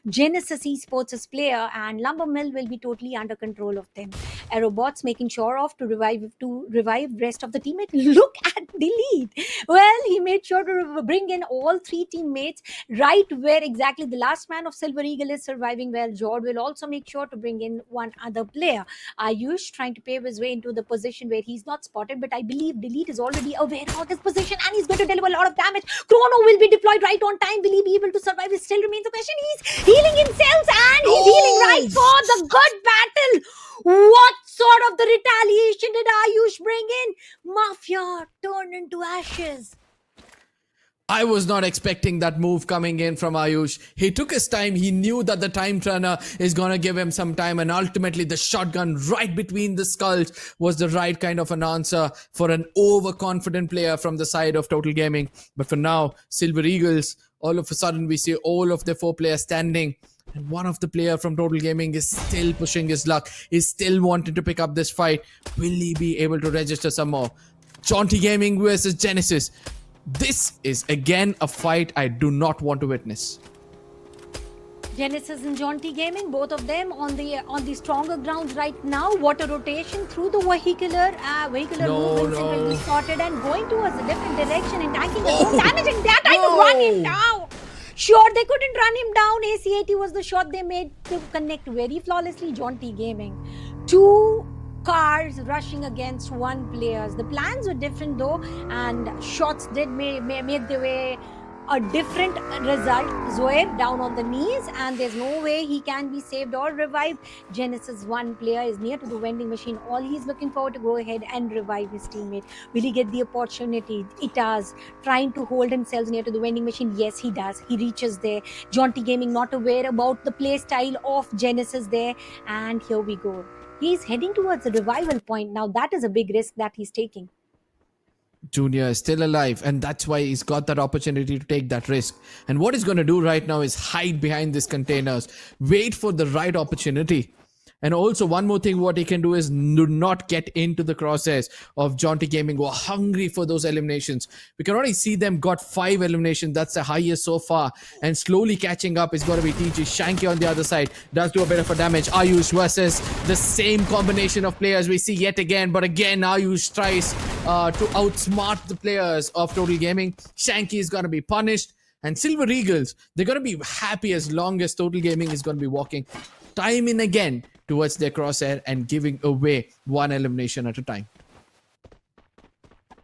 Genesis Esports' player, and Lumbermill will be totally under control of them. Aerobots making sure of to revive rest of the teammate. Look at Delete. Well, he made sure to bring in all three teammates right where exactly the last man of Silver Eagle is surviving. Well, Jord will also make sure to bring in one other player. Ayush trying to pave his way into the position where he's not spotted, but I believe Delete is already aware of his position and he's going to deliver a lot of damage. Chrono will be deployed right on time. Will he be able to survive? It still remains a question. He's healing himself and he's healing right for the good battle. What sort of the retaliation did Ayush bring in? Mafia turned into ashes. I was not expecting that move coming in from Ayush. He took his time. He knew that the time turner is going to give him some time. And ultimately, the shotgun right between the skulls was the right kind of an answer for an overconfident player from the side of Total Gaming. But for now, Silver Eagles, all of a sudden, we see all of the four players standing. And one of the player from Total Gaming is still pushing his luck. Is still wanting to pick up this fight. Will he be able to register some more? Jaunty Gaming versus Genesis. This is again a fight I do not want to witness. Genesis and Jaunty Gaming, both of them on the stronger grounds right now. Water rotation through the vehicular movements will be sorted and going towards a different direction and tanking the zone damage, and they're trying to run him down. Sure, they couldn't run him down. AC-80 was the shot they made to connect very flawlessly. Jaunty Gaming. Two cars rushing against one players. The plans were different though, and shots did make their way a different result. Zoev down on the knees, and there's no way he can be saved or revived. Genesis one player is near to the vending machine. All he's looking forward to go ahead and revive his teammate. Will he get the opportunity? It does. Trying to hold himself near to the vending machine. Yes, he does. He reaches there. Jaunty Gaming not aware about the play style of Genesis there, and here we go. He's heading towards a revival point. Now that is a big risk that he's taking. Junior is still alive, and that's why he's got that opportunity to take that risk. And what he's going to do right now is hide behind these containers, wait for the right opportunity. And also one more thing what he can do is do not get into the crosshairs of Jaunty Gaming, who are hungry for those eliminations. We can already see them got 5 eliminations. That's the highest so far. And slowly catching up is going to be TG. Shanky on the other side does do a bit of a damage. Ayush versus the same combination of players we see yet again. But again, Ayush tries to outsmart the players of Total Gaming. Shanky is going to be punished. And Silver Eagles, they're going to be happy as long as Total Gaming is going to be walking time and again towards their crosshair and giving away one elimination at a time.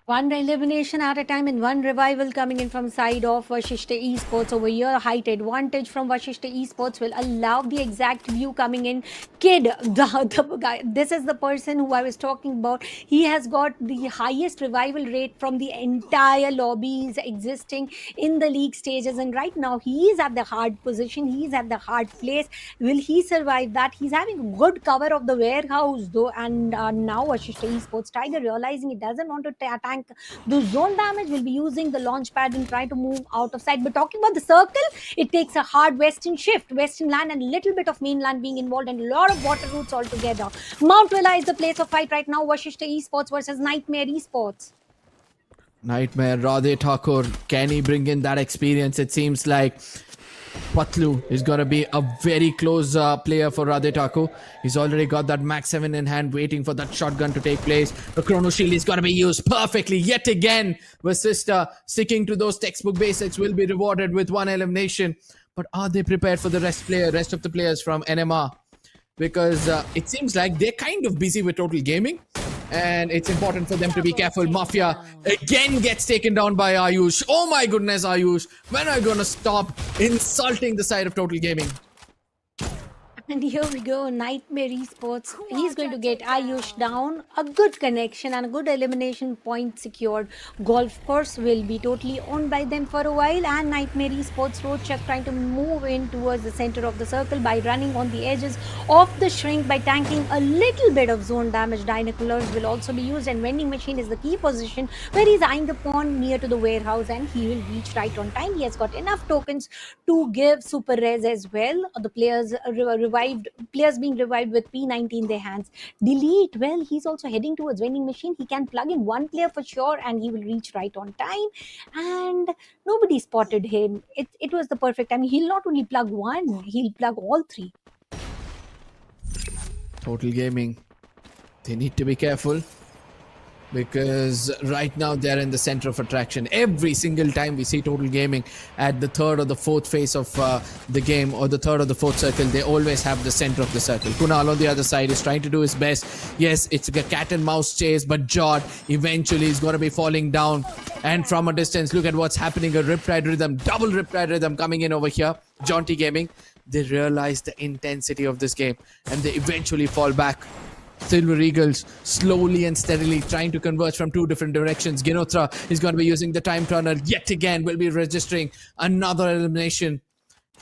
One elimination at a time and one revival coming in from side of Vashishta Esports over here. Height advantage from Vashishta Esports will allow the exact view coming in. Kid, the guy, this is the person who I was talking about. He has got the highest revival rate from the entire lobbies existing in the league stages. And right now he is at the hard position. He is at the hard place. Will he survive that? He's having good cover of the warehouse though. And now Vashishta Esports Tiger realizing it doesn't want to attack the zone damage, will be using the launch pad and try to move out of sight. But talking about the circle, it takes a hard western shift, western land and a little bit of mainland being involved and a lot of water routes altogether. Mount Villa is the place of fight right now. Vashishta Esports versus Nightmare Esports. Nightmare, Radhe Thakur, can he bring in that experience? It seems like Patlu is going to be a very close player for Radhe Thakur. He's already got that Max 7 in hand, waiting for that shotgun to take place. The Chrono Shield is going to be used perfectly yet again. Vasista, sticking to those textbook basics, will be rewarded with one elimination. But are they prepared for the rest of the players from NMR? Because it seems like they're kind of busy with Total Gaming. And it's important for them to be careful. Mafia again gets taken down by Ayush. Oh my goodness, Ayush. When are you going to stop insulting the side of Total Gaming? And here we go, Nightmare Esports. He's going to get Ayush down. A good connection and a good elimination point secured. Golf course will be totally owned by them for a while. And Nightmare Esports Roadchuck trying to move in towards the center of the circle by running on the edges of the shrink by tanking a little bit of zone damage. Dinoculars will also be used, and vending machine is the key position where he's eyeing the pawn near to the warehouse, and he will reach right on time. He has got enough tokens to give super res as well. The players being revived with P90 in their hands. Delete, well, he's also heading towards vending machine. He can plug in one player for sure and he will reach right on time, and nobody spotted him. It was the perfect time. He'll not only plug one, he'll plug all 3. Total Gaming, they need to be careful. because right now they're in the center of attraction. Every single time we see Total Gaming at the third or the fourth phase of the game, or the third or the fourth circle, they always have the center of the circle. Kunal on the other side is trying to do his best. Yes, it's a cat and mouse chase, but Jod eventually is going to be falling down. And from a distance, look at what's happening. A Riptide Rhythm, double Riptide Rhythm coming in over here. Jaunty Gaming, they realize the intensity of this game and they eventually fall back. Silver Eagles slowly and steadily trying to converge from two different directions. Ginotra is going to be using the time turner yet again, will be registering another elimination.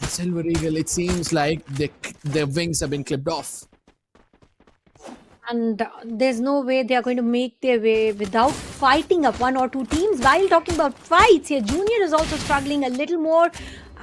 Silver Eagle, it seems like their wings have been clipped off. And there's no way they are going to make their way without fighting up one or two teams. While talking about fights here, Junior is also struggling a little more.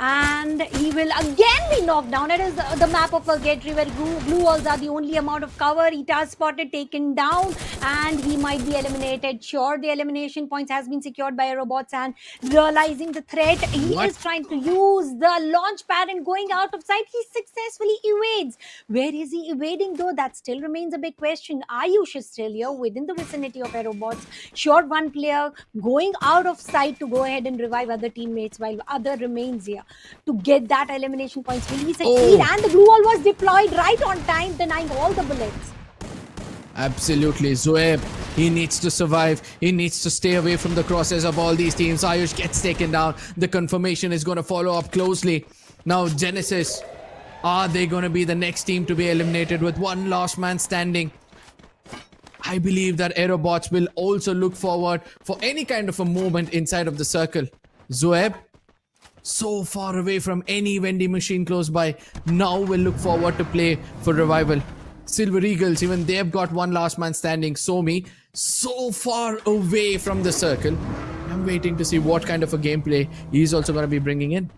And he will again be knocked down. It is the map of Purgatory where blue walls are the only amount of cover. Ita's spotted, taken down, and he might be eliminated. Sure, the elimination points has been secured by robots, and realizing the threat, he is trying to use the launch pad and going out of sight. He successfully evades. Where is he evading though? That still remains a big question. Ayush is still here within the vicinity of robots. Sure, one player going out of sight to go ahead and revive other teammates while other remains here to get that elimination points. Will he succeed? And the blue wall was deployed right on time, denying all the bullets. Absolutely. Zoeb, he needs to survive. He needs to stay away from the crosses of all these teams. Ayush gets taken down. The confirmation is going to follow up closely. Now, Genesis, are they going to be the next team to be eliminated with one last man standing? I believe that Aerobots will also look forward for any kind of a movement inside of the circle. Zoeb, so far away from any vending machine close by, now will look forward to play for revival. Silver Eagles, even they've got one last man standing. Somi, so far away from the circle. I'm waiting to see what kind of a gameplay he's also going to be bringing in.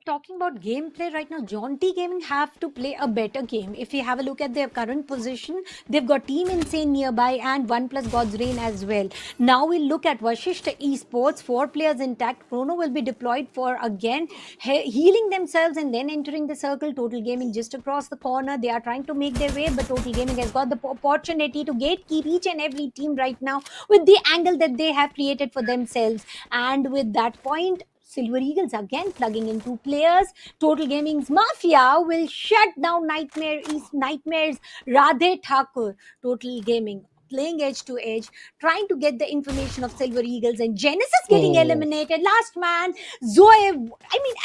Talking about gameplay right now, Jaunty Gaming have to play a better game. If you have a look at their current position, they've got Team Insane nearby and 1+ God's Reign as well. Now we'll look at Vashishta Esports, 4 players intact. Chrono will be deployed for again healing themselves and then entering the circle. Total Gaming just across the corner. They are trying to make their way, but Total Gaming has got the opportunity to gatekeep each and every team right now with the angle that they have created for themselves. And with that point, Silver Eagles again plugging in 2 players. Total Gaming's Mafia will shut down Nightmare's Radhe Thakur. Total Gaming playing edge to edge, trying to get the information of Silver Eagles, and Genesis getting eliminated. Last man, Zoe.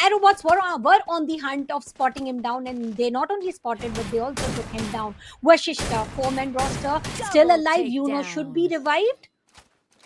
Aerobots were on the hunt of spotting him down, and they not only spotted, but they also took him down. Vashishta, 4-man roster, still alive. Should be revived.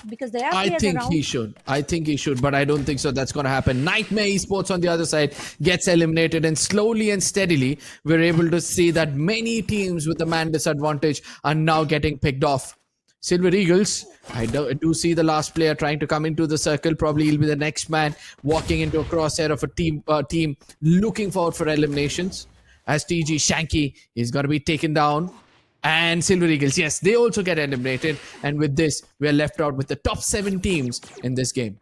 Because there are I think he should, but I don't think so that's going to happen. Nightmare Esports on the other side gets eliminated, and slowly and steadily we're able to see that many teams with the man disadvantage are now getting picked off. Silver Eagles, I do see the last player trying to come into the circle. Probably he'll be the next man walking into a crosshair of a team looking forward for eliminations. As TG Shanky is going to be taken down. And Silver Eagles, yes, they also get eliminated. And with this, we are left out with the top 7 teams in this game.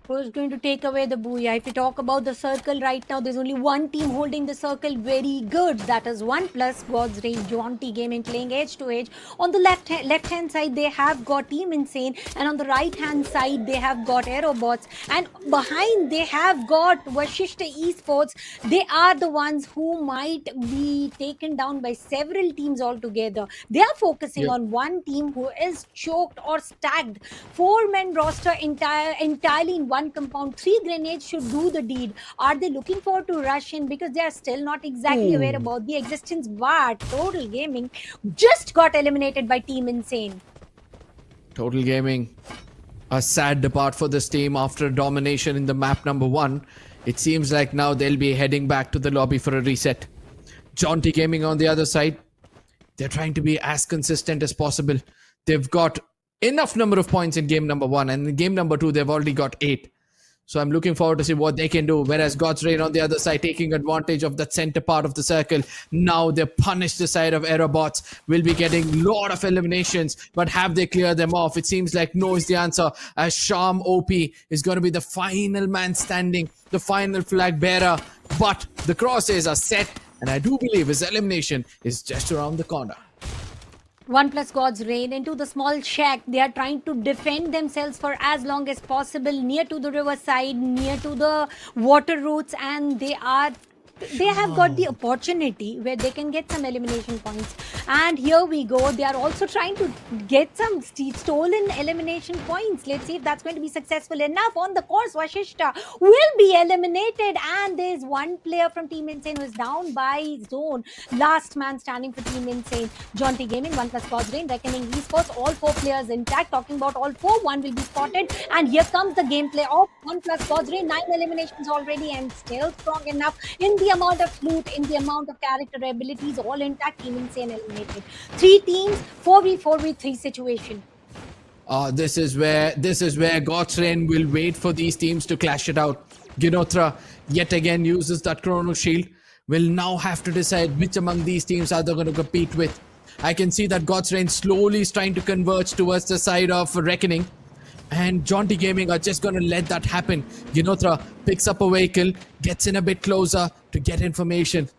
Who's going to take away the booyah? If we talk about the circle right now, there's only one team holding the circle very good. That is 1+ God's Reign, Jaunty Gaming playing edge to edge. On the left hand side, they have got Team Insane, and on the right hand side, they have got Aerobots, and behind they have got Vashishta Esports. They are the ones who might be taken down by several teams altogether. They are focusing on one team who is choked or stacked. 4-man roster entirely in one compound. 3 grenades should do the deed. Are they looking forward to rush in? Because they are still not exactly aware about the existence. But Total Gaming just got eliminated by Team Insane. Total Gaming, a sad depart for this team after domination in the map number 1. It seems like now they'll be heading back to the lobby for a reset. Jaunty Gaming on the other side, they're trying to be as consistent as possible. They've got enough number of points in game number 1, and in game number 2 they've already got 8. So I'm looking forward to see what they can do. Whereas God's Reign on the other side taking advantage of that center part of the circle. Now they punish the side of Aerobots. Will be getting a lot of eliminations, but have they cleared them off? It seems like no is the answer, as Sham OP is going to be the final man standing, the final flag bearer. But the crosses are set, and I do believe his elimination is just around the corner. OnePlus God's Reign into the small shack. They are trying to defend themselves for as long as possible near to the riverside, near to the water routes, and they have got the opportunity where they can get some elimination points. And here we go. They are also trying to get some stolen elimination points. Let's see if that's going to be successful enough. On the course, Vashishta will be eliminated. And there's one player from Team Insane who is down by zone. Last man standing for Team Insane. Jaunty Gaming, OnePlus God's Reign, Reckoning Esports, all 4 players intact. Talking about all 4, one will be spotted. And here comes the gameplay of OnePlus God's Reign. 9 eliminations already and still strong enough in the amount of loot, in the amount of character abilities, all intact. Team Insane eliminated. 3 teams, 4v3 situation. This is where God's Reign will wait for these teams to clash it out. Ginothra yet again uses that Chrono Shield. Will now have to decide which among these teams are they going to compete with. I can see that God's Reign slowly is trying to converge towards the side of Reckoning. And Jaunty Gaming are just going to let that happen. Ginothra picks up a vehicle, gets in a bit closer to get information.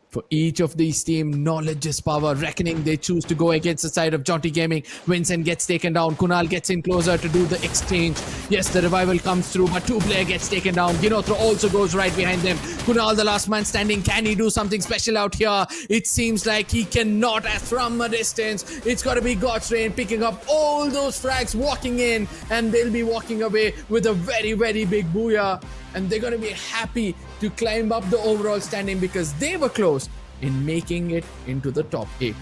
For each of these teams, knowledge is power. Reckoning, they choose to go against the side of Jaunty Gaming. Vincent gets taken down. Kunal gets in closer to do the exchange. Yes, the revival comes through, but 2-player gets taken down. Ginothra also goes right behind them. Kunal, the last man standing. Can he do something special out here? It seems like he cannot, as from a distance. It's got to be God's Reign picking up all those frags, walking in, and they'll be walking away with a very, very big booyah. And they're going to be happy to climb up the overall standing because they were close in making it into the top 8.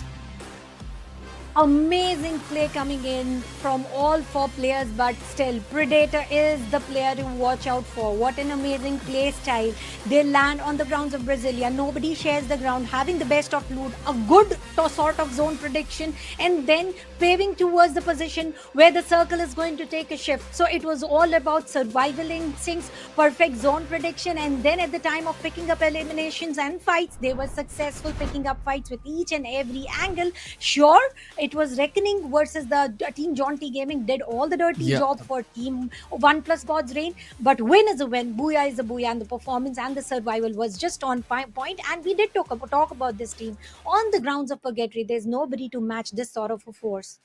Amazing play coming in from all 4 players, but still Predator is the player to watch out for. What an amazing play style. They land on the grounds of Brasilia. Nobody shares the ground, having the best of loot, a good sort of zone prediction, and then paving towards the position where the circle is going to take a shift. So it was all about survival instincts, perfect zone prediction, and then at the time of picking up eliminations and fights, they were successful picking up fights with each and every angle. Sure, it was Reckoning versus the team Jaunty Gaming did all the dirty job for team OnePlus God's Reign, but win is a win, booyah is a booyah, and the performance and the survival was just on point. And we did talk about this team on the grounds of Purgatory. There's nobody to match this sort of a force.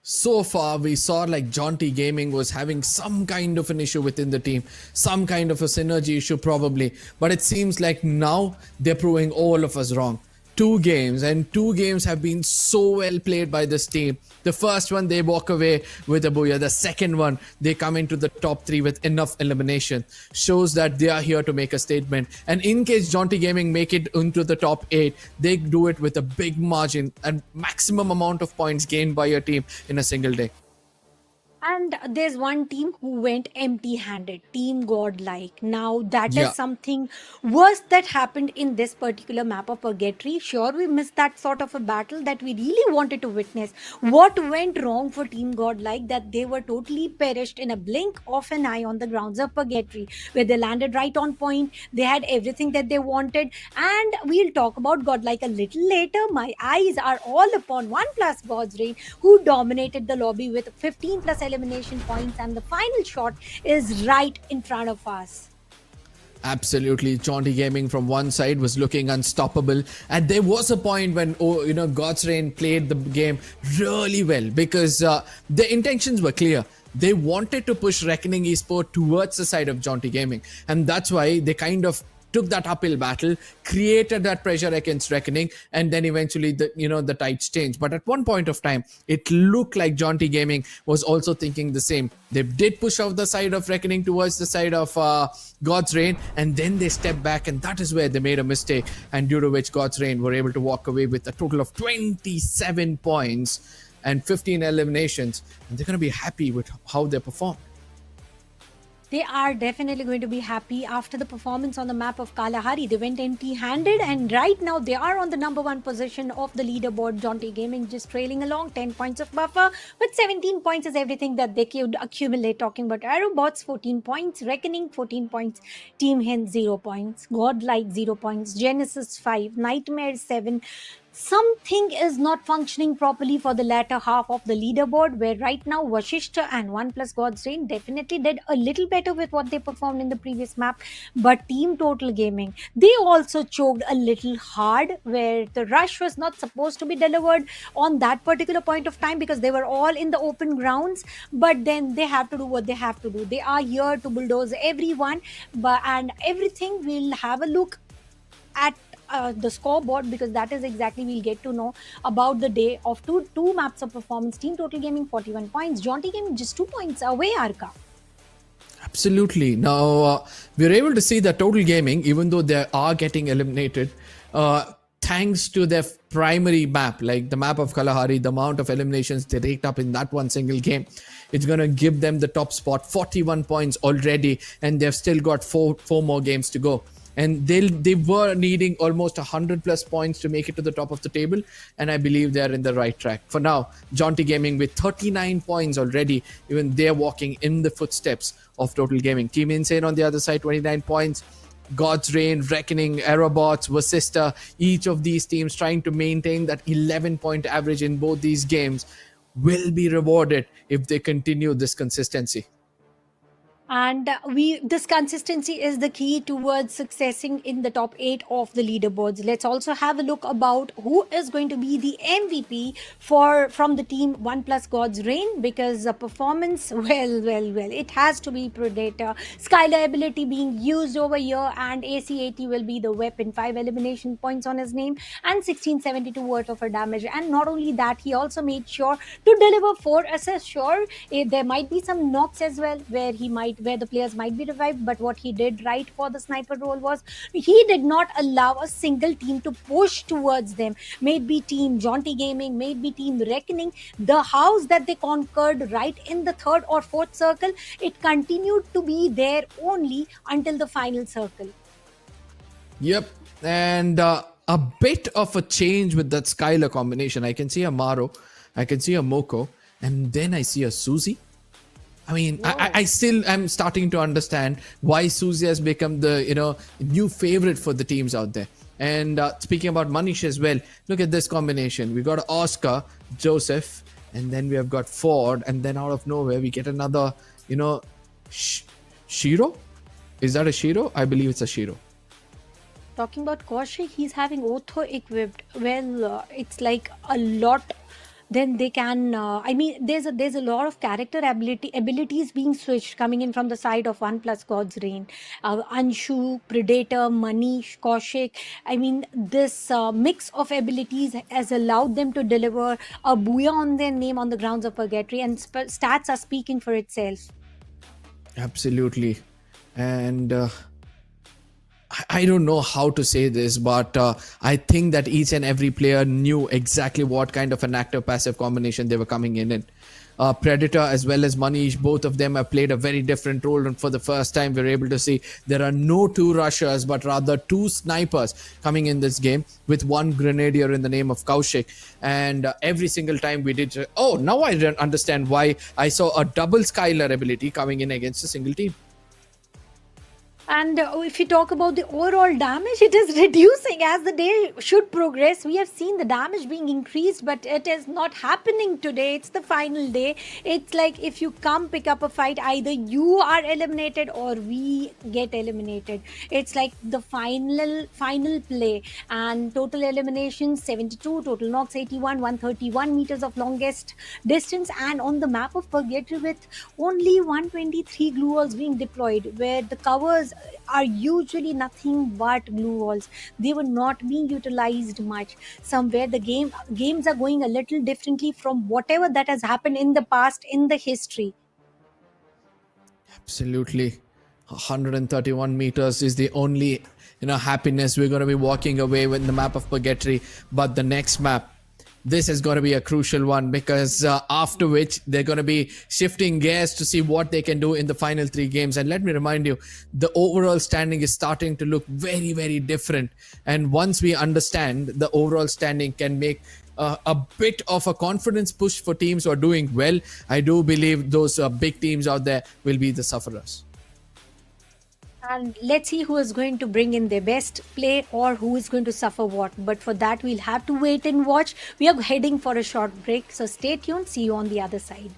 So far, we saw like Jaunty Gaming was having some kind of an issue within the team, some kind of a synergy issue probably, but it seems like now they're proving all of us wrong. 2 games, and 2 games have been so well played by this team. The first one, they walk away with a booyah. The second one, they come into the top 3 with enough elimination. Shows that they are here to make a statement. And in case Jaunty Gaming make it into the top 8, they do it with a big margin and maximum amount of points gained by your team in a single day. And there's one team who went empty-handed, Team Godlike. Now that is something worse that happened in this particular map of Purgatory. Sure, we missed that sort of a battle that we really wanted to witness. What went wrong for Team Godlike that they were totally perished in a blink of an eye on the grounds of Purgatory, where they landed right on point. They had everything that they wanted, and we'll talk about Godlike a little later. My eyes are all upon OnePlus God's Reign, who dominated the lobby with 15 plus elimination points, and the final shot is right in front of us. Absolutely, Jaunty Gaming from one side was looking unstoppable, and there was a point when God's Reign played the game really well because the intentions were clear. They wanted to push Reckoning Esport towards the side of Jaunty Gaming, and that's why they kind of took that uphill battle, created that pressure against Reckoning, and then eventually the tides changed. But at one point of time, it looked like Jaunty Gaming was also thinking the same. They did push off the side of Reckoning towards the side of God's Reign, and then they stepped back, and that is where they made a mistake, and due to which God's Reign were able to walk away with a total of 27 points and 15 eliminations, and they're going to be happy with how they performed. They are definitely going to be happy after the performance on the map of Kalahari. They went empty-handed, and right now they are on the number 1 position of the leaderboard. Jaunty Gaming just trailing along, 10 points of buffer, but 17 points is everything that they could accumulate. Talking about Aerobots, 14 points, Reckoning, 14 points, Team Hen, 0 points, Godlike, 0 points, Genesis, 5, Nightmare, 7, something is not functioning properly for the latter half of the leaderboard, where right now Vashishta and OnePlus God's Reign definitely did a little better with what they performed in the previous map. But Team Total Gaming, they also choked a little hard, where the rush was not supposed to be delivered on that particular point of time because they were all in the open grounds. But then they have to do what they have to do. They are here to bulldoze everyone, and everything. We'll have a look at the scoreboard, because that is exactly we'll get to know about the day of two maps of performance. Team Total Gaming 41 points, Jaunty Gaming just 2 points away, Arka. Absolutely. Now, we're able to see that Total Gaming, even though they are getting eliminated, thanks to their primary map, like the map of Kalahari, the amount of eliminations they raked up in that one single game, it's going to give them the top spot, 41 points already, and they've still got four more games to go. And they were needing almost 100 plus points to make it to the top of the table. And I believe they're in the right track. For now, Jaunty Gaming with 39 points already. Even they're walking in the footsteps of Total Gaming. Team Insane on the other side, 29 points. God's Reign, Reckoning, Aerobots, Vasista, each of these teams trying to maintain that 11-point average in both these games will be rewarded if they continue this consistency. And this consistency is the key towards successing in the top 8 of the leaderboards. Let's also have a look about who is going to be the MVP from the team OnePlus God's Reign, because performance, well, it has to be Predator. Skylar ability being used over here, and AC-80 will be the weapon. 5 elimination points on his name and 1672 worth of a damage. And not only that, he also made sure to deliver 4 assists. Sure, there might be some knocks as well where the players might be revived, but what he did right for the sniper role was he did not allow a single team to push towards them. Maybe Team Jaunty Gaming, maybe Team Reckoning, the house that they conquered right in the 3rd or 4th circle, it continued to be there only until the final circle. Yep, and a bit of a change with that Skylar combination. I can see a Maro, I can see a Moko, and then I see a Susie. I mean, I still am starting to understand why Susie has become the new favorite for the teams out there. And speaking about Manish as well, look at this combination. We got Oscar, Joseph, and then we have got Ford, and then out of nowhere we get another, Shiro? Is that a Shiro? I believe it's a Shiro. Talking about Kaushik, he's having Otho equipped. Well, it's like a lot. Then they can, there's a lot of character abilities being switched coming in from the side of OnePlus God's Reign. Anshu, Predator, Manish, Kaushik. This mix of abilities has allowed them to deliver a booyah on their name on the grounds of Purgatory, and stats are speaking for itself. Absolutely. And I don't know how to say this, but I think that each and every player knew exactly what kind of an active-passive combination they were coming in. Predator as well as Manish, both of them have played a very different role, and for the first time we're able to see there are no 2 rushers but rather 2 snipers coming in this game, with 1 grenadier in the name of Kaushik. And every single time we did, now I don't understand why I saw a double Skylar ability coming in against a single team. And if you talk about the overall damage, it is reducing as the day should progress. We have seen the damage being increased, but it is not happening today. It's the final day. It's like if you come pick up a fight, either you are eliminated or we get eliminated. It's like the final play. And total eliminations 72, total knocks 81, 131 meters of longest distance. And on the map of Purgatory, with only 123 glue walls being deployed, where the covers are usually nothing but glue walls. They were not being utilized much. Somewhere the games are going a little differently from whatever that has happened in the past, in the history. Absolutely. 131 meters is the only happiness we're going to be walking away with the map of Purgatory. But the next map, this is going to be a crucial one, because after which they're going to be shifting gears to see what they can do in the final 3 games. And let me remind you, the overall standing is starting to look very, very different. And once we understand the overall standing can make a bit of a confidence push for teams who are doing well, I do believe those big teams out there will be the sufferers. And let's see who is going to bring in their best play or who is going to suffer what. But for that, we'll have to wait and watch. We are heading for a short break, so stay tuned. See you on the other side.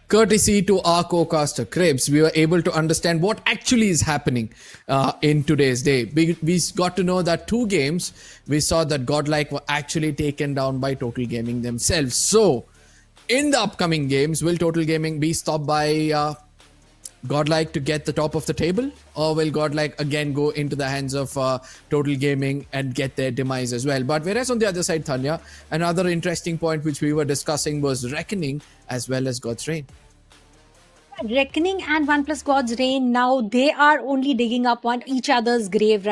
Courtesy to our co-caster Cribs, we were able to understand what actually is happening in today's day. We got to know that 2 games, we saw that Godlike were actually taken down by Total Gaming themselves. So, in the upcoming games, will Total Gaming be stopped by Godlike to get the top of the table? Or will Godlike again go into the hands of Total Gaming and get their demise as well? But whereas on the other side, Thanya, another interesting point which we were discussing was Reckoning as well as God's Reign. Reckoning and One Plus God's Reign, now they are only digging up on each other's graves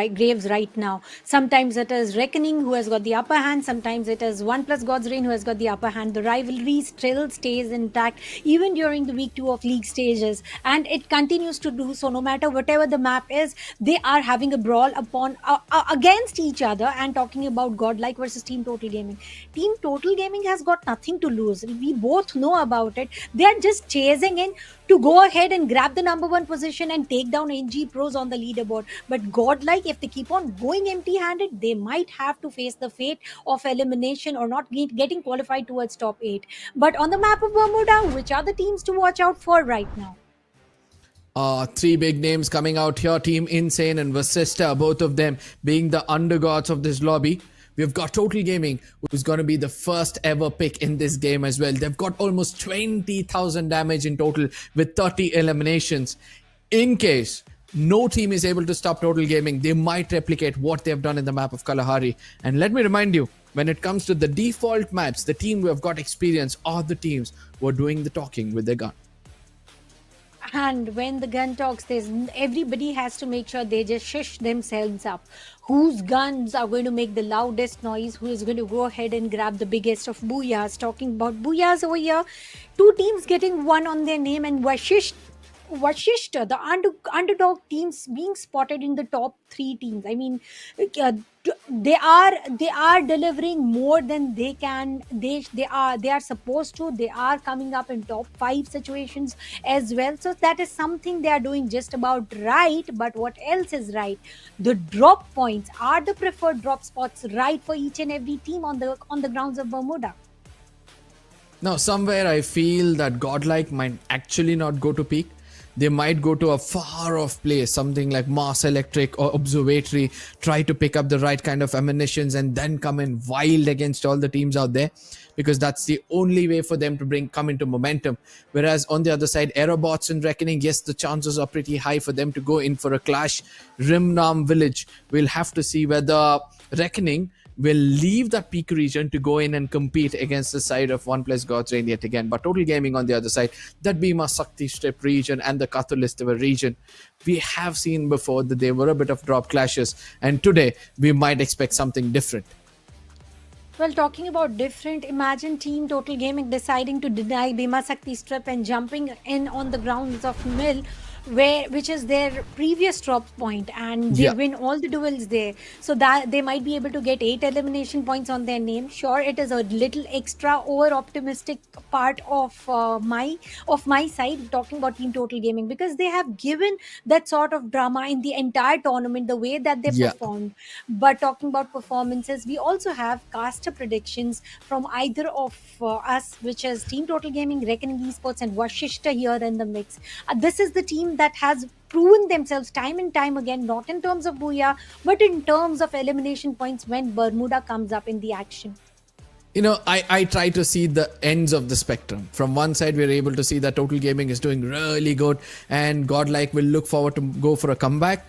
right now. Sometimes it is Reckoning who has got the upper hand, sometimes it is One Plus God's Reign who has got the upper hand. The rivalry still stays intact even during the week 2 of league stages, and it continues to do so. No matter whatever the map is, they are having a brawl upon against each other. And talking about Godlike versus Team Total Gaming, Team Total Gaming has got nothing to lose. We both know about it. They are just chasing in to go ahead and grab the number 1 position and take down NG Pros on the leaderboard. But Godlike, if they keep on going empty-handed, they might have to face the fate of elimination or not getting qualified towards top 8. But on the map of Bermuda, which are the teams to watch out for right now? Three big names coming out here. Team Insane and Vasista, both of them being the undergods of this lobby. We've got Total Gaming, who's going to be the first ever pick in this game as well. They've got almost 20,000 damage in total with 30 eliminations. In case no team is able to stop Total Gaming, they might replicate what they've done in the map of Kalahari. And let me remind you, when it comes to the default maps, the team who have got experience are the teams who are doing the talking with their gun. And when the gun talks, everybody has to make sure they just shush themselves up. Whose guns are going to make the loudest noise? Who is going to go ahead and grab the biggest of booyahs? Talking about booyahs over here, two teams getting one on their name, and Vashishta, the underdog teams being spotted in the top 3 teams. I mean, they are delivering more than they can. They are supposed to. They are coming up in top 5 situations as well. So that is something they are doing just about right. But what else is right? The drop points are the preferred drop spots right for each and every team on the grounds of Bermuda. Now, somewhere I feel that Godlike might actually not go to peak. They might go to a far off place, something like Mars Electric or Observatory, try to pick up the right kind of ammunitions and then come in wild against all the teams out there, because that's the only way for them to come into momentum. Whereas on the other side, Aerobots and Reckoning, yes, the chances are pretty high for them to go in for a clash. Rimnam Village, we'll have to see whether Reckoning will leave that peak region to go in and compete against the side of One Plus God's Reign yet again. But Total Gaming on the other side, that Bhima Sakti Strip region and the Kathulistiver region, we have seen before that they were a bit of drop clashes, and today we might expect something different. Well, talking about different, imagine Team Total Gaming deciding to deny Bhima Sakti Strip and jumping in on the grounds of Mill, which is their previous drop point, and they win all the duels there, so that they might be able to get 8 elimination points on their name. Sure, it is a little extra over optimistic part of my side, talking about Team Total Gaming, because they have given that sort of drama in the entire tournament, the way that they performed. But talking about performances, we also have caster predictions from either of us, which is Team Total Gaming, Reckoning Esports, and Vashishta here in the mix. This is the team that has proven themselves time and time again, not in terms of booyah, but in terms of elimination points when Bermuda comes up in the action. You know, I try to see the ends of the spectrum. From one side, we're able to see that Total Gaming is doing really good and Godlike will look forward to go for a comeback.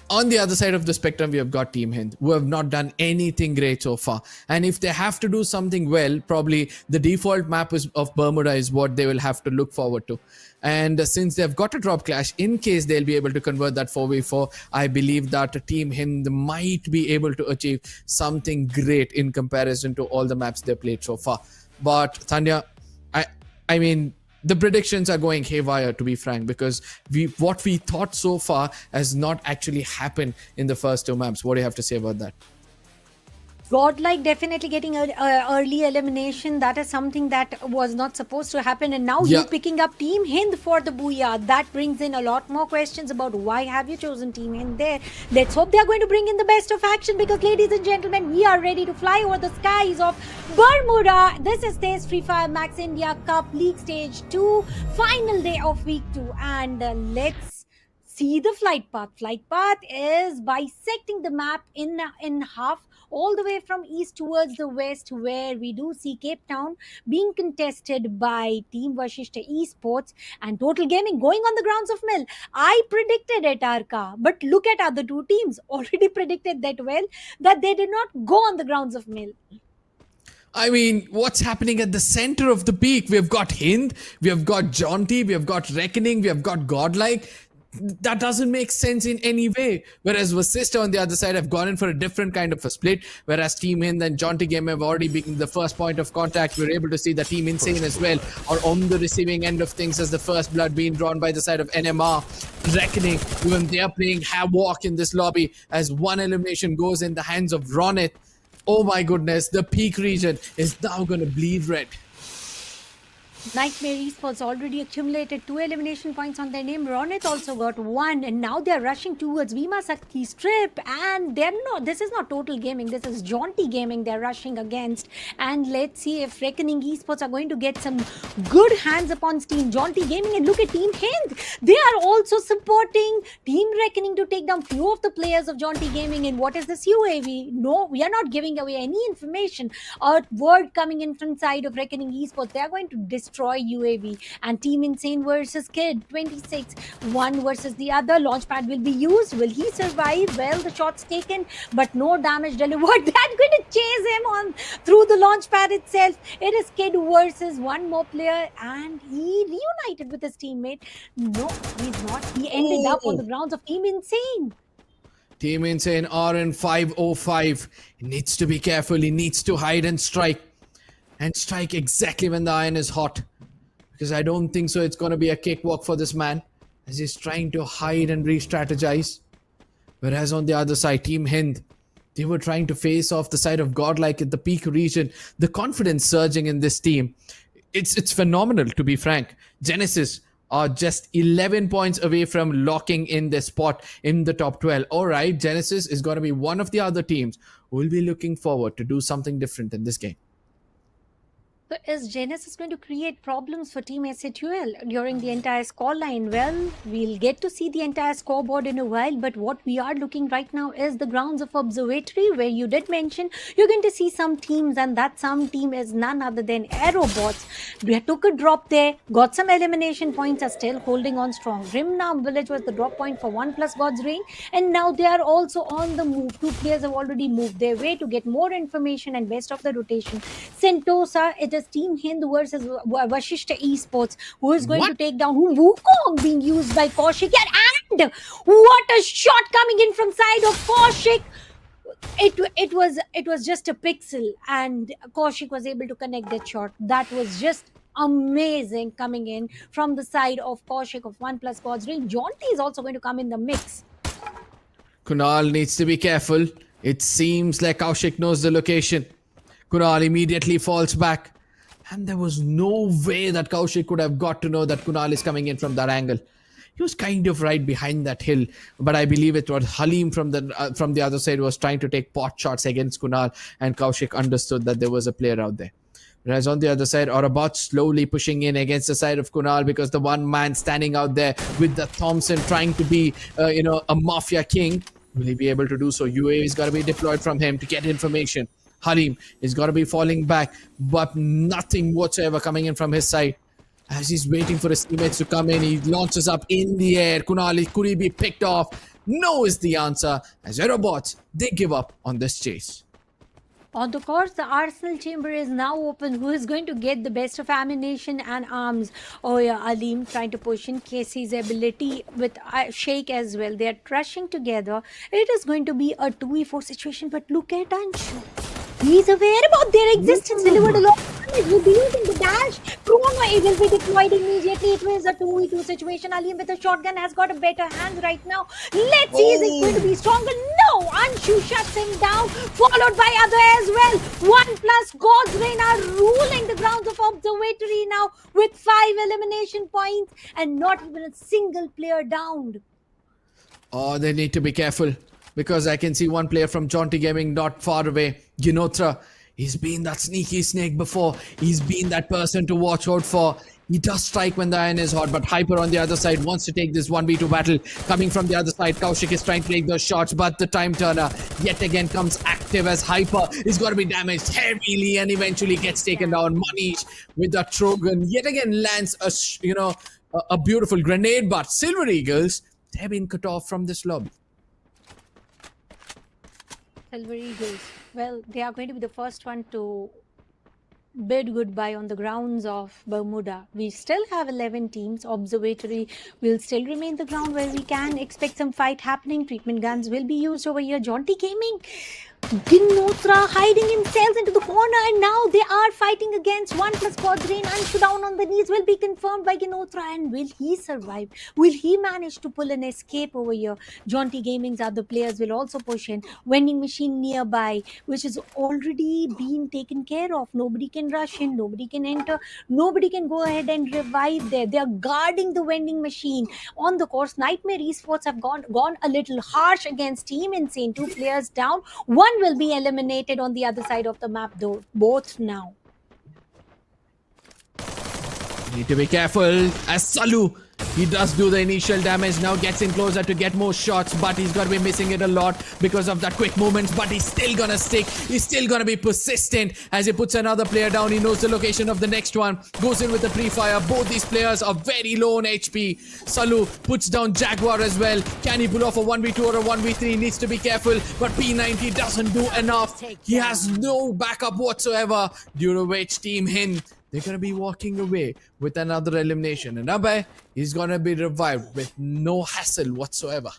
On the other side of the spectrum, we have got Team Hind, who have not done anything great so far. And if they have to do something well, probably the default map of Bermuda is what they will have to look forward to. And since they've got a drop clash, in case they'll be able to convert that 4v4, I believe that Team Hind might be able to achieve something great in comparison to all the maps they've played so far. But Tanya, I mean, the predictions are going haywire, to be frank, because what we thought so far has not actually happened in the first 2 maps. What do you have to say about that? Godlike definitely getting an early elimination. That is something that was not supposed to happen. And now you picking up Team Hind for the booyah. That brings in a lot more questions about why have you chosen Team Hind there. Let's hope they are going to bring in the best of action, because ladies and gentlemen, we are ready to fly over the skies of Bermuda. This is TEZ FFMIC India Cup League Stage 2, final day of week 2. And let's see the flight path. Flight path is bisecting the map in half, all the way from east towards the west, where we do see Cape Town being contested by Team Vashishta Esports and Total Gaming going on the grounds of Mill. I predicted it, Arka, but look at other 2 teams already predicted that well, that they did not go on the grounds of Mill. I mean, what's happening at the center of the peak? We have got Hind, we have got Jaunty, we have got Reckoning, we have got Godlike. That doesn't make sense in any way. Whereas Vasista on the other side have gone in for a different kind of a split. Whereas Team Hind and Jaunty Game have already been the first point of contact. We're able to see the Team Insane as well are on the receiving end of things as the first blood being drawn by the side of NMR. Reckoning, even they are playing havoc in this lobby as one elimination goes in the hands of Ronit. Oh my goodness, the peak region is now going to bleed red. Nightmare Esports already accumulated 2 elimination points on their name. Ronit also got 1, and now they're rushing towards Vima Sakti Strip. And they're not. This is not Total Gaming. This is Jaunty Gaming they're rushing against. And let's see if Reckoning Esports are going to get some good hands upon Team Jaunty Gaming. And look at Team Hind. They are also supporting Team Reckoning to take down few of the players of Jaunty Gaming. And what is this UAV? No, we are not giving away any information. A word coming in from side of Reckoning Esports. They are going to destroy UAV. And Team Insane versus Kid 26, one versus the other. Launchpad will be used. Will he survive? Well, the shot's taken, but no damage delivered. That's going to chase him on through the launchpad itself. It is Kid versus one more player, and he reunited with his teammate. No, he's not. He ended up on the grounds of Team Insane. Team Insane are in 505. He needs to be careful. He needs to hide and strike. And strike exactly when the iron is hot. Because I don't think so it's going to be a cakewalk for this man. As he's trying to hide and re-strategize. Whereas on the other side, Team Hind, they were trying to face off the side of Godlike at the peak region. The confidence surging in this team. It's phenomenal, to be frank. Genesis are just 11 points away from locking in their spot in the top 12. Alright, Genesis is going to be one of the other teams who will be looking forward to do something different in this game. So is Genesis going to create problems for Team SATUL during the entire scoreline? Well, we'll get to see the entire scoreboard in a while, but what we are looking right now is the grounds of Observatory, where you did mention you're going to see some teams, and that some team is none other than Aerobots. We took a drop there, got some elimination points, are still holding on strong. Rimnam Village was the drop point for 1+ God's Reign, and now they are also on the move. 2 players have already moved their way to get more information and best of the rotation. Sentosa, it is Team Hind versus Vashishta Esports, who is going to take down Wukong, being used by Kaushik. And what a shot coming in from side of Kaushik. It was just a pixel, and Kaushik was able to connect that shot. That was just amazing coming in from the side of Kaushik of 1+ God's Reign. Jaunty is also going to come in the mix. Kunal needs to be careful. It seems like Kaushik knows the location. Kunal immediately falls back. And there was no way that Kaushik could have got to know that Kunal is coming in from that angle. He was kind of right behind that hill, but I believe it was Halim from the other side was trying to take pot shots against Kunal, and Kaushik understood that there was a player out there. Whereas on the other side, Aurobot slowly pushing in against the side of Kunal, because the one man standing out there with the Thompson trying to be, a mafia king. Will he be able to do so? UAV is got to be deployed from him to get information. Halim is going to be falling back, but nothing whatsoever coming in from his side. As he's waiting for his teammates to come in, he launches up in the air. Kunal, could he be picked off? No is the answer, as Aerobots, they give up on this chase. On the course, the Arsenal chamber is now open. Who is going to get the best of ammunition and arms? Oh yeah, Alim trying to push in Casey's ability with Sheikh as well. They are rushing together. It is going to be a 2v4 situation, but look at Anshu. He's aware about their existence, delivered a lot of damage. Will be using the dash. Chrono will be deployed immediately. It was a 2v2 situation. Alim with a shotgun has got a better hand right now. Let's see, is it going to be stronger? No! Anshu shuts him down, followed by other as well. 1+ God's Reign are ruling the grounds of Observatory now with 5 elimination points and not even a single player downed. Oh, they need to be careful, because I can see one player from Jaunty Gaming not far away. Ginotra, he's been that sneaky snake before. He's been that person to watch out for. He does strike when the iron is hot, but Hyper on the other side wants to take this 1v2 battle. Coming from the other side, Kaushik is trying to take those shots, but the time turner yet again comes active as Hyper is going to be damaged heavily and eventually gets taken down. Manish with that Trogan yet again lands a beautiful grenade, but Silver Eagles, they've been cut off from this lobby. Silver Eagles. Well, they are going to be the first one to bid goodbye on the grounds of Bermuda. We still have 11 teams. Observatory will still remain the ground where we can expect some fight happening. Treatment guns will be used over here. Jaunty Gaming, Ginotra hiding himself into the corner, and now they are fighting against 1+ Quadrain. And down on the knees will be confirmed by Ginotra. And will he survive? Will he manage to pull an escape over here? Jaunty Gaming's other players will also push in. Vending machine nearby, which is already been taken care of. Nobody can rush in, nobody can enter, nobody can go ahead and revive there. They are guarding the vending machine. On the course, Nightmare Esports have gone a little harsh against Team Insane. 2 players down. One will be eliminated on the other side of the map though. Both now. Need to be careful as Salu, he does do the initial damage, now gets in closer to get more shots, but he's going to be missing it a lot because of that quick movements, but he's still going to stick, he's still going to be persistent as he puts another player down. He knows the location of the next one, goes in with the pre-fire. Both these players are very low on HP. Salu puts down Jaguar as well. Can he pull off a 1v2 or a 1v3? Needs to be careful, but P90 doesn't do enough. He has no backup whatsoever, due to which Team Hind, they're going to be walking away with another elimination. And Abhay is going to be revived with no hassle whatsoever.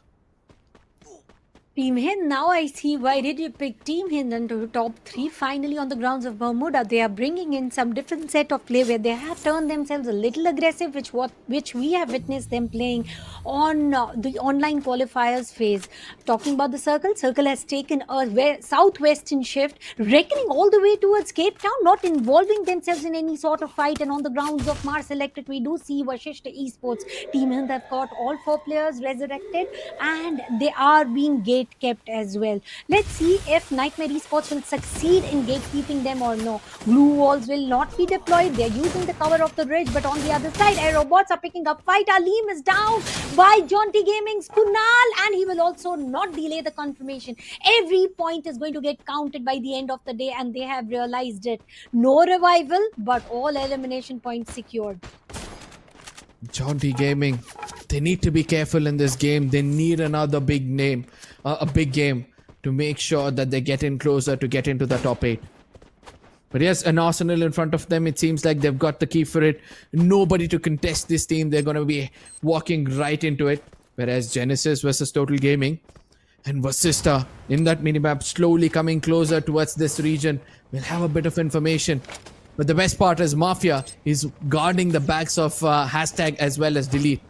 Team Hind, now I see why did you pick Team Hind into top 3 finally on the grounds of Bermuda. They are bringing in some different set of play where they have turned themselves a little aggressive, which we have witnessed them playing on the online qualifiers phase. Talking about the Circle has taken a southwestern shift, reckoning all the way towards Cape Town, not involving themselves in any sort of fight. And on the grounds of Mars Electric, we do see Vashishta Esports. Team Hind have got all 4 players resurrected, and they are being kept as well. Let's see if Nightmare Esports will succeed in gatekeeping them or no. Glue walls will not be deployed. They're using the cover of the ridge, but on the other side, aerobots are picking up fight. Aleem is down by Jaunty Gaming's Kunal, and he will also not delay the confirmation. Every point is going to get counted by the end of the day, and they have realized it. No revival, but all elimination points secured. Jaunty Gaming, they need to be careful in this game. They need another big name, a big game to make sure that they get in closer to get into the top 8. But yes, an Arsenal in front of them. It seems like they've got the key for it. Nobody to contest this team. They're going to be walking right into it. Whereas Genesis versus Total Gaming and Vasista in that minimap slowly coming closer towards this region. We'll have a bit of information. But the best part is Mafia is guarding the backs of hashtag as well as delete.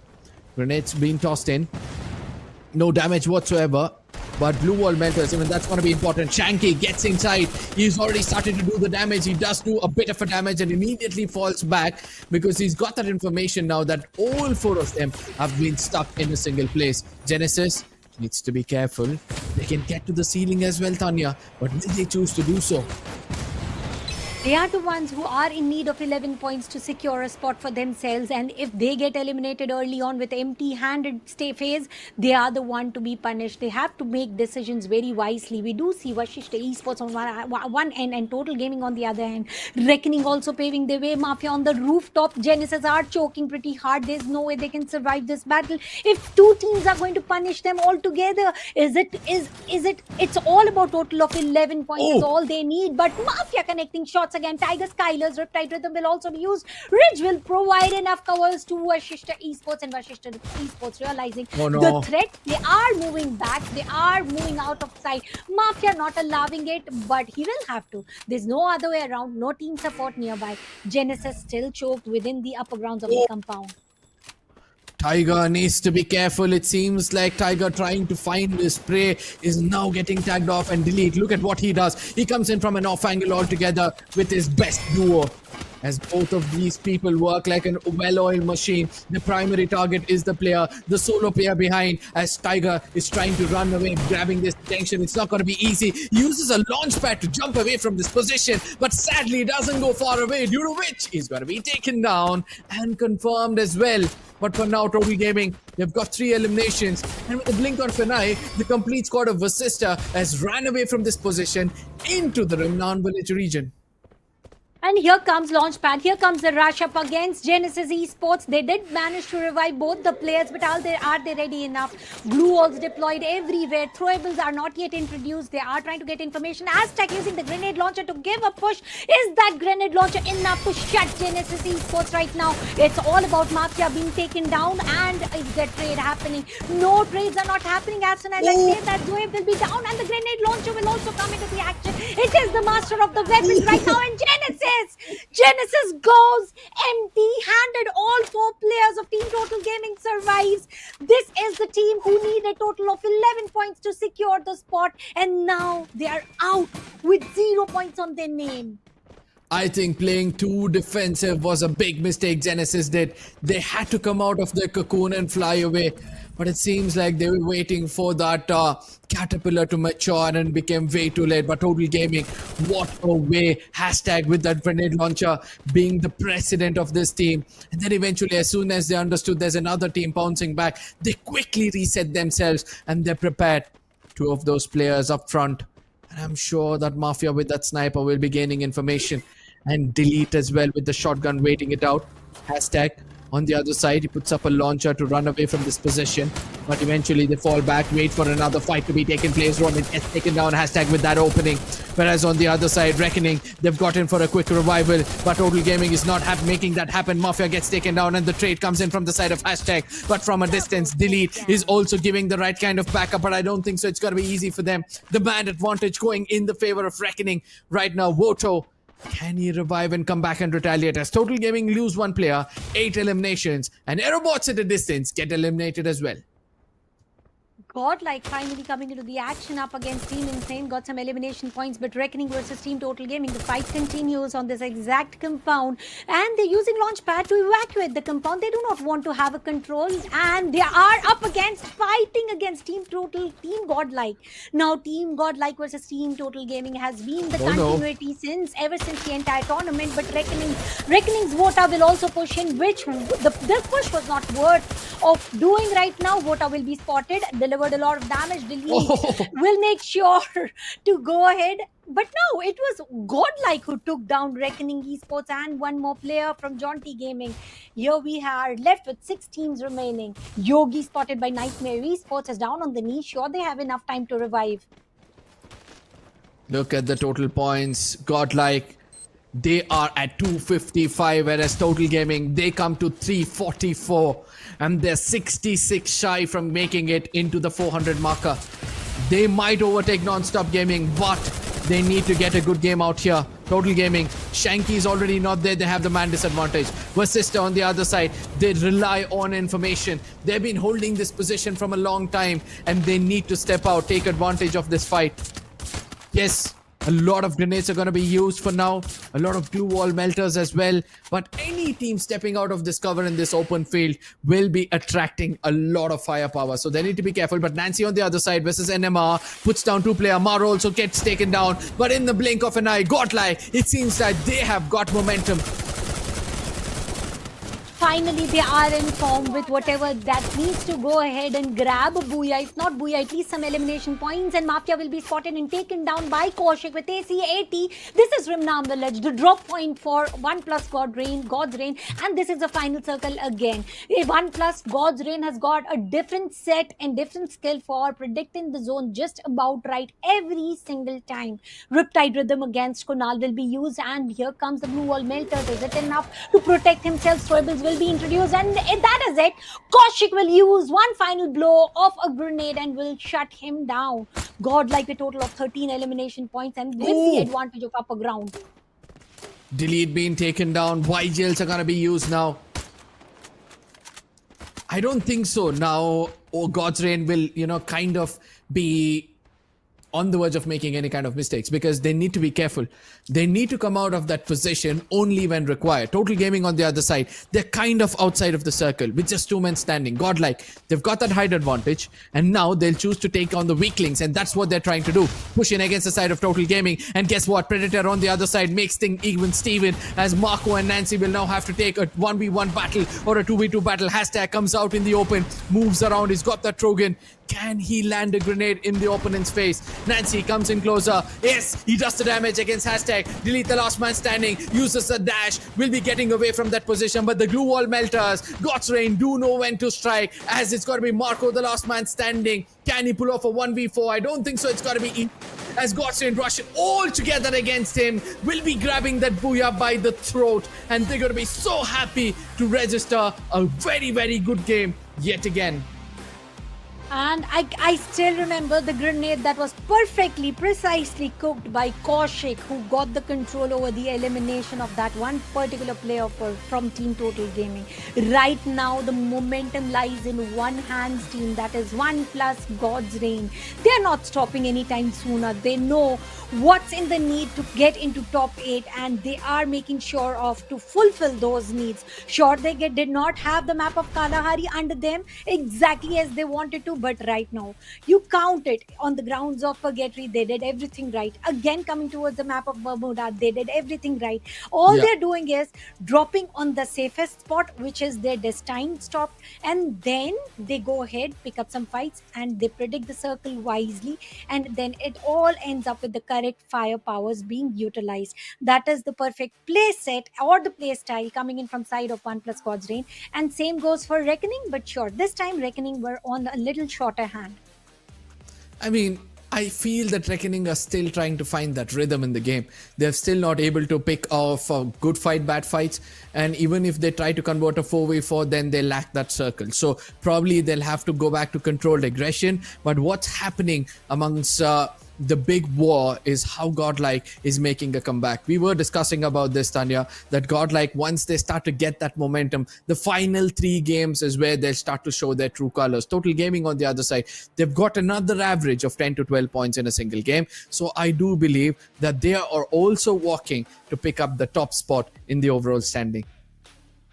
Grenades being tossed in. No damage whatsoever. But blue wall melters, even that's going to be important. Shanky gets inside. He's already started to do the damage. He does do a bit of a damage and immediately falls back because he's got that information now that all 4 of them have been stuck in a single place. Genesis needs to be careful. They can get to the ceiling as well, Tanya. But will they choose to do so? They are the ones who are in need of 11 points to secure a spot for themselves, and if they get eliminated early on with empty-handed phase, they are the one to be punished. They have to make decisions very wisely. We do see Vashishta Esports on one end and Total Gaming on the other end. Reckoning also paving their way. Mafia on the rooftop. Genesis are choking pretty hard. There's no way they can survive this battle. If 2 teams are going to punish them all together, it's all about total of 11 points is all they need. But Mafia connecting shots again. Tiger Skylar's Riptide Rhythm will also be used. Ridge will provide enough covers to Vashishta Esports, and Vashishta Esports realizing the threat. They are moving back. They are moving out of sight. Mafia not allowing it, but he will have to. There's no other way around. No team support nearby. Genesis still choked within the upper grounds of the compound. Tiger needs to be careful. It seems like Tiger trying to find his prey is now getting tagged off and delete. Look at what he does. He comes in from an off angle altogether with his best duo. As both of these people work like a well-oiled machine, the primary target is the player, the solo player behind, as Tiger is trying to run away, grabbing this attention. It's not going to be easy. He uses a launch pad to jump away from this position, but sadly doesn't go far away, due to which he's going to be taken down and confirmed as well. But for now, Total Gaming, they've got 3 eliminations, and with a blink of an eye, the complete squad of Vasista has ran away from this position into the Remnan Village region. And here comes Launchpad. Here comes the rush up against Genesis Esports. They did manage to revive both the players, but are they ready enough? Glue walls deployed everywhere. Throwables are not yet introduced. They are trying to get information. Aztec using the grenade launcher to give a push. Is that grenade launcher enough to shut Genesis Esports right now? It's all about Mafia being taken down, and is there trade happening? No trades are not happening. As soon as I say that, Zoe will be down, and the grenade launcher will also come into the action. It is the master of the weapons right now, and Genesis goes empty-handed. All 4 players of Team Total Gaming survives. This is the team who need a total of 11 points to secure the spot, and now they are out with 0 points on their name. I think playing too defensive was a big mistake Genesis did. They had to come out of their cocoon and fly away. But it seems like they were waiting for that caterpillar to mature and became way too late. But Total Gaming, what a way. Hashtag with that grenade launcher being the president of this team. And then eventually, as soon as they understood there's another team bouncing back, they quickly reset themselves and they prepared 2 of those players up front. And I'm sure that Mafia with that sniper will be gaining information. And Delete as well with the shotgun waiting it out. Hashtag on the other side, he puts up a launcher to run away from this position. But eventually they fall back, wait for another fight to be taken place. Ronan gets taken down, Hashtag with that opening. Whereas on the other side, Reckoning, they've got in for a quick revival. But Total Gaming is not making that happen. Mafia gets taken down and the trade comes in from the side of Hashtag. But from a distance, Delete is also giving the right kind of backup. But I don't think so. It's going to be easy for them. The band advantage going in the favor of Reckoning right now. Woto, can he revive and come back and retaliate as Total Gaming lose 1 player, 8 eliminations, and Aerobots at a distance get eliminated as well. Godlike finally coming into the action up against Team Insane. Got some elimination points, but Reckoning versus Team Total Gaming. The fight continues on this exact compound, and they're using Launchpad to evacuate the compound. They do not want to have a control, and they are up against fighting against Team Godlike. Now, Team Godlike versus Team Total Gaming has been the continuity ever since the entire tournament, but Reckoning's Vota will also push in, which this push was not worth of doing right now. Vota will be spotted, delivered a lot of damage. Delete will make sure to go ahead. But no, it was Godlike who took down Reckoning Esports and 1 more player from Jaunty Gaming. Here we are left with 6 teams remaining. Yogi spotted by Nightmare Esports is down on the knee. Sure, they have enough time to revive. Look at the total points. Godlike, they are at 255, whereas Total Gaming, they come to 344. And they're 66 shy from making it into the 400 marker. They might overtake Non-Stop Gaming, but they need to get a good game out here. Total Gaming, Shanky is already not there. They have the man disadvantage. Versista on the other side, they rely on information. They've been holding this position from a long time, and they need to step out, take advantage of this fight. Yes, a lot of grenades are going to be used for now. A lot of glue wall melters as well. But any team stepping out of this cover in this open field will be attracting a lot of firepower. So they need to be careful. But Nancy on the other side versus NMR puts down 2 player. Maro also gets taken down. But in the blink of an eye, Godlike, it seems like they have got momentum. Finally, they are in form with whatever that needs to go ahead and grab a Booyah. If not Booyah, at least some elimination points. And Mafia will be spotted and taken down by Kaushik with AC-80. This is Rimnam Village, the drop point for 1+ God's Reign. And this is the final circle again. 1+ God's Reign has got a different set and different skill for predicting the zone just about right every single time. Riptide Rhythm against Kunal will be used. And here comes the blue wall melters. Is it enough to protect himself? Throwables will be introduced, and that is it. Kaushik will use 1 final blow of a grenade and will shut him down. Godlike a total of 13 elimination points and with the advantage of upper ground. Delete being taken down. YGLs are going to be used now. I don't think so. Now, God's Reign will, kind of be on the verge of making any kind of mistakes because they need to be careful. They need to come out of that position only when required. Total Gaming on the other side, they're kind of outside of the circle with just 2 men standing. Godlike, they've got that height advantage and now they'll choose to take on the weaklings and that's what they're trying to do. Push in against the side of Total Gaming and guess what? Predator on the other side makes things even Steven as Marco and Nancy will now have to take a 1v1 battle or a 2v2 battle. Hashtag comes out in the open, moves around, he's got that Trogan. Can he land a grenade in the opponent's face? Nancy comes in closer. Yes, he does the damage against hashtag. Delete the last man standing. Uses the dash. Will be getting away from that position. But the glue wall melters. God's Rain do know when to strike. As it's got to be Marco, the last man standing. Can he pull off a 1v4? I don't think so. It's got to be as God's Rain rush all together against him. Will be grabbing that Booyah by the throat. And they're going to be so happy to register a very, very good game yet again. And I still remember the grenade that was precisely cooked by Kaushik, who got the control over the elimination of that one particular player from Team Total Gaming. Right now, the momentum lies in one hand's team, that is 1+ God's Reign. They're not stopping anytime sooner. They know what's in the need to get into top 8, and they are making sure of to fulfill those needs. Sure, they did not have the map of Kalahari under them exactly as they wanted to, but right now you count it on the grounds of Purgatory, they did everything right. Again, coming towards the map of Bermuda, they did everything right. All they're doing is dropping on the safest spot, which is their destined stop, and then they go ahead, pick up some fights, and they predict the circle wisely, and then it all ends up with the correct fire powers being utilized. That is the perfect play set or the play style coming in from side of 1+ God's Reign. And same goes for Reckoning, but sure, this time Reckoning were on a little shorter hand. I mean, I feel that Reckoning are still trying to find that rhythm in the game. They're still not able to pick off good fight, bad fights. And even if they try to convert a 4v4, then they lack that circle. So probably they'll have to go back to controlled aggression. But what's happening amongst the big war is how Godlike is making a comeback. We were discussing about this, Tanya, that Godlike, once they start to get that momentum, the final 3 games is where they'll start to show their true colors. Total Gaming on the other side, they've got another average of 10 to 12 points in a single game. So I do believe that they are also walking to pick up the top spot in the overall standing.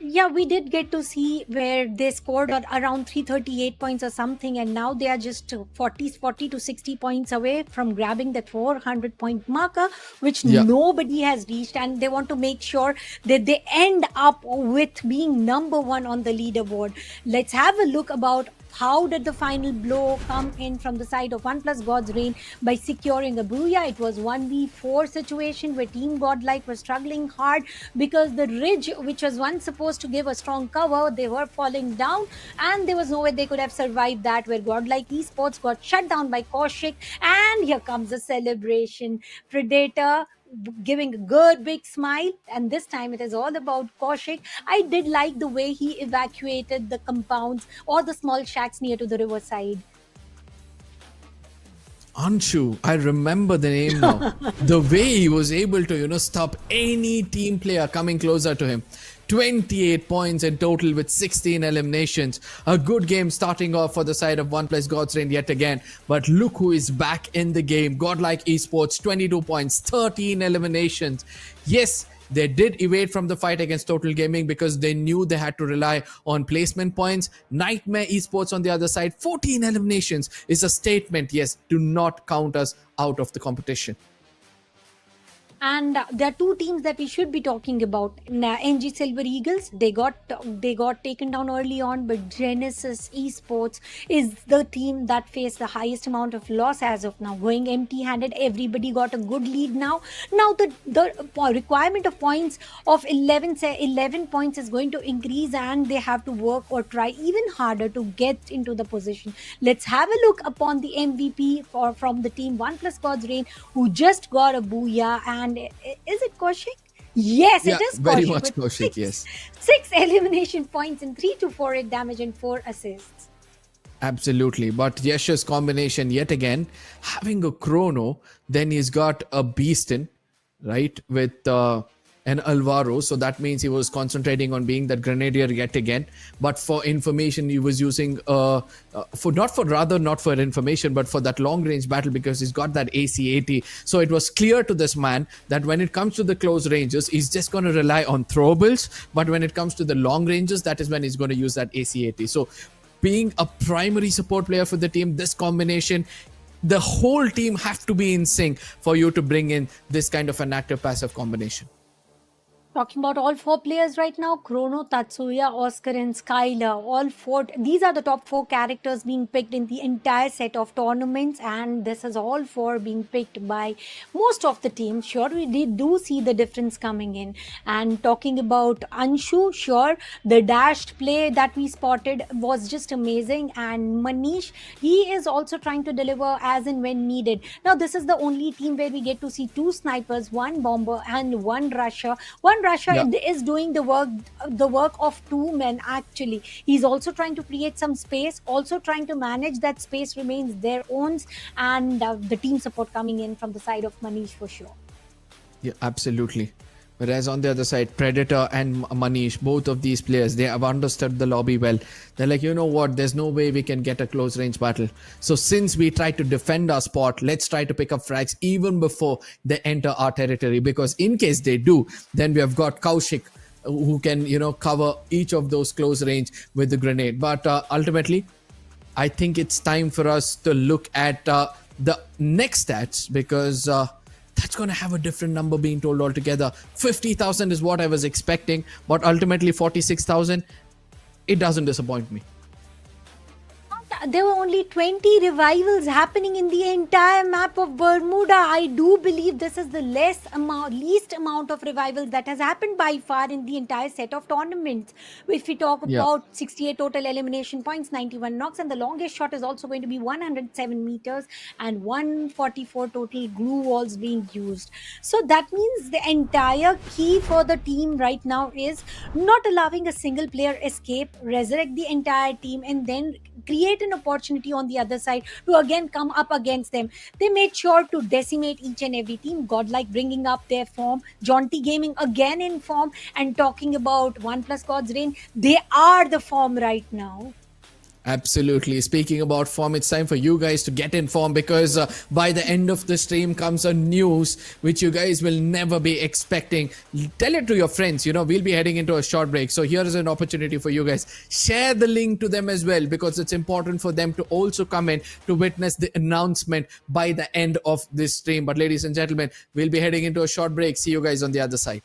Yeah, we did get to see where they scored around 338 points or something, and now they are just 40 to 60 points away from grabbing that 400 point marker, which nobody has reached, and they want to make sure that they end up with being number 1 on the leaderboard. Let's have a look about how did the final blow come in from the side of 1+ God's Reign by securing a Booyah. It was 1v4 situation where Team Godlike was struggling hard because the ridge, which was once supposed to give a strong cover, they were falling down, and there was no way they could have survived that, where Godlike Esports got shut down by Kaushik. And here comes the celebration. Predator giving a good big smile, and this time it is all about Kaushik. I did like the way he evacuated the compounds or the small shacks near to the riverside. Anshu, I remember the name now. The way he was able to, stop any team player coming closer to him. 28 points in total with 16 eliminations. A good game starting off for the side of 1+ God's Reign yet again. But look who is back in the game. Godlike Esports, 22 points, 13 eliminations. Yes, they did evade from the fight against Total Gaming because they knew they had to rely on placement points. Nightmare Esports on the other side, 14 eliminations is a statement. Yes, do not count us out of the competition. And there are 2 teams that we should be talking about. NG Silver Eagles, they got taken down early on, but Genesis Esports is the team that faced the highest amount of loss as of now. Going empty-handed, everybody got a good lead now. Now the requirement of points of 11 points is going to increase, and they have to work or try even harder to get into the position. Let's have a look upon the MVP from the team 1+ God's Reign, who just got a Booyah. And is it Kaushik? Yes, it is Kaushik. Very much Kaushik, yes. 6 elimination points and 3 to 4 damage and 4 assists. Absolutely. But Yash's combination yet again, having a chrono, then he's got a beastin, right, with an Alvaro. So that means he was concentrating on being that grenadier yet again. But for information, he was using not for information, but for that long range battle, because he's got that AC-80. So it was clear to this man that when it comes to the close ranges, he's just going to rely on throwables. But when it comes to the long ranges, that is when he's going to use that AC-80. So being a primary support player for the team, this combination, the whole team have to be in sync for you to bring in this kind of an active-passive combination. Talking about all four players right now, Chrono, Tatsuya, Oscar, and Skylar. All four, these are the top four characters being picked in the entire set of tournaments, and this is all four being picked by most of the teams. Sure, we do see the difference coming in. And talking about Anshu, sure, the dashed play that we spotted was just amazing. And Manish, he is also trying to deliver as and when needed. Now, this is the only team where we get to see two snipers, one bomber and one rusher. One rusher is doing the work of two men actually. He's also trying to create some space, also trying to manage that space remains their own, and the team support coming in from the side of Manish for sure. Yeah, absolutely. Whereas on the other side, Predator and Manish, both of these players, they have understood the lobby well. They're like, you know what, there's no way we can get a close range battle. So since we try to defend our spot, let's try to pick up frags even before they enter our territory. Because in case they do, then we have got Kaushik, who can, cover each of those close range with the grenade. But ultimately, I think it's time for us to look at the next stats, because that's going to have a different number being told altogether. 50,000 is what I was expecting, but ultimately 46,000, it doesn't disappoint me. There were only 20 revivals happening in the entire map of Bermuda. I do believe this is the least amount of revivals that has happened by far in the entire set of tournaments. If we talk about 68 total elimination points, 91 knocks, and the longest shot is also going to be 107 meters and 144 total glue walls being used. So that means the entire key for the team right now is not allowing a single player escape, resurrect the entire team, and then create an opportunity on the other side to again come up against them. They made sure to decimate each and every team. Godlike bringing up their form, Jaunty Gaming again in form, and talking about OnePlus God's Reign, they are the form right now. Absolutely. Speaking about form, it's time for you guys to get in form, because by the end of the stream comes a news which you guys will never be expecting. Tell it to your friends. We'll be heading into a short break. So here is an opportunity for you guys. Share the link to them as well, because it's important for them to also come in to witness the announcement by the end of this stream. But ladies and gentlemen, we'll be heading into a short break. See you guys on the other side.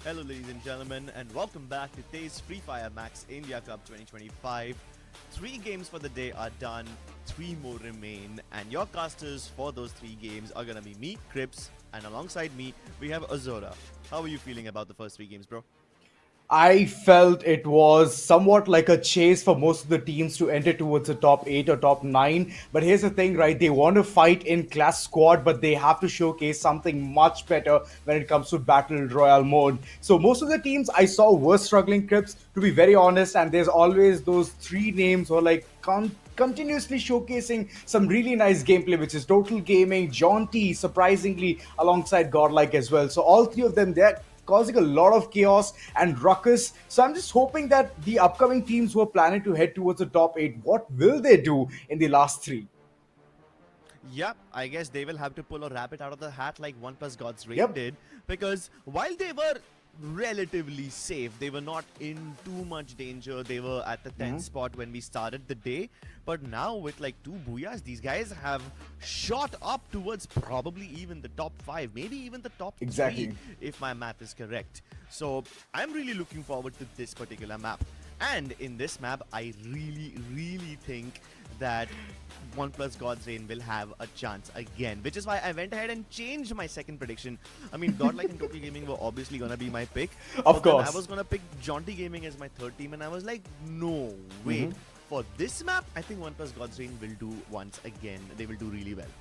Hello, ladies and gentlemen, and welcome back to TEZ FFMIC India Cup 2025. 3 games for the day are done, 3 more remain, and your casters for those 3 games are gonna be me, Crips, and alongside me, we have Azora. How are you feeling about the first 3 games, bro? I felt it was somewhat like a chase for most of the teams to enter towards the top 8 or top 9. But here's the thing, right? They want to fight in class squad, but they have to showcase something much better when it comes to battle royale mode. So most of the teams I saw were struggling, Crips, to be very honest. And there's always those 3 names who are like continuously showcasing some really nice gameplay, which is Total Gaming, Jaunty, surprisingly, alongside Godlike as well. So all 3 of them, they're causing a lot of chaos and ruckus. So I'm just hoping that the upcoming teams who are planning to head towards the top 8, what will they do in the last 3? Yep, I guess they will have to pull a rabbit out of the hat like OnePlus God's Reign Yep. did, because while they were relatively safe, they were not in too much danger. They were at the 10th spot when we started the day, but now with like 2 booyahs, these guys have shot up towards probably even the top 5, maybe even the top 3, if my math is correct. So I'm really looking forward to this particular map, and in this map I really think that OnePlus God's Reign will have a chance again, which is why I went ahead and changed my second prediction. I mean, Godlike and Total Gaming were obviously gonna be my pick. Of course. I was gonna pick Jaunty Gaming as my 3rd team, and I was like, no, wait. For this map, I think OnePlus God's Reign will do once again. They will do really well.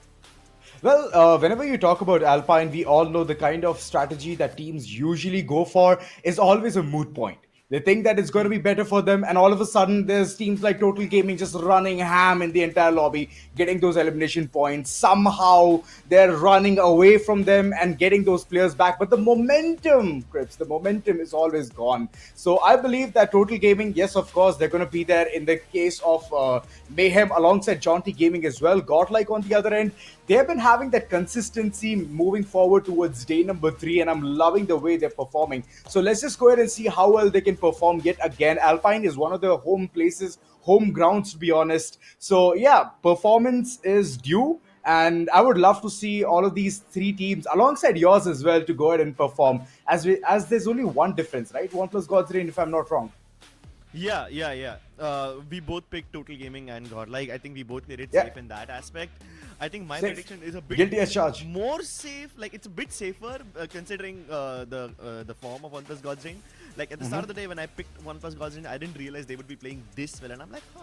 Well, whenever you talk about Alpine, we all know the kind of strategy that teams usually go for is always a moot point. They think that it's going to be better for them, and all of a sudden there's teams like Total Gaming just running ham in the entire lobby, getting those elimination points. Somehow they're running away from them and getting those players back. But the momentum, Crips, the momentum is always gone. So I believe that Total Gaming, yes, of course, they're going to be there in the case of Mayhem alongside Jaunty Gaming as well. Godlike on the other end, they've been having that consistency moving forward towards day number 3, and I'm loving the way they're performing. So let's just go ahead and see how well they can perform yet again. Alpine is one of their home places, home grounds, to be honest. So yeah, performance is due, and I would love to see all of these 3 teams alongside yours as well to go ahead and perform, as there's only one difference, right? OnePlus God's Reign, if I'm not wrong. Yeah. We both picked Total Gaming and Godlike. I think we both played it safe in that aspect. I think my prediction is a bit guilty as charged. More safe. Like, it's a bit safer considering the form of OnePlus God's Reign. Like, at the start of the day when I picked OnePlus God's Reign, I didn't realize they would be playing this well, and I'm like, no,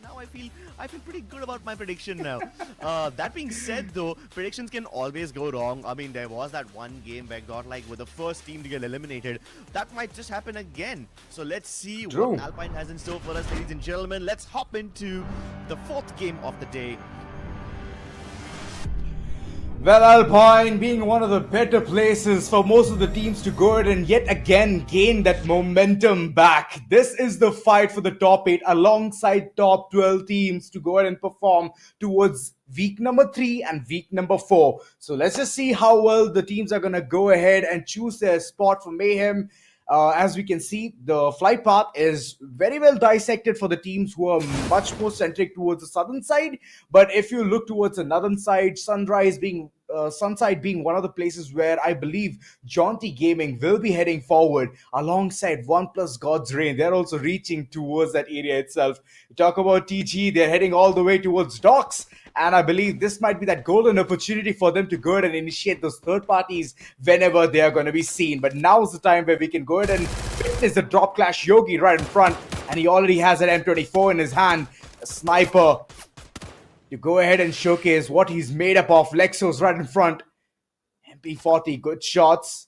now I feel pretty good about my prediction now. That being said, though, predictions can always go wrong. I mean, there was that one game where Godlike were the first team to get eliminated. That might just happen again. So let's see what Alpine has in store for us, ladies and gentlemen. Let's hop into the 4th game of the day. Well, Alpine being one of the better places for most of the teams to go ahead and yet again gain that momentum back. This is the fight for the top 8 alongside top 12 teams to go ahead and perform towards week number 3 and week number 4. So let's just see how well the teams are going to go ahead and choose their spot for Mayhem. As we can see, the flight path is very well dissected for the teams who are much more centric towards the southern side. But if you look towards the northern side, Sunside being one of the places where I believe Jaunty Gaming will be heading forward alongside OnePlus God's Reign. They're also reaching towards that area itself. You talk about TG, they're heading all the way towards Docks. And I believe this might be that golden opportunity for them to go ahead and initiate those third parties whenever they are going to be seen. But now's the time where we can go ahead and witness the drop clash Yogi right in front. And he already has an M24 in his hand, a sniper, to go ahead and showcase what he's made up of. Lexos right in front. MP40, good shots.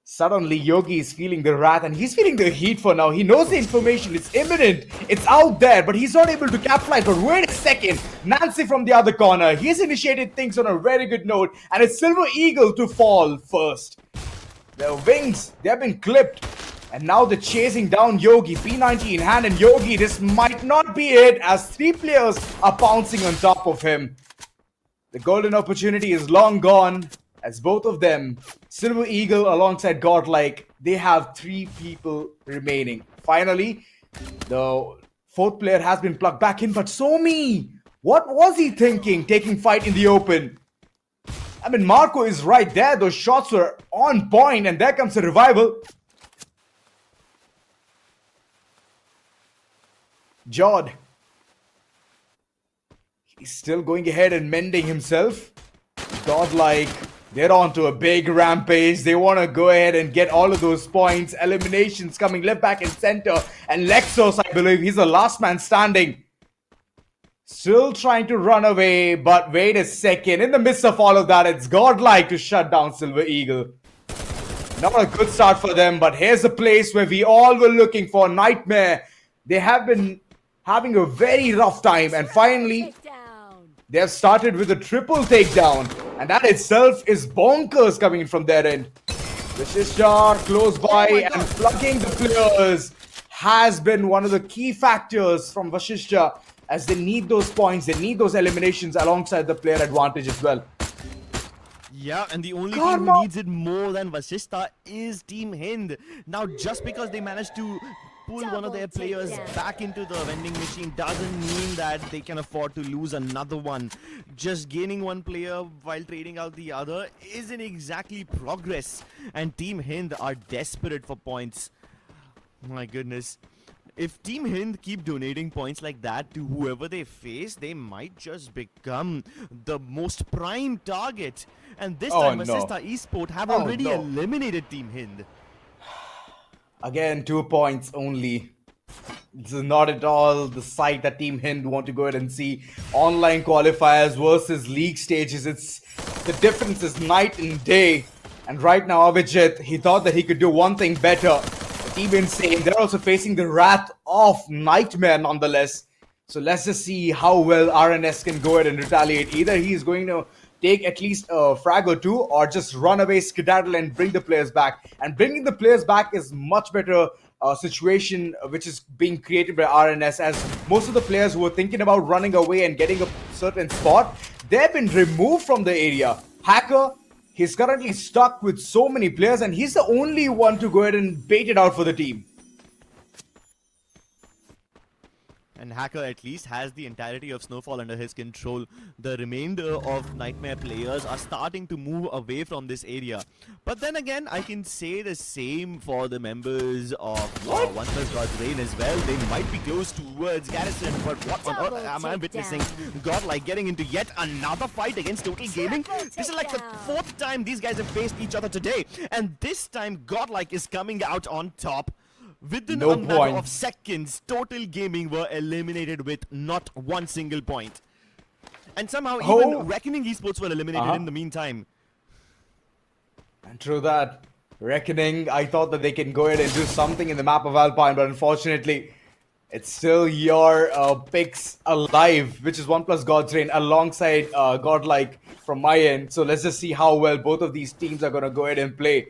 Suddenly, Yogi is feeling the wrath, and he's feeling the heat for now. He knows the information. It's imminent. It's out there, but he's not able to capitalize. But wait a second. Nancy from the other corner. He's initiated things on a very good note, and it's Silver Eagle to fall first. Their wings, they've been clipped. And now they're chasing down Yogi. P90 in hand, and Yogi, this might not be it, as 3 players are pouncing on top of him. The golden opportunity is long gone, as both of them, Silver Eagle alongside Godlike, they have 3 people remaining. Finally, the 4th player has been plugged back in, but Somi, what was he thinking, taking fight in the open? I mean, Marco is right there. Those shots were on point, and there comes a revival. Jod. He's still going ahead and mending himself. Godlike, they're on to a big rampage. They want to go ahead and get all of those points. Eliminations coming left, back, and center. And Lexos, I believe, he's the last man standing. Still trying to run away, but wait a second. In the midst of all of that, it's Godlike to shut down Silver Eagle. Not a good start for them, but here's a place where we all were looking for. Nightmare. They have been having a very rough time, and finally they have started with a triple takedown, and that itself is bonkers coming in from their end. Vashishta close by and plugging the players has been one of the key factors from Vashishta, as they need those points, they need those eliminations alongside the player advantage as well. Yeah, and the only team who needs it more than Vashishta is Team Hind. Now, just because they managed to pull one of their players back into the vending machine doesn't mean that they can afford to lose another one. Just gaining one player while trading out the other isn't exactly progress, and Team Hind are desperate for points. My goodness. If Team Hind keep donating points like that to whoever they face, they might just become the most prime target. And this time, Vashishta Esport have already eliminated Team Hind. Again, 2 points only. This is not at all the sight that Team Hind want to go ahead and see. Online qualifiers versus league stages. The difference is night and day. And right now, Avijit, he thought that he could do one thing better. The Team Insane, they're also facing the wrath of Nightmare nonetheless. So let's just see how well RNS can go ahead and retaliate. Either he's going to take at least a frag or two, or just run away, skedaddle, and bring the players back. And bringing the players back is much better situation which is being created by RNS, as most of the players who were thinking about running away and getting a certain spot, they've been removed from the area. Hacker, he's currently stuck with so many players, and he's the only one to go ahead and bait it out for the team. And Hacker at least has the entirety of Snowfall under his control. The remainder of Nightmare players are starting to move away from this area. But then again, I can say the same for the members of One Plus God's Reign as well. They might be close towards Garrison, but what on earth am I witnessing? Godlike getting into yet another fight against Total Gaming. This is like the 4th time these guys have faced each other today. And this time, Godlike is coming out on top. Within a matter of seconds, Total Gaming were eliminated with not one single point. And somehow even Reckoning Esports were eliminated in the meantime. And true that. Reckoning, I thought that they can go ahead and do something in the map of Alpine, but unfortunately, it's still your picks alive, which is One Plus God's Reign alongside Godlike from my end. So let's just see how well both of these teams are going to go ahead and play.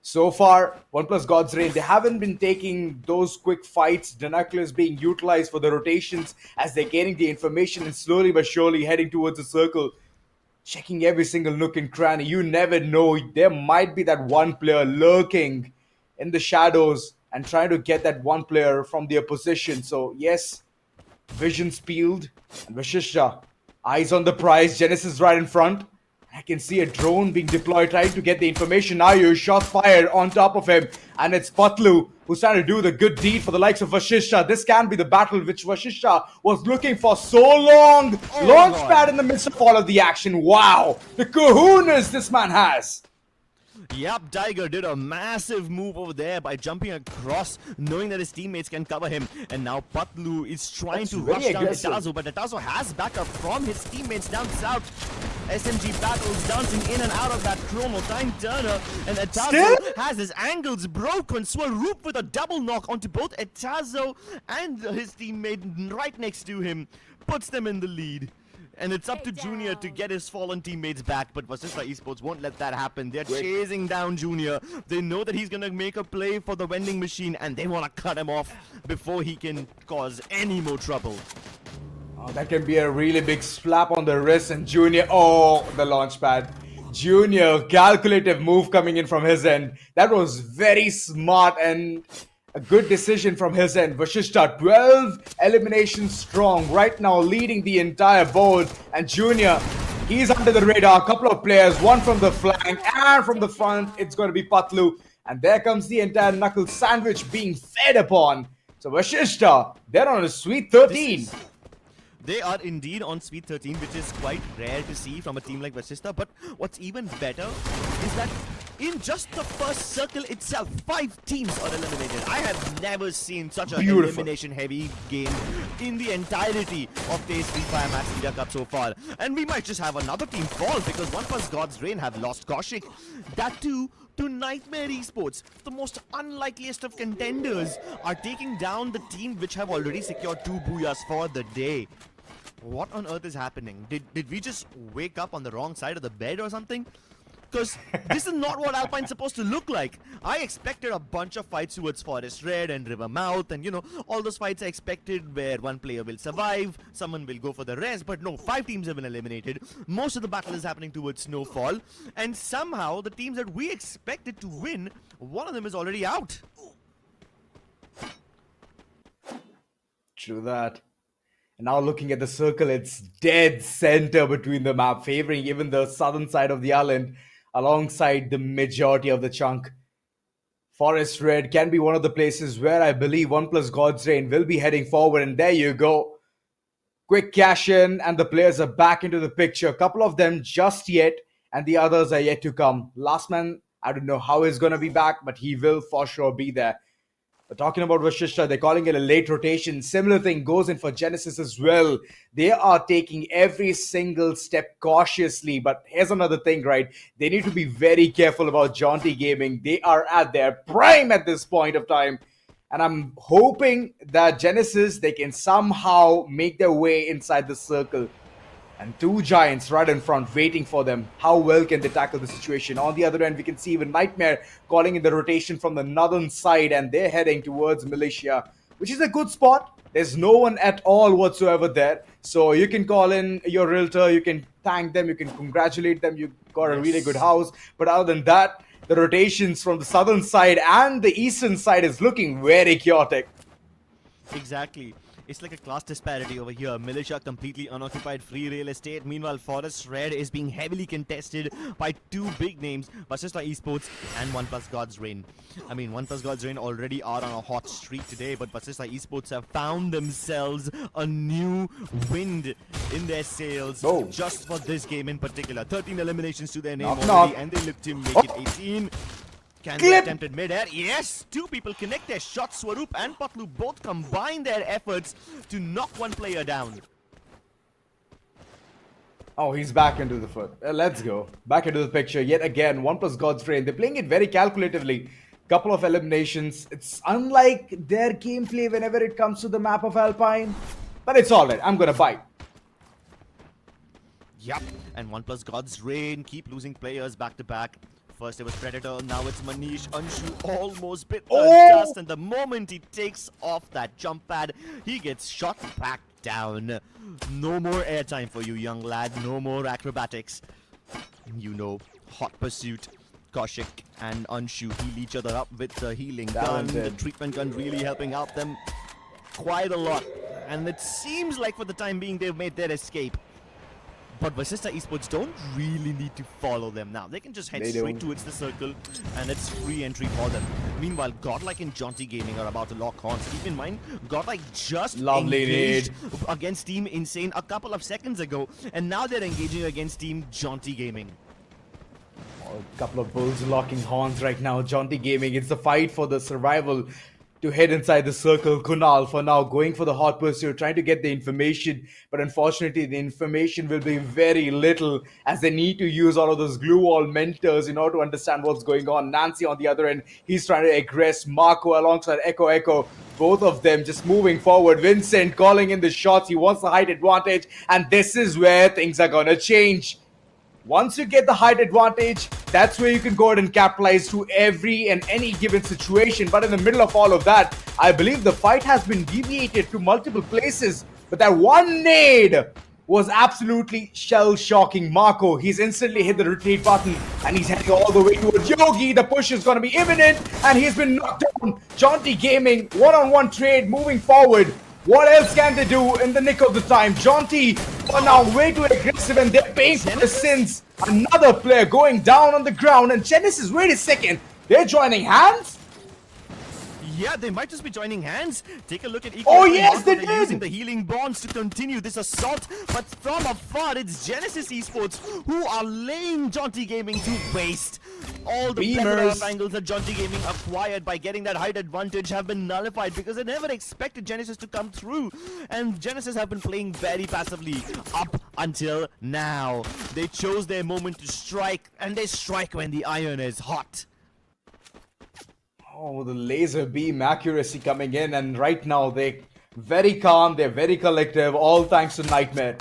So far, One Plus God's Reign, they haven't been taking those quick fights. Danacle is being utilized for the rotations as they're getting the information and slowly but surely heading towards the circle. Checking every single nook and cranny. You never know. There might be that one player lurking in the shadows and trying to get that one player from their position. So yes, vision's peeled. And Vashishta, eyes on the prize. Genesis right in front. I can see a drone being deployed, trying to get the information. Now you shots fired on top of him. And it's Patlu who's trying to do the good deed for the likes of Vashishta. This can be the battle which Vashishta was looking for so long. Launchpad in the midst of all of the action. Wow. The kahunas this man has. Yep, Tiger did a massive move over there by jumping across, knowing that his teammates can cover him. And now Patlu is trying to rush down Etazo, but Etazo has backup from his teammates down south. SMG battles dancing in and out of that chrono time turner, and Etazo has his angles broken. Swaroop with a double knock onto both Etazo and his teammate right next to him, puts them in the lead. And it's up to Junior to get his fallen teammates back, but Vashishta Esports won't let that happen. They're chasing down Junior. They know that he's gonna make a play for the vending machine, and they wanna cut him off before he can cause any more trouble. Oh, that can be a really big slap on the wrist, and Junior, oh, the launch pad. Junior, calculative move coming in from his end. That was very smart and a good decision from his end. Vashishta, 12 eliminations strong, right now leading the entire board. And Junior, he's under the radar. A couple of players, one from the flank and from the front. It's going to be Patlu. And there comes the entire knuckle sandwich being fed upon. So Vashishta, they're on a sweet 13. They are indeed on Sweet 13, which is quite rare to see from a team like Vasista. But what's even better is that in just the first circle itself, 5 teams are eliminated. I have never seen such an elimination-heavy game in the entirety of TEZ FFMIC India Cup so far. And we might just have another team fall because OnePlus God's Reign have lost Kaushik. That too to Nightmare Esports. The most unlikeliest of contenders are taking down the team which have already secured 2 booyahs for the day. What on earth is happening? Did we just wake up on the wrong side of the bed or something? Because this is not what Alpine's supposed to look like. I expected a bunch of fights towards Forest Red and River Mouth and, you know, all those fights I expected where one player will survive, someone will go for the rest, but no, 5 teams have been eliminated. Most of the battle is happening towards Snowfall, and somehow the teams that we expected to win, one of them is already out. True that. And now looking at the circle, it's dead center between the map, favoring even the southern side of the island alongside the majority of the chunk. Forest Red can be one of the places where I believe OnePlus God's Reign will be heading forward. And there you go. Quick cash in and the players are back into the picture. A couple of them just yet and the others are yet to come. Last man, I don't know how he's going to be back, but he will for sure be there. But talking about Vashishta, they're calling it a late rotation. Similar thing goes in for Genesis as well. They are taking every single step cautiously. But here's another thing, right? They need to be very careful about Jaunty Gaming. They are at their prime at this point of time. And I'm hoping that Genesis, they can somehow make their way inside the circle. And 2 giants right in front waiting for them. How well can they tackle the situation? On the other end, we can see even Nightmare calling in the rotation from the northern side, and they're heading towards Militia, which is a good spot. There's no one at all whatsoever there. So you can call in your realtor, you can thank them, you can congratulate them, you got a really good house. But other than that, the rotations from the southern side and the eastern side is looking very chaotic. Exactly. It's like a class disparity over here. Militia completely unoccupied free real estate. Meanwhile, Forest Red is being heavily contested by 2 big names, Vasista Esports and OnePlus God's Reign. I mean, OnePlus God's Reign already are on a hot streak today, but Vasista Esports have found themselves a new wind in their sails just for this game in particular. 13 eliminations to their name already, and they look to make it 18. Can they attempt it mid-air? Yes! 2 people connect their shots. Swaroop and Patlu both combine their efforts to knock one player down. Oh, he's back into the foot. Let's go. Back into the picture yet again. OnePlus God's Reign. They're playing it very calculatively. Couple of eliminations. It's unlike their gameplay whenever it comes to the map of Alpine. But it's alright. I'm gonna bite. Yup. And OnePlus God's Reign keep losing players back to back. First it was Predator, now it's Manish. Anshu almost bit just, and the moment he takes off that jump pad, he gets shot back down. No more airtime for you, young lad. No more acrobatics. You know, hot pursuit. Kaushik and Anshu heal each other up with the healing gun. The treatment gun really helping out them quite a lot. And it seems like for the time being they've made their escape. But Vasista Esports don't really need to follow them now. They can just head straight towards the circle and it's free entry for them. Meanwhile, Godlike and Jaunty Gaming are about to lock horns. Keep in mind, Godlike just engaged against Team Insane a couple of seconds ago, and now they're engaging against Team Jaunty Gaming. A couple of bulls locking horns right now. Jaunty Gaming, it's the fight for the survival to head inside the circle. Kunal for now going for the hot pursuit, trying to get the information, but unfortunately the information will be very little as they need to use all of those glue wall mentors in order to understand what's going on. Nancy on the other end, he's trying to aggress Marco alongside Echo. Both of them just moving forward. Vincent calling in the shots, he wants the height advantage, and this is where things are gonna change. Once you get the height advantage, that's where you can go ahead and capitalize to every and any given situation. But in the middle of all of that, I believe the fight has been deviated to multiple places. But that one nade was absolutely shell-shocking. Marco, he's instantly hit the retreat button and he's heading all the way towards Yogi. The push is going to be imminent and he's been knocked down. Jaunty Gaming, one-on-one trade moving forward. What else can they do in the nick of the time? Jaunty are now way too aggressive and they're paying for the sins. Another player going down on the ground, and Genesis, wait a second, they're joining hands? Yeah, they might just be joining hands. Take a look at Oh, yes, they They're did! using the healing bonds to continue this assault. But from afar, it's Genesis Esports who are laying Jaunty Gaming to waste. All the plethora of angles that Jaunty Gaming acquired by getting that height advantage have been nullified because they never expected Genesis to come through. And Genesis have been playing very passively up until now. They chose their moment to strike, and they strike when the iron is hot. Oh, the laser beam accuracy coming in, and right now they're very calm, they're very collective, all thanks to Nightmare.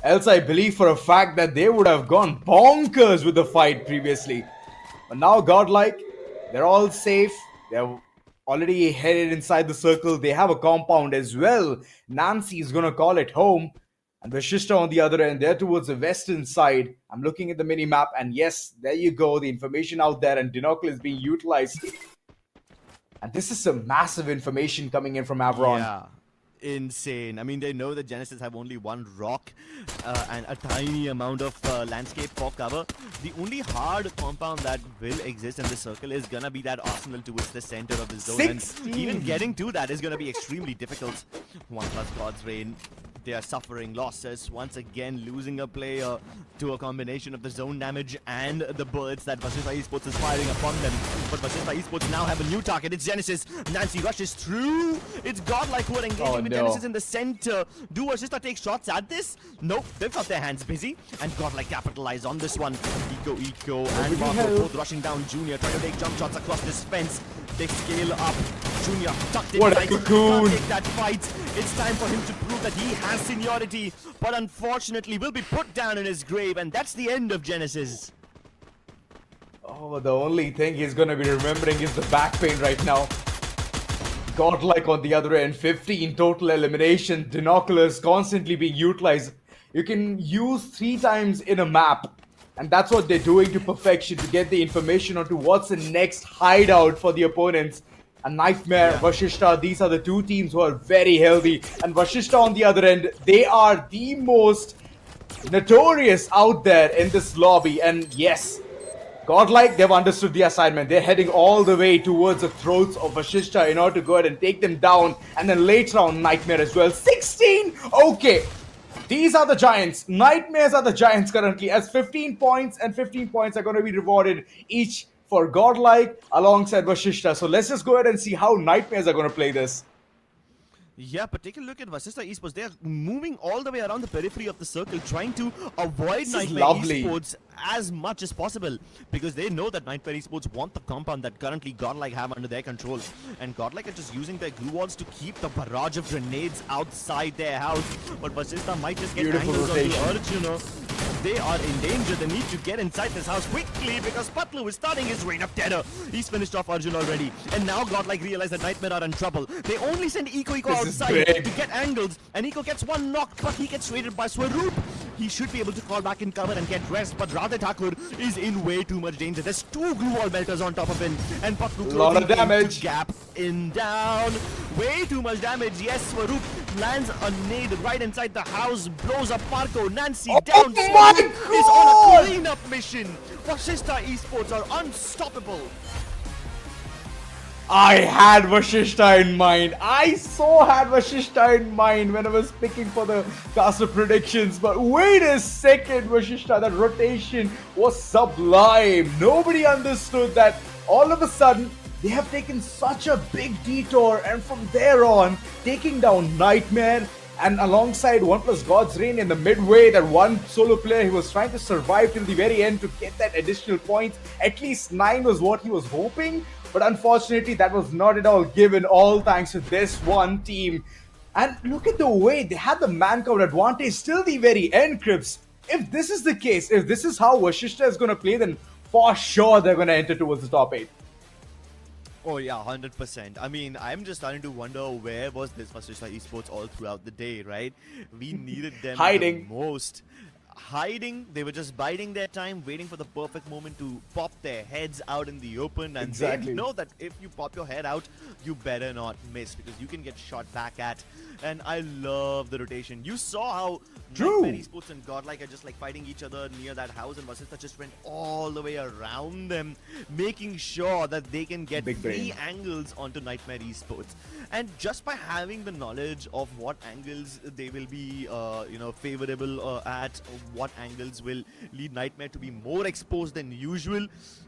Else I believe for a fact that they would have gone bonkers with the fight previously. But now Godlike, they're all safe, they're already headed inside the circle, they have a compound as well. Nancy is gonna call it home. And Vashishta on the other end, they're towards the western side. I'm looking at the mini map, and yes, there you go. The information out there, and Dinocle is being utilized. And this is some massive information coming in from Avron. Yeah, insane. I mean, they know that Genesis have only one rock and a tiny amount of landscape for cover. The only hard compound that will exist in the circle is gonna be that arsenal towards the center of the zone. 16. And even getting to that is gonna be extremely difficult. 1+ God's Reign. They are suffering losses, once again losing a player to a combination of the zone damage and the bullets that Vashishta Esports is firing upon them. But Vashishta Esports now have a new target. It's Genesis. Nancy rushes through. It's Godlike who are engaging with Genesis in the center. Do Vashishta take shots at this? Nope, they've got their hands busy. And Godlike capitalize on this one. Eco, and Marco both rushing down Junior, trying to take jump shots across this fence. They scale up. Junior tucked in What a tight. cocoon. Can't take that fight. It's time for him to prove that he has seniority, but unfortunately will be put down in his grave, and that's the end of Genesis. Oh, the only thing he's gonna be remembering is the back pain right now. Godlike on the other end, 15 total elimination. Dinoculars constantly being utilized. You can use 3 times in a map. And that's what they're doing to perfection to get the information onto what's the next hideout for the opponents. A Nightmare, Vashishta, these are the two teams who are very healthy. And Vashishta on the other end, they are the most notorious out there in this lobby. And yes, Godlike, they've understood the assignment. They're heading all the way towards the throats of Vashishta in order to go ahead and take them down. And then later on, Nightmare as well. 16! Okay. These are the Giants. Nightmares are the Giants currently, as 15 points and 15 points are going to be rewarded each for Godlike alongside Vashishta. So let's just go ahead and see how Nightmares are going to play this. Yeah, but take a look at Vashishta Esports. They are moving all the way around the periphery of the circle, trying to avoid Nightmare Esports as much as possible, because they know that Nightmare Esports want the compound that currently Godlike have under their control. And Godlike are just using their glue walls to keep the barrage of grenades outside their house. But Vashishta might just get angles on the Arjuna. They are in danger. They need to get inside this house quickly because Patlu is starting his reign of terror. He's finished off Arjun already. And now Godlike realize that Nightmare are in trouble. They only send Eco outside to get angles. And Eco gets one knock, but he gets raided by Swaroop. He should be able to call back in cover and get rest, but Radha Thakur is in way too much danger. There's 2 glue wall melters on top of him. And Patlu lot of damage. Gap in down. Way too much damage. Yes, Swaroop lands a nade right inside the house, blows up Marco. Nancy down. My Swaroop is on a cleanup mission. Vashishta Esports are unstoppable. I had Vashishta in mind. I so had Vashishta in mind when I was picking for the caster predictions. But wait a second, Vashishta, that rotation was sublime. Nobody understood that all of a sudden they have taken such a big detour, and from there on, taking down Nightmare and alongside 1+ God's Reign in the midway, that one solo player, he was trying to survive till the very end to get that additional points. At least 9 was what he was hoping. But unfortunately, that was not at all given, all thanks to this one team. And look at the way they had the manpower advantage till the very end, Crips. If this is the case, if this is how Vashishta is going to play, then for sure they're going to enter towards the top 8. Oh yeah, 100%. I mean, I'm just starting to wonder where was this Vashishta Esports all throughout the day, right? We needed them Hiding. the most. hiding. They were just biding their time, waiting for the perfect moment to pop their heads out in the open. And Exactly. they know that if you pop your head out, you better not miss, because you can get shot back at. And I love the rotation. You saw how Nightmare Esports and Godlike are just like fighting each other near that house, and Vasista just went all the way around them, making sure that they can get Big brain. free angles onto Nightmare Esports. And just by having the knowledge of what angles they will be, favorable at, or what angles will lead Nightmare to be more exposed than usual,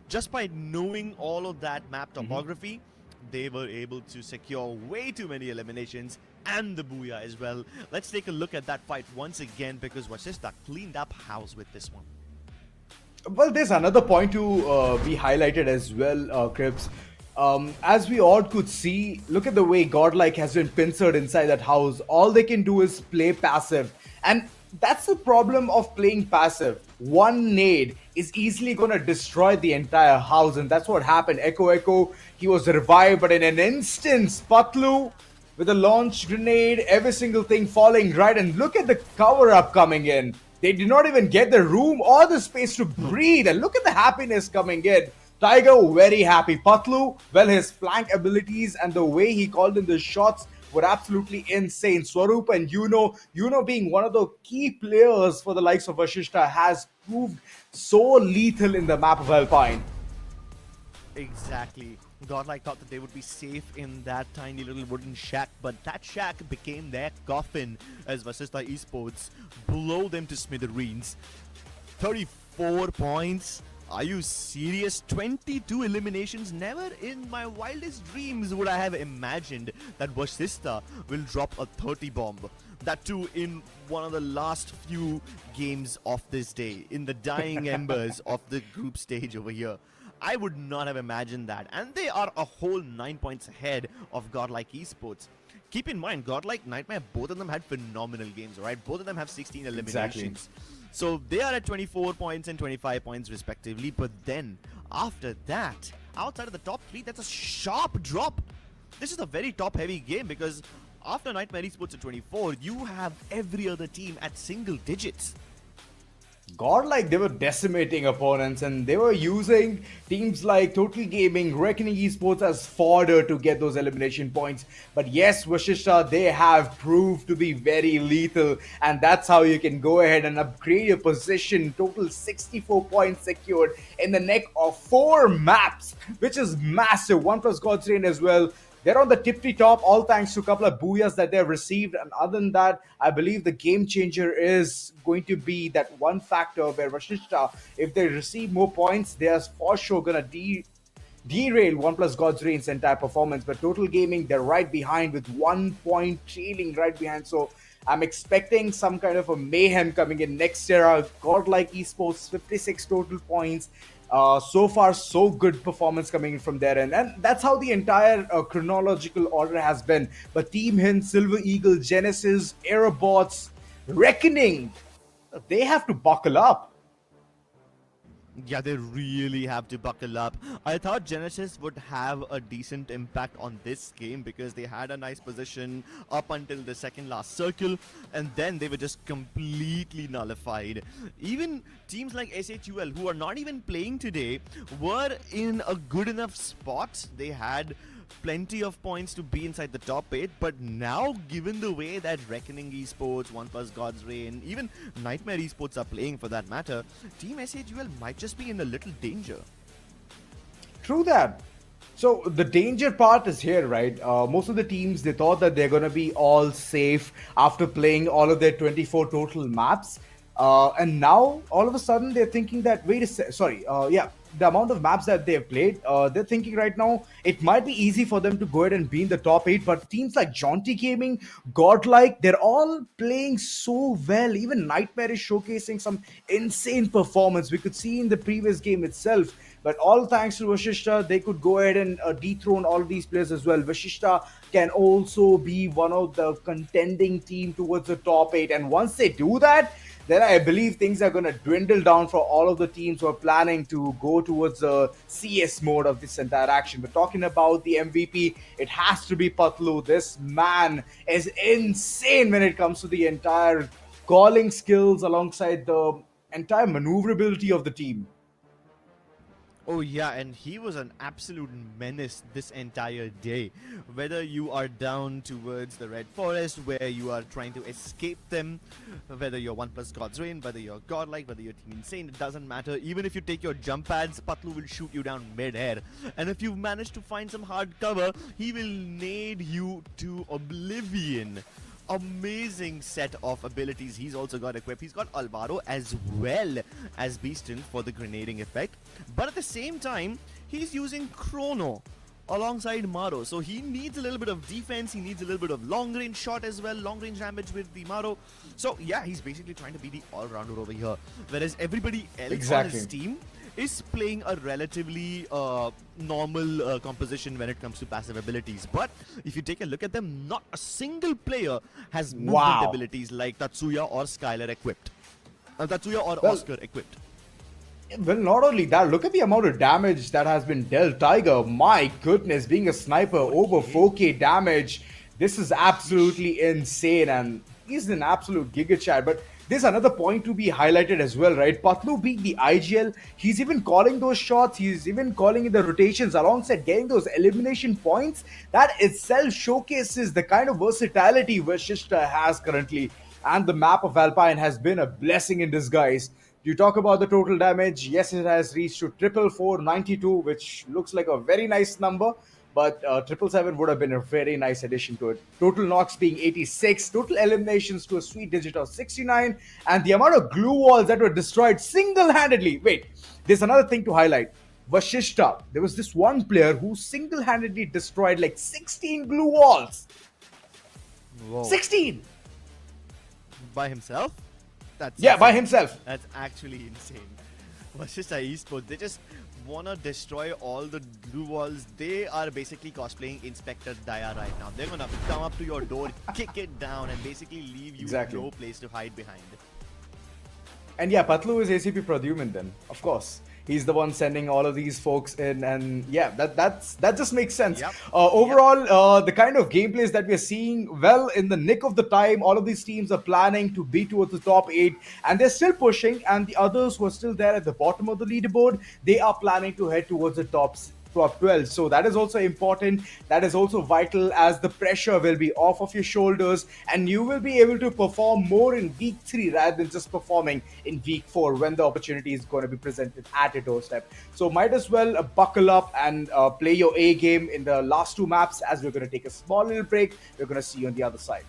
just by knowing all of that map topography, they were able to secure way too many eliminations and the booyah as well. Let's take a look at that fight once again, because Vasista cleaned up house with this one. Well, there's another point to be highlighted as well, Cribs. As we all could see, look at the way Godlike has been pincered inside that house. All they can do is play passive. And that's the problem of playing passive. One nade is easily going to destroy the entire house. And that's what happened. Echo, he was revived. But in an instant, Patlu with a launch grenade, every single thing falling right. And look at the cover-up coming in. They did not even get the room or the space to breathe. And look at the happiness coming in. Tiger very happy. Patlu, well, his flank abilities and the way he called in the shots were absolutely insane. Swaroop and Yuno being one of the key players for the likes of Vashishta has proved so lethal in the map of Alpine. Exactly. Godlike thought that they would be safe in that tiny little wooden shack, but that shack became their coffin as Vasista Esports blow them to smithereens. 34 points. Are you serious? 22 eliminations. Never in my wildest dreams would I have imagined that Vasista will drop a 30 bomb. That too in one of the last few games of this day, in the dying embers of the group stage over here. I would not have imagined that. And they are a whole 9 points ahead of Godlike Esports. Keep in mind, Godlike, Nightmare, both of them had phenomenal games, right? Both of them have 16 eliminations. So they are at 24 points and 25 points respectively. But then, after that, outside of the top 3, that's a sharp drop. This is a very top-heavy game, because after Nightmare Esports at 24, you have every other team at single digits. Godlike, they were decimating opponents, and they were using teams like Total Gaming, Reckoning Esports as fodder to get those elimination points. But yes, Vashishta, they have proved to be very lethal, and that's how you can go ahead and upgrade your position. Total 64 points secured in the neck of 4 maps, which is massive. OnePlus God's Reign as well. They're on the tippy top, all thanks to a couple of booyahs that they've received. And other than that, I believe the game changer is going to be that one factor where Vashishta, if they receive more points, they are for sure going to derail OnePlus God's Reign's entire performance. But Total Gaming, they're right behind with 1 point trailing right behind. So I'm expecting some kind of a mayhem coming in. Nexterra, Godlike Esports, 56 total points. So far, so good performance coming in from there. And that's how the entire chronological order has been. But Team Hint, Silver Eagle, Genesis, Aerobots, Reckoning, they have to buckle up. Yeah, they really have to buckle up. I thought Genesis would have a decent impact on this game because they had a nice position up until the second last circle, and then they were just completely nullified. Even teams like SHUL, who are not even playing today, were in a good enough spot. They had plenty of points to be inside the top 8, but now given the way that Reckoning Esports, OnePlus God's Reign, even Nightmare Esports are playing for that matter, Team SHUL might just be in a little danger. True that. So the danger part is here, right? Most of the teams, they thought that they're going to be all safe after playing all of their 24 total maps. And now, all of a sudden, they're thinking that, the amount of maps that they've played, they're thinking right now, it might be easy for them to go ahead and be in the top 8, but teams like Jaunty Gaming, Godlike, they're all playing so well. Even Nightmare is showcasing some insane performance. We could see in the previous game itself. But all thanks to Vashishta, they could go ahead and dethrone all of these players as well. Vashishta can also be one of the contending team towards the top 8. And once they do that, then I believe things are going to dwindle down for all of the teams who are planning to go towards the CS mode of this entire action. But talking about the MVP, it has to be Patlu. This man is insane when it comes to the entire calling skills alongside the entire maneuverability of the team. Oh yeah, and he was an absolute menace this entire day. Whether you are down towards the Red Forest, where you are trying to escape them, whether you're 1+ God's Reign, whether you're godlike, whether you're Team Insane, it doesn't matter. Even if you take your jump pads, Patlu will shoot you down mid-air. And if you manage to find some hard cover, he will nade you to oblivion. Amazing set of abilities he's also got equipped. He's got Alvaro as well as Beaston for the grenading effect, but at the same time he's using Chrono alongside Maro, so he needs a little bit of defense, he needs a little bit of long range shot as well, long range damage with the Maro. So yeah, he's basically trying to be the all-rounder over here, whereas everybody else on his team is playing a relatively normal composition when it comes to passive abilities. But if you take a look at them, not a single player has movement abilities like Tatsuya or Skylar equipped. Tatsuya or Oscar equipped. Well, not only that, look at the amount of damage that has been dealt. Tiger, my goodness, being a sniper, over 4k damage. This is absolutely insane, and he's an absolute giga chat. But there's another point to be highlighted as well, right? Patlu being the IGL, he's even calling those shots, he's even calling in the rotations alongside getting those elimination points. That itself showcases the kind of versatility Vashishta has currently. And the map of Alpine has been a blessing in disguise. You talk about the total damage, yes, it has reached to 44492, which looks like a very nice number. But 777 would have been a very nice addition to it. Total knocks being 86, total eliminations to a sweet digit of 69, and the amount of glue walls that were destroyed single-handedly. Wait, there's another thing to highlight. Vashishta, there was this one player who single-handedly destroyed like 16 glue walls. Whoa. 16! By himself? By himself. That's actually insane. Vashishta Esports, they just wanna destroy all the glue walls. They are basically cosplaying Inspector Daya right now. They're gonna come up to your door, kick it down, and basically leave you no place to hide behind. And yeah, Patlu is ACP Pradyuman then, of course. He's the one sending all of these folks in, and yeah, that just makes sense. Yep. Overall, the kind of gameplays that we're seeing, well, in the nick of the time, all of these teams are planning to be towards the top 8, and they're still pushing, and the others who are still there at the bottom of the leaderboard, they are planning to head towards the top 12. So that is also important. That is also vital, as the pressure will be off of your shoulders and you will be able to perform more in week 3 rather than just performing in week 4 when the opportunity is going to be presented at your doorstep. So might as well buckle up and play your A game in the last 2 maps, as we're going to take a small little break. We're going to see you on the other side.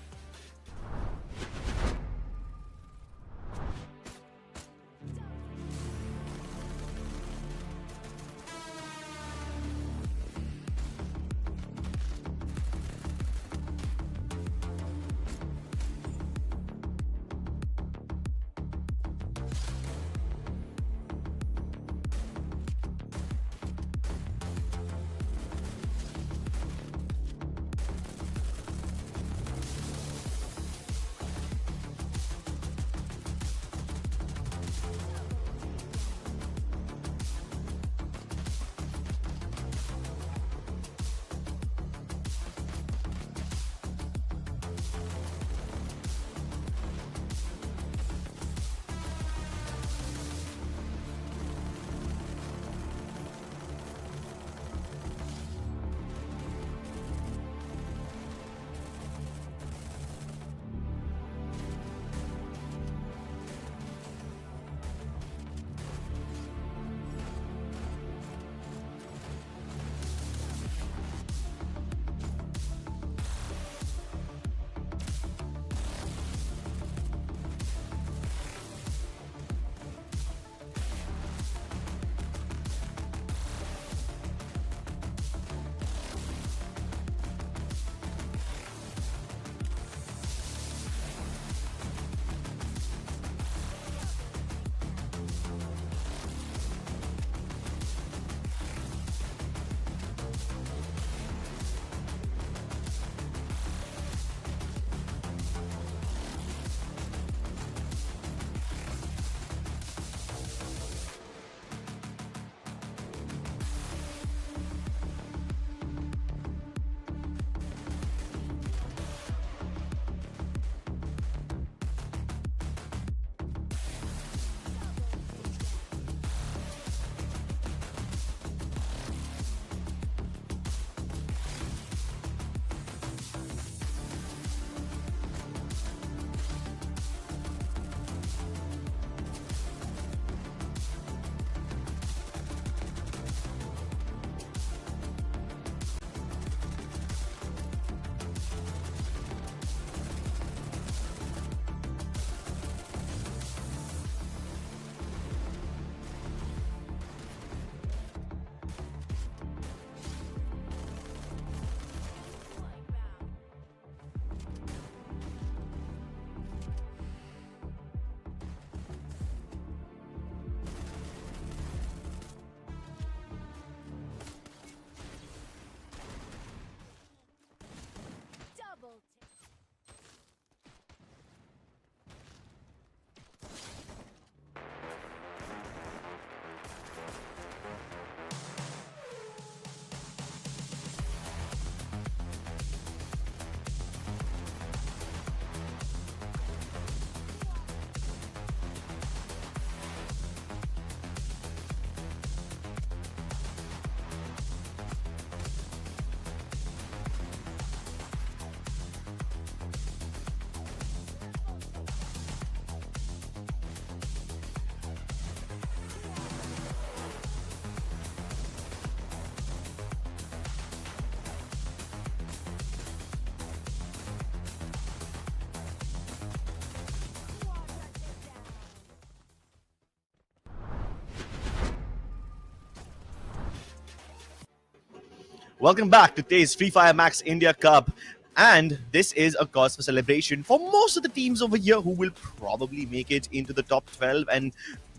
Welcome back to TEZ Free Fire Max India Cup. And this is a cause for celebration for most of the teams over here who will probably make it into the top 12 and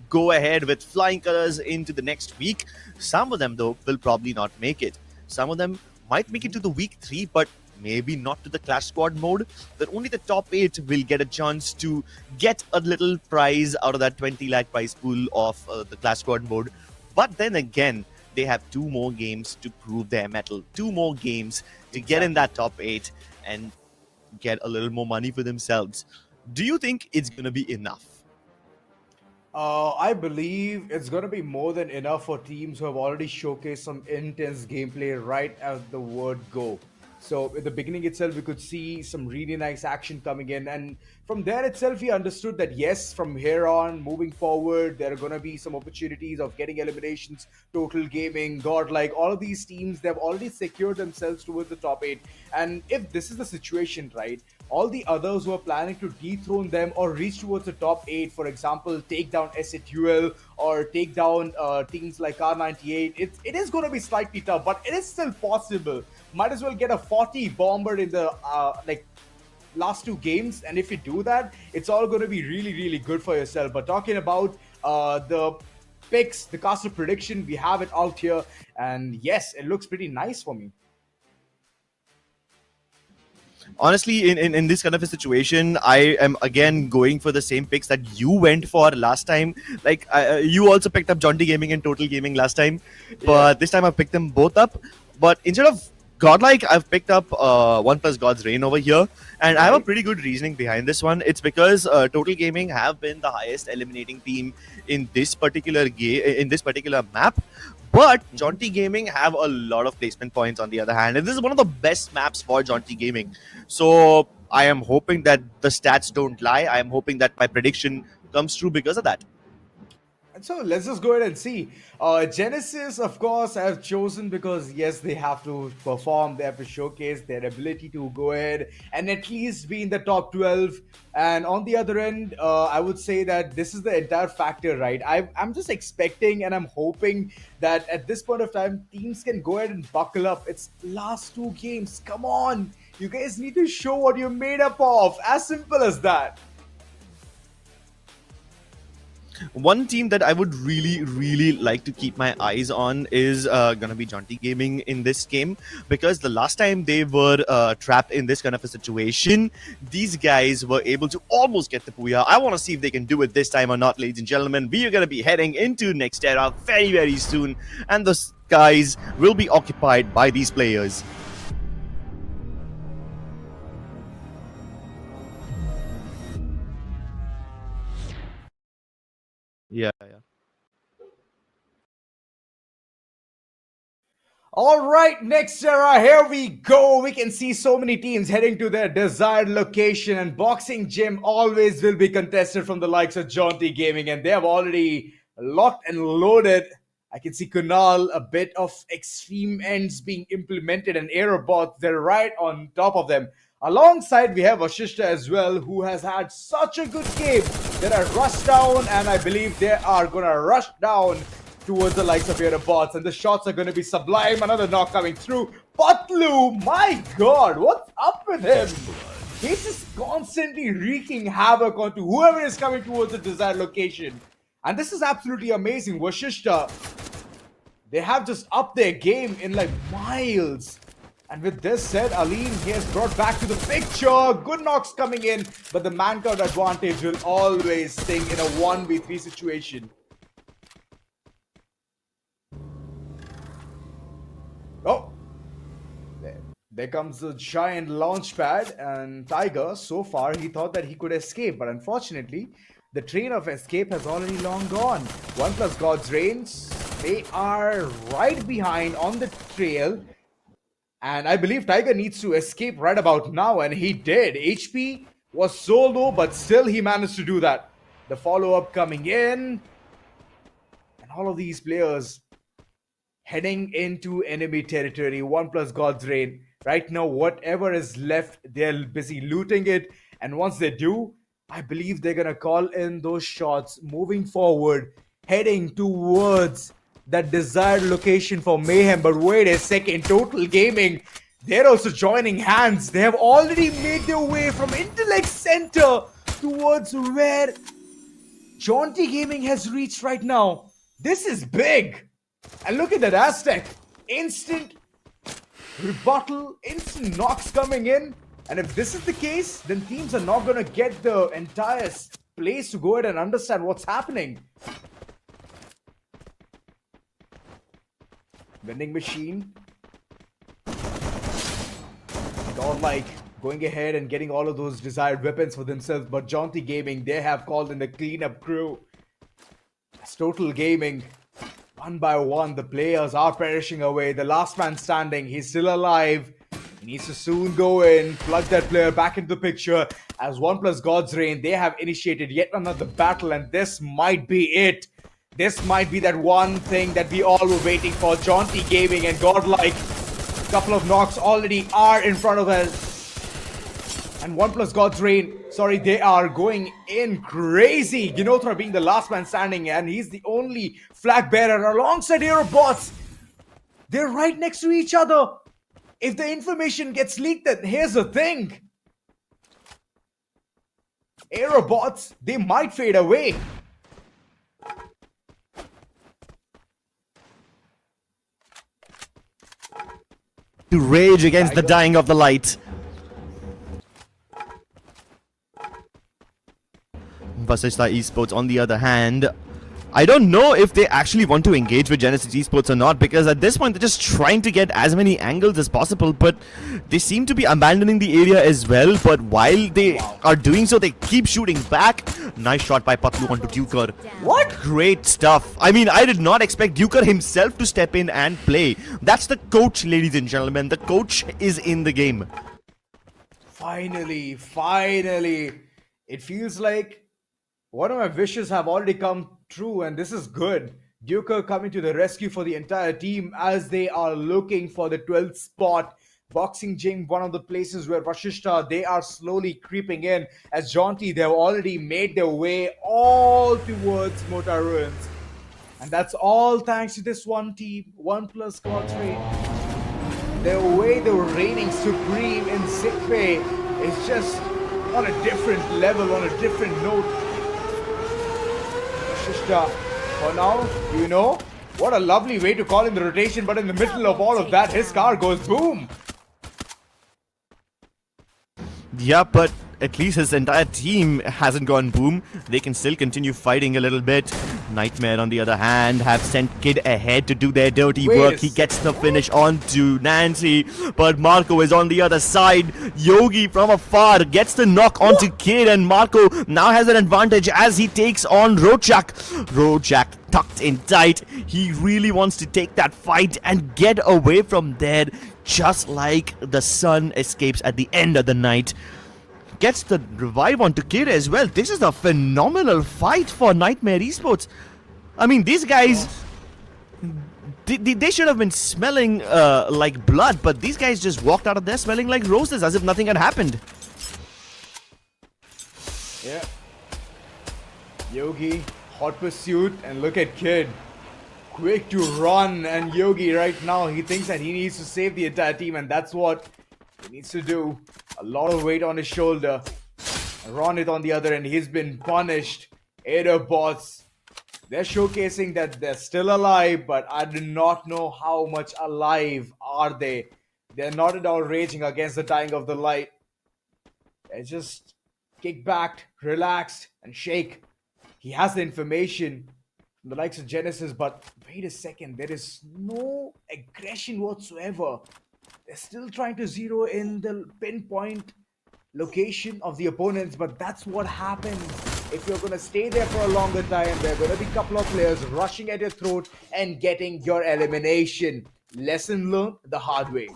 go ahead with flying colors into the next week. Some of them, though, will probably not make it. Some of them might make it to the week 3, but maybe not to the Clash Squad mode. That only the top 8 will get a chance to get a little prize out of that 20 lakh prize pool of the Clash Squad mode. But then again, they have 2 more games to prove their mettle, 2 more games to get in that top 8 and get a little more money for themselves. Do you think it's going to be enough? I believe it's going to be more than enough for teams who have already showcased some intense gameplay right as the word go. So at the beginning itself, we could see some really nice action coming in. And from there itself, we understood that yes, from here on, moving forward, there are going to be some opportunities of getting eliminations, Total Gaming, Godlike, all of these teams, they've already secured themselves towards the top 8. And if this is the situation, right, all the others who are planning to dethrone them or reach towards the top 8, for example, take down SATUL or take down teams like R98, it is going to be slightly tough, but it is still possible. Might as well get a 40 bomber in the last 2 games, and if you do that, it's all going to be really, really good for yourself. But talking about the picks, the caster prediction, we have it out here, and yes, it looks pretty nice for me. Honestly, in this kind of a situation, I am again going for the same picks that you went for last time. Like, you also picked up Jaunty Gaming and Total Gaming last time, but this time I've picked them both up. But instead of Godlike, I've picked up 1+ God's Reign over here, and I have a pretty good reasoning behind this one. It's because Total Gaming have been the highest eliminating team in this particular map. But Jaunty Gaming have a lot of placement points on the other hand, and this is one of the best maps for Jaunty Gaming. So I am hoping that the stats don't lie. I am hoping that my prediction comes true because of that. And so let's just go ahead and see. Genesis, of course, have chosen because, yes, they have to perform. They have to showcase their ability to go ahead and at least be in the top 12. And on the other end, I would say that this is the entire factor, right? I'm just expecting and I'm hoping that at this point of time, teams can go ahead and buckle up. It's last 2 games. Come on. You guys need to show what you're made up of. As simple as that. One team that I would really like to keep my eyes on is going to be Jaunty Gaming in this game, because the last time they were trapped in this kind of a situation, these guys were able to almost get the Booyah. I want to see if they can do it this time or not, ladies and gentlemen. We are going to be heading into Nexterra very soon, and the skies will be occupied by these players. Yeah. All right, Nexterra, here we go. We can see so many teams heading to their desired location, and Boxing Gym always will be contested from the likes of Jaunty Gaming, and they have already locked and loaded. I can see Kunal, a bit of extreme ends being implemented, and Aerobots, they're right on top of them. Alongside, we have Ashishta as well, who has had such a good game. They're at rush down, and I believe they are going to rush down towards the likes of Aerobots, and the shots are going to be sublime. Another knock coming through. Patlu, my god, what's up with him? He's just constantly wreaking havoc onto whoever is coming towards the desired location. And this is absolutely amazing. Vashishta, they have just upped their game in like miles. And with this said, Aline, he has brought back to the picture. Good knocks coming in, but the manpower advantage will always sting in a 1v3 situation. Oh, there comes the giant launch pad, and Tiger, so far, he thought that he could escape, but unfortunately, the train of escape has already long gone. 1+ God's Reigns, they are right behind on the trail, and I believe Tiger needs to escape right about now, and he did. HP was so low, but still he managed to do that. The follow-up coming in, and all of these players heading into enemy territory. 1+ God's Reign. Right now, whatever is left, they're busy looting it. And once they do, I believe they're going to call in those shots moving forward, heading towards that desired location for Mayhem. But wait a second, Total Gaming, they're also joining hands. They have already made their way from Intellect Center towards where Jaunty Gaming has reached right now. This is big. And look at that Aztec. Instant rebuttal, instant knocks coming in. And if this is the case, then teams are not going to get the entire place to go ahead and understand what's happening. Vending machine. Godlike going ahead and getting all of those desired weapons for themselves. But Jaunty Gaming, they have called in the cleanup crew. It's Total Gaming. One by one, the players are perishing away. The last man standing, he's still alive. He needs to soon go in, plug that player back into the picture. As 1+ God's Reign, they have initiated yet another battle, and this might be it. This might be that one thing that we all were waiting for. Jaunty Gaming and Godlike. A couple of knocks already are in front of us. And 1+ God's Reign, sorry, they are going in crazy. Ginothra being the last man standing, and he's the only flag bearer alongside Aerobots. They're right next to each other. If the information gets leaked, then here's the thing. Aerobots, they might fade away. To rage against the dying of the light. Vasishta Esports, on the other hand, I don't know if they actually want to engage with Genesis Esports or not, because at this point they're just trying to get as many angles as possible, but they seem to be abandoning the area as well. But while they are doing so, they keep shooting back. Nice shot by Patlu onto Duker. What? Great stuff. I mean, I did not expect Duker himself to step in and play. That's the coach, ladies and gentlemen. The coach is in the game. Finally. It feels like one of my wishes have already come true, and this is good. Duker coming to the rescue for the entire team as they are looking for the 12th spot. Boxing Gym, one of the places where Vashishta, they are slowly creeping in. As Jaunty, they've already made their way all towards Motor Ruins. And that's all thanks to this one team, 1+ God's Reign. The way they were reigning supreme in sickbay is just on a different level, on a different note. Vashishta, for now, you know, what a lovely way to call in the rotation, but in the middle of all of that, his car goes boom. Yeah, but at least his entire team hasn't gone boom. They can still continue fighting a little bit. Nightmare, on the other hand, have sent Kid ahead to do their dirty work. He gets the finish onto Nancy, but Marco is on the other side. Yogi from afar gets the knock onto Kid, and Marco now has an advantage as he takes on Rojak. Rojak tucked in tight. He really wants to take that fight and get away from there, just like the sun escapes at the end of the night. Gets the revive onto Kid as well. This is a phenomenal fight for Nightmare Esports. I mean, these guys, they should have been smelling like blood, but these guys just walked out of there smelling like roses, as if nothing had happened. Yeah. Yogi, hot pursuit, and look at Kid. Quick to run, and Yogi right now, he thinks that he needs to save the entire team, and that's what he needs to do. A lot of weight on his shoulder. Ronit on the other end, he's been punished. Aerobots, they're showcasing that they're still alive, but I do not know how much alive are they. They're not at all raging against the dying of the light. They're just kick back, relaxed, and shake. He has the information from the likes of Genesis, but wait a second, there is no aggression whatsoever. They're still trying to zero in the pinpoint location of the opponents, but that's what happens if you're going to stay there for a longer time. There are going to be a couple of players rushing at your throat and getting your elimination. Lesson learned the hard way.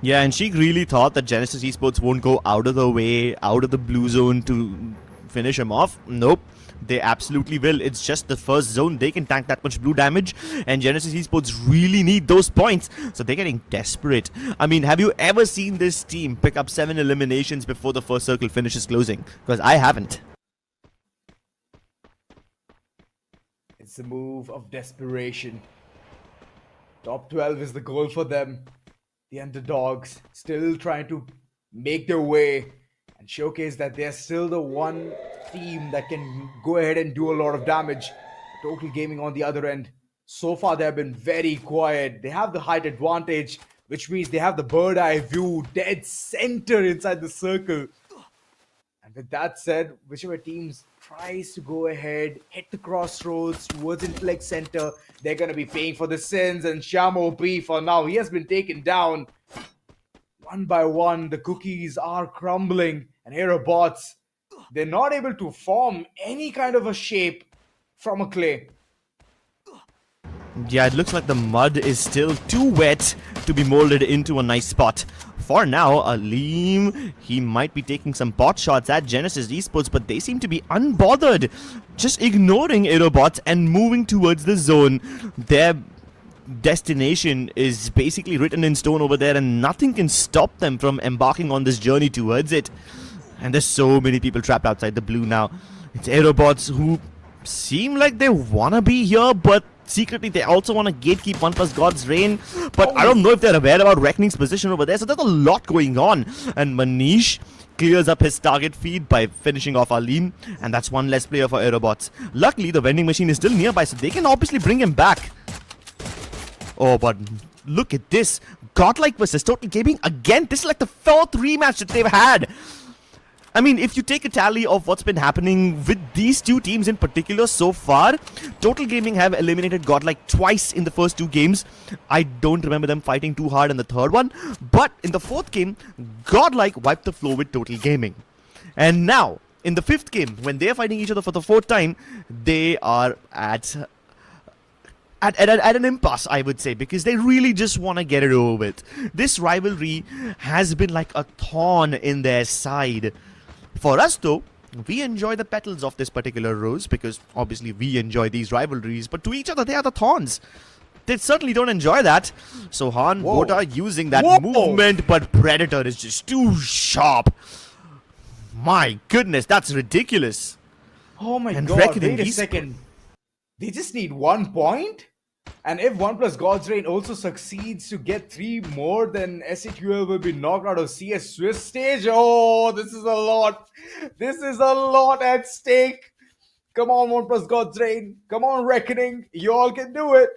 Yeah, and she really thought that Genesis Esports won't go out of the way, out of the blue zone to finish him off. Nope. They absolutely will. It's just the first zone. They can tank that much blue damage, and Genesis Esports really need those points, so they're getting desperate. I mean, have you ever seen this team pick up 7 eliminations before the first circle finishes closing? Because I haven't. It's It's a move of desperation. Top 12 is the goal for them. The underdogs still trying to make their way and showcase that they're still the one team that can go ahead and do a lot of damage. Total Gaming on the other end, so far they have been very quiet. They have the height advantage, which means they have the bird eye view dead center inside the circle. And with that said, whichever teams tries to go ahead, hit the crossroads towards Intellect Center, they're going to be paying for the sins. And Shamo B, for now, he has been taken down. One by one, the cookies are crumbling. And Aerobots, they're not able to form any kind of a shape from a clay. Yeah, it looks like the mud is still too wet to be molded into a nice spot. For now, Aleem, he might be taking some pot shots at Genesis Esports, but they seem to be unbothered, just ignoring Aerobots and moving towards the zone. Their destination is basically written in stone over there, and nothing can stop them from embarking on this journey towards it. And there's so many people trapped outside the blue now. It's Aerobots who seem like they wanna be here, but secretly they also want to gatekeep OnePlus God's Reign. But I don't know if they're aware about Reckoning's position over there, so there's a lot going on. And Manish clears up his target feed by finishing off Aleem, and that's one less player for Aerobots. Luckily, the vending machine is still nearby, so they can obviously bring him back. Oh, but look at this. Godlike versus Total Gaming again. This is like the 4th rematch that they've had. I mean, if you take a tally of what's been happening with these two teams in particular so far, Total Gaming have eliminated Godlike twice in the first 2 games. I don't remember them fighting too hard in the 3rd one. But in the 4th game, Godlike wiped the floor with Total Gaming. And now, in the 5th game, when they're fighting each other for the 4th time, they are at an impasse, I would say, because they really just want to get it over with. This rivalry has been like a thorn in their side. For us though, we enjoy the petals of this particular rose because obviously we enjoy these rivalries, but to each other they are the thorns. They certainly don't enjoy that. So Han Bota using that movement, but Predator is just too sharp. My goodness, that's ridiculous. Oh my And god, Reckoning wait a second. They just need 1 point? And if OnePlus God's Reign also succeeds to get 3 more, then SEQL will be knocked out of CS Swiss stage. Oh, this is a lot. This is a lot at stake. Come on, OnePlus God's Reign. Come on, Reckoning. You all can do it.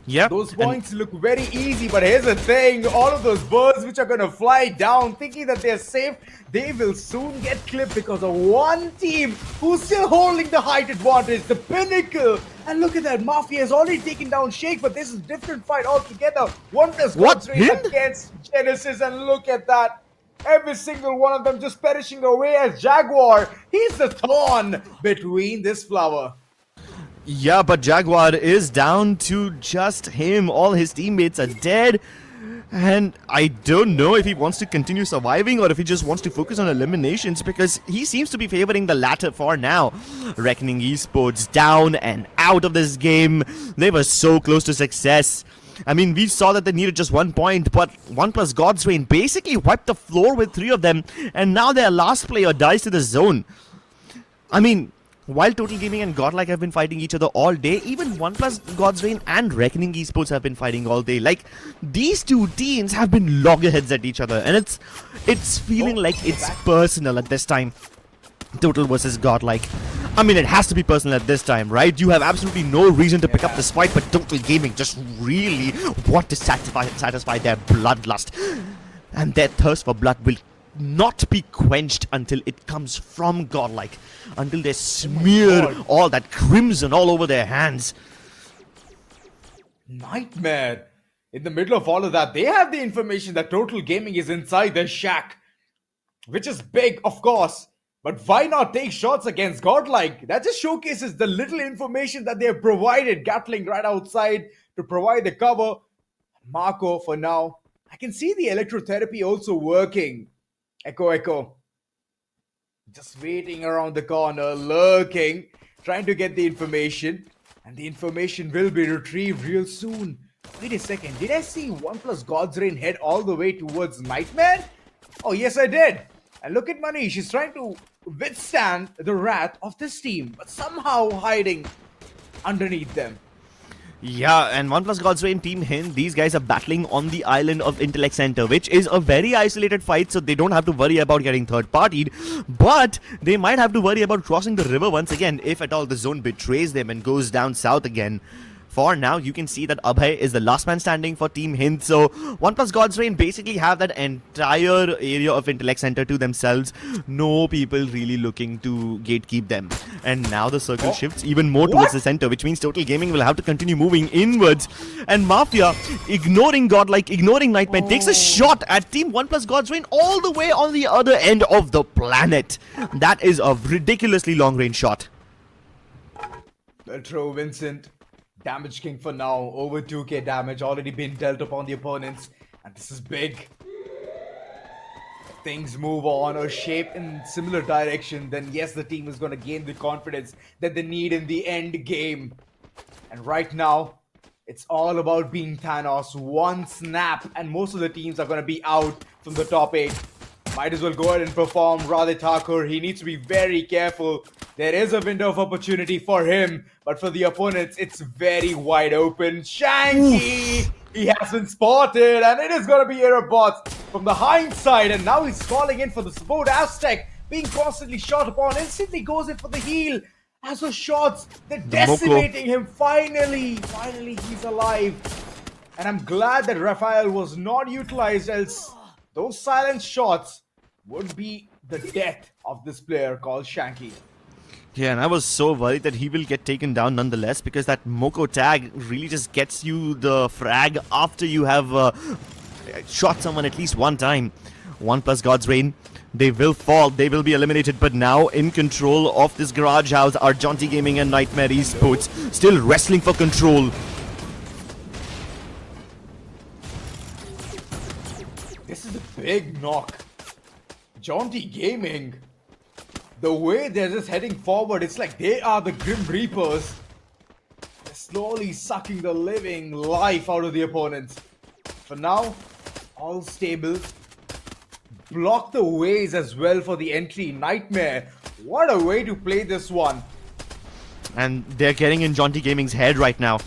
Yep. Those points look very easy, but here's the thing. All of those birds which are going to fly down thinking that they're safe, they will soon get clipped because of one team who's still holding the height advantage, the Pinnacle. And look at that, Mafia has already taken down Shake, but this is a different fight altogether. OnePlus God's Reign against Genesis, and look at that. Every single one of them just perishing away as Jaguar. He's the thorn between this flower. Yeah, but Jaguar is down to just him. All his teammates are dead. And I don't know if he wants to continue surviving or if he just wants to focus on eliminations, because he seems to be favoring the latter for now. Reckoning Esports down and out of this game. They were so close to success. I mean, we saw that they needed just 1 point, but OnePlus God's Reign basically wiped the floor with 3 of them, and now their last player dies to the zone. I mean, while Total Gaming and Godlike have been fighting each other all day, even OnePlus God's Reign and Reckoning Esports have been fighting all day. Like, these two teams have been loggerheads at each other, and it's feeling like it's personal at this time. Total versus Godlike. I mean, it has to be personal at this time, right? You have absolutely no reason to pick up this fight, but Total Gaming just really want to satisfy their bloodlust. And their thirst for blood will not be quenched until it comes from Godlike, until they smear all that crimson all over their hands. Nightmare. In the middle of all of that, they have the information that Total Gaming is inside their shack, which is big, of course. But why not take shots against Godlike? That just showcases the little information that they have provided. Gatling right outside to provide the cover. Marco, for now, I can see the electrotherapy also working. Echo. Just waiting around the corner, lurking, trying to get the information. And the information will be retrieved real soon. Wait a second, did I see OnePlus God's Reign head all the way towards Nightmare? Oh, yes, I did. And look at Manish, she's trying to withstand the wrath of this team, but somehow hiding. underneath them. Yeah, and OnePlus God's Reign Team Hind, these guys are battling on the island of Intellect Center, which is a very isolated fight, so they don't have to worry about getting third-partied, but they might have to worry about crossing the river once again if at all the zone betrays them and goes down south again. For now, you can see that Abhay is the last man standing for Team Hind. So, OnePlus God's Reign basically have that entire area of Intellect Center to themselves. No people really looking to gatekeep them. And now the circle shifts even more towards the center, which means Total Gaming will have to continue moving inwards. And Mafia, ignoring Godlike, ignoring Nightmare, takes a shot at Team OnePlus God's Reign all the way on the other end of the planet. That is a ridiculously long-range shot. Metro Vincent. Damage King for now, over 2k damage already been dealt upon the opponents, and this is big. If things move on or shape in similar direction, then yes, the team is going to gain the confidence that they need in the end game. And right now, it's all about being Thanos. One snap and most of the teams are going to be out from the top 8. Might as well go ahead and perform Radhe Thakur. He needs to be very careful. There is a window of opportunity for him, but for the opponents, it's very wide open. Shanky! He has been spotted, and it is going to be Aerobots from the hindsight, and now he's calling in for the support. Aztec being constantly shot upon, instantly goes in for the heal. As those shots, they're decimating him. Finally, he's alive. And I'm glad that Raphael was not utilized, else those silent shots would be the death of this player called Shanky. Yeah, and I was so worried that he will get taken down nonetheless, because that Moko tag really just gets you the frag after you have shot someone at least one time. OnePlus God's Reign, they will fall, they will be eliminated, but now in control of this garage house are Jaunty Gaming and Nightmare Esports, still wrestling for control. This is a big knock. Jaunty Gaming, the way they're just heading forward, it's like they are the Grim Reapers. They're slowly sucking the living life out of the opponents. For now, all stable. Block the ways as well for the entry. Nightmare, what a way to play this one. And they're getting in Jaunty Gaming's head right now.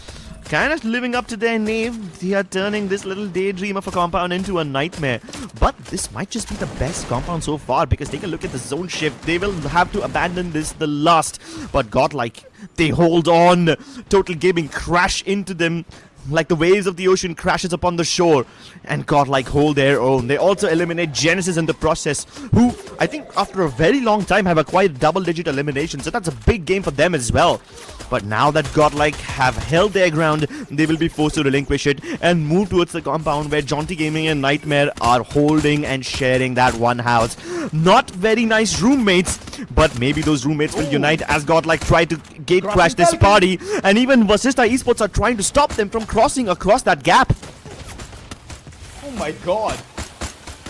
Kind of living up to their name, they are turning this little daydream of a compound into a nightmare. But this might just be the best compound so far, because take a look at the zone shift. They will have to abandon this the last. But Godlike, they hold on. Total Gaming crash into them like the waves of the ocean crashes upon the shore, and Godlike hold their own. They also eliminate Genesis in the process, who I think after a very long time have acquired double-digit elimination, so that's a big game for them as well. But now that Godlike have held their ground, they will be forced to relinquish it and move towards the compound where Jaunty Gaming and Nightmare are holding and sharing that one house. Not very nice roommates, but maybe those roommates will unite as Godlike try to gate crash this party, and even Vasista Esports are trying to stop them from crossing across that gap. Oh my god.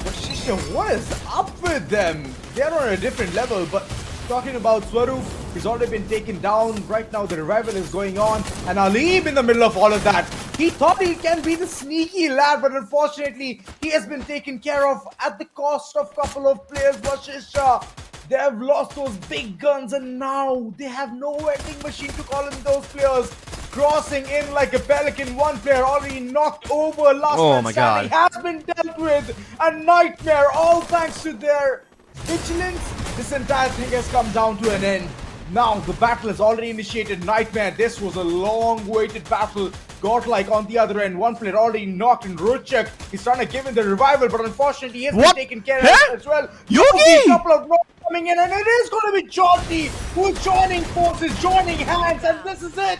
Vashisha, what is up with them? They're on a different level, but talking about Swaroop, he's already been taken down. Right now the revival is going on, and Aleem in the middle of all of that. He thought he can be the sneaky lad, but unfortunately he has been taken care of at the cost of a couple of players. Vashisha, they have lost those big guns, and now they have no vending machine to call in those players. Crossing in like a pelican, one player already knocked over. Last man standing has been dealt with. A Nightmare, all thanks to their vigilance. This entire thing has come down to an end. Now the battle is already initiated. Nightmare, this was a long-awaited battle. Godlike on the other end, one player already knocked, and Ruchak, he's trying to give him the revival, but unfortunately he has been taken care of as well. Yogi! A couple of knocks coming in, and it is going to be Jaunty who is joining forces, joining hands, and this is it.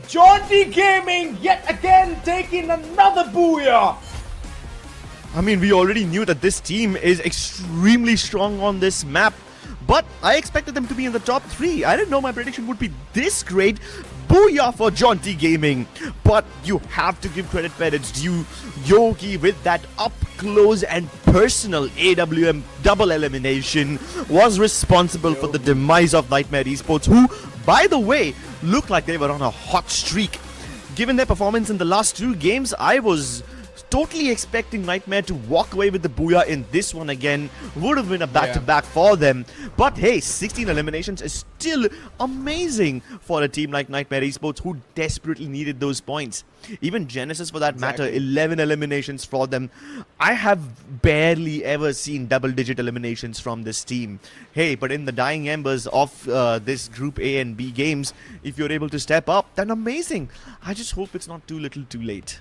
Jaunty Gaming yet again taking another booyah. I mean, we already knew that this team is extremely strong on this map, but I expected them to be in the top 3. I didn't know my prediction would be this great. Booyah for Jaunty Gaming. But you have to give credit where it's due. Yogi with that up close and personal AWM double elimination was responsible for the demise of Nightmare Esports, who, by the way, looked like they were on a hot streak. Given their performance in the last 2 games, I was totally expecting Nightmare to walk away with the booyah in this one again. Would have been a back-to-back for them. But hey, 16 eliminations is still amazing for a team like Nightmare Esports who desperately needed those points. Even Genesis, for that matter, 11 eliminations for them. I have barely ever seen double-digit eliminations from this team. Hey, but in the dying embers of this Group A and B games, if you're able to step up, then amazing. I just hope it's not too little too late.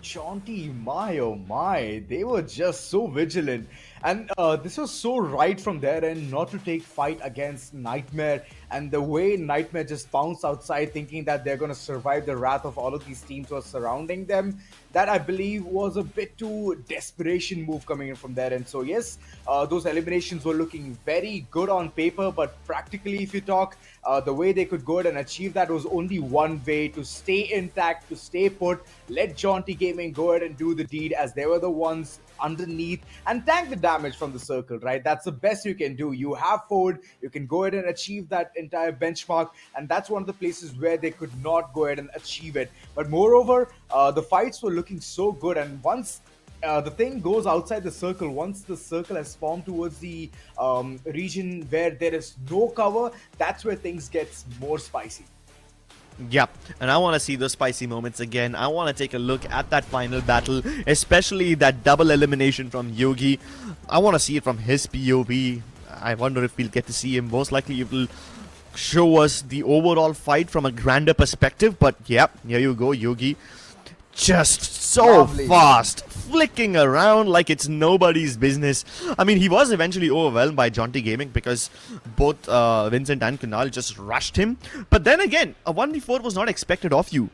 Jaunty, my oh my, they were just so vigilant. And this was so right from their end not to take fight against Nightmare. And the way Nightmare just bounced outside thinking that they're going to survive the wrath of all of these teams who are surrounding them, that I believe was a bit too desperation move coming in from their end. So yes, those eliminations were looking very good on paper, but practically if you talk, the way they could go ahead and achieve that was only one way: to stay intact, to stay put, let Jaunty Gaming go ahead and do the deed, as they were the ones underneath, and tank the damage from the circle, right? That's the best you can do. You have forward, you can go ahead and achieve that entire benchmark, and that's one of the places where they could not go ahead and achieve it. But moreover, the fights were looking so good, and once the thing goes outside the circle, once the circle has formed towards the region where there is no cover, that's where things get more spicy. Yep, and I want to see those spicy moments again. I want to take a look at that final battle, especially that double elimination from Yogi. I want to see it from his POV. I wonder if we'll get to see him. Most likely it will show us the overall fight from a grander perspective. But yep, here you go, Yogi. Just so fast, flicking around like it's nobody's business. I mean, he was eventually overwhelmed by Jaunty Gaming because both Vincent and Kunal just rushed him. But then again, a 1v4 was not expected of you.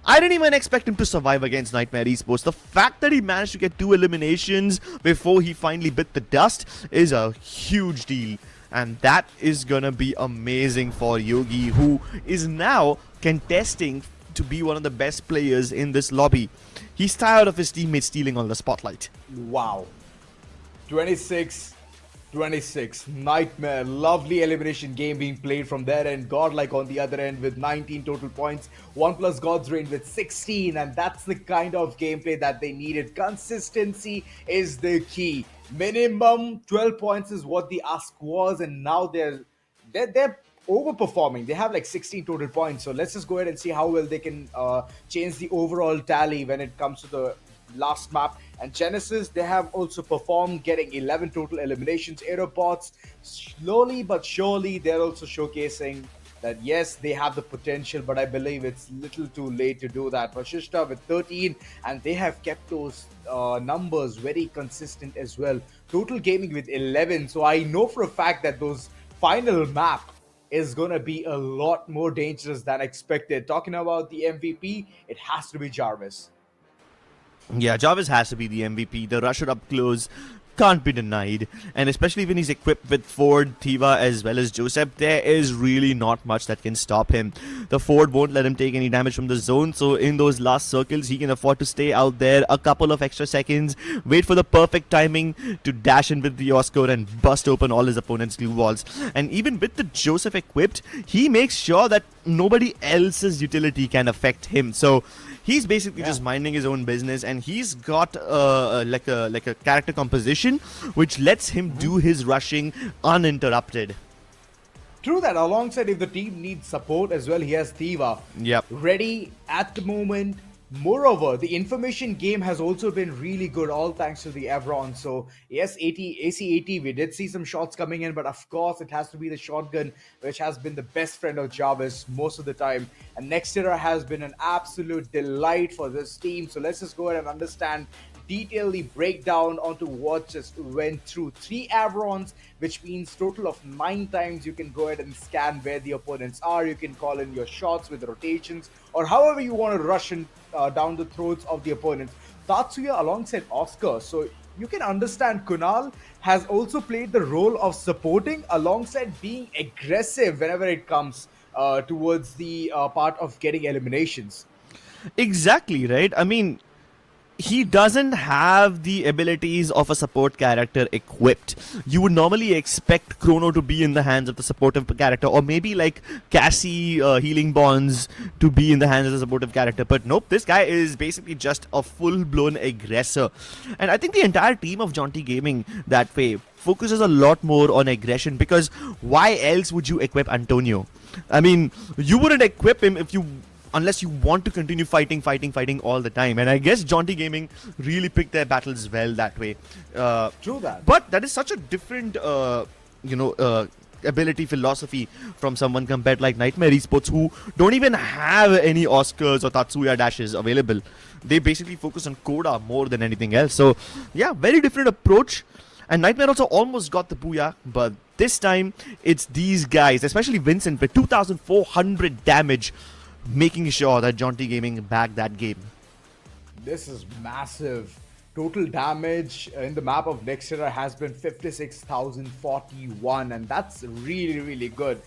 I didn't even expect him to survive against Nightmare Esports. The fact that he managed to get 2 eliminations before he finally bit the dust is a huge deal. And that is gonna be amazing for Yogi, who is now contesting to be one of the best players in this lobby. He's tired of his teammates stealing all the spotlight. Wow. 26 Nightmare, lovely elimination game being played from their end. Godlike on the other end with 19 total points, 1 plus God's Reign with 16, and that's the kind of gameplay that they needed. Consistency is the key. Minimum 12 points is what the ask was, and now they're overperforming. They have like 16 total points, so let's just go ahead and see how well they can change the overall tally when it comes to the last map. And Genesis, they have also performed, getting 11 total eliminations. Aeropods, slowly but surely, they're also showcasing that yes, they have the potential, but I believe it's little too late to do that. Vashishta with 13, and they have kept those numbers very consistent as well. Total Gaming with 11, so I know for a fact that those final map is going to be a lot more dangerous than expected. Talking about the MVP, it has to be Jarvis. Yeah, Jarvis has to be the MVP. The rusher up close can't be denied. And especially when he's equipped with Ford, Thiva as well as Joseph, there is really not much that can stop him. The Ford won't let him take any damage from the zone, so in those last circles, he can afford to stay out there a couple of extra seconds, wait for the perfect timing to dash in with the Oscar and bust open all his opponent's glue walls. And even with the Joseph equipped, he makes sure that nobody else's utility can affect him. So he's basically just minding his own business, and he's got like a character composition which lets him do his rushing uninterrupted. True that. Alongside, if the team needs support as well, he has Thiva ready at the moment. Moreover, the information game has also been really good, all thanks to the Evron. So yes, AC-80, we did see some shots coming in, but of course it has to be the shotgun, which has been the best friend of Jarvis most of the time. And Nexterra has been an absolute delight for this team. So let's just go ahead and understand, detail the breakdown onto what just went through. 3 Avrons, which means total of 9 times you can go ahead and scan where the opponents are. You can call in your shots with rotations, or however you want to rush in down the throats of the opponents. Tatsuya alongside Oscar. So you can understand Kunal has also played the role of supporting alongside being aggressive whenever it comes towards the part of getting eliminations. Exactly, right? I mean, he doesn't have the abilities of a support character equipped. You would normally expect Chrono to be in the hands of the supportive character, or maybe like Cassie Healing Bonds to be in the hands of the supportive character. But nope, this guy is basically just a full-blown aggressor. And I think the entire team of Jaunty Gaming that way focuses a lot more on aggression, because why else would you equip Antonio? I mean, you wouldn't equip him unless you want to continue fighting all the time. And I guess Jaunty Gaming really picked their battles well that way. True that. But that is such a different, ability philosophy from someone compared like Nightmare Esports, who don't even have any Oscars or Tatsuya dashes available. They basically focus on Coda more than anything else. So yeah, very different approach. And Nightmare also almost got the booyah, but this time it's these guys, especially Vincent, with 2,400 damage, making sure that Jaunty Gaming bagged that game. This is massive. Total damage in the map of Nexterra has been 56,041, and that's really, really good.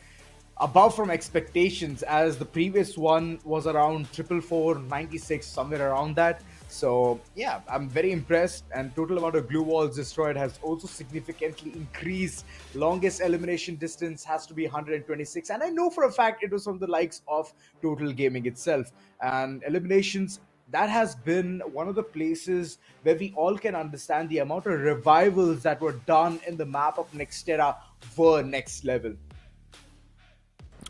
Above from expectations, as the previous one was around 44496, somewhere around that. So yeah, I'm very impressed, and total amount of glue walls destroyed has also significantly increased. Longest elimination distance has to be 126, and I know for a fact it was from the likes of Total Gaming itself. And eliminations, that has been one of the places where we all can understand the amount of revivals that were done in the map of Nexterra were next level.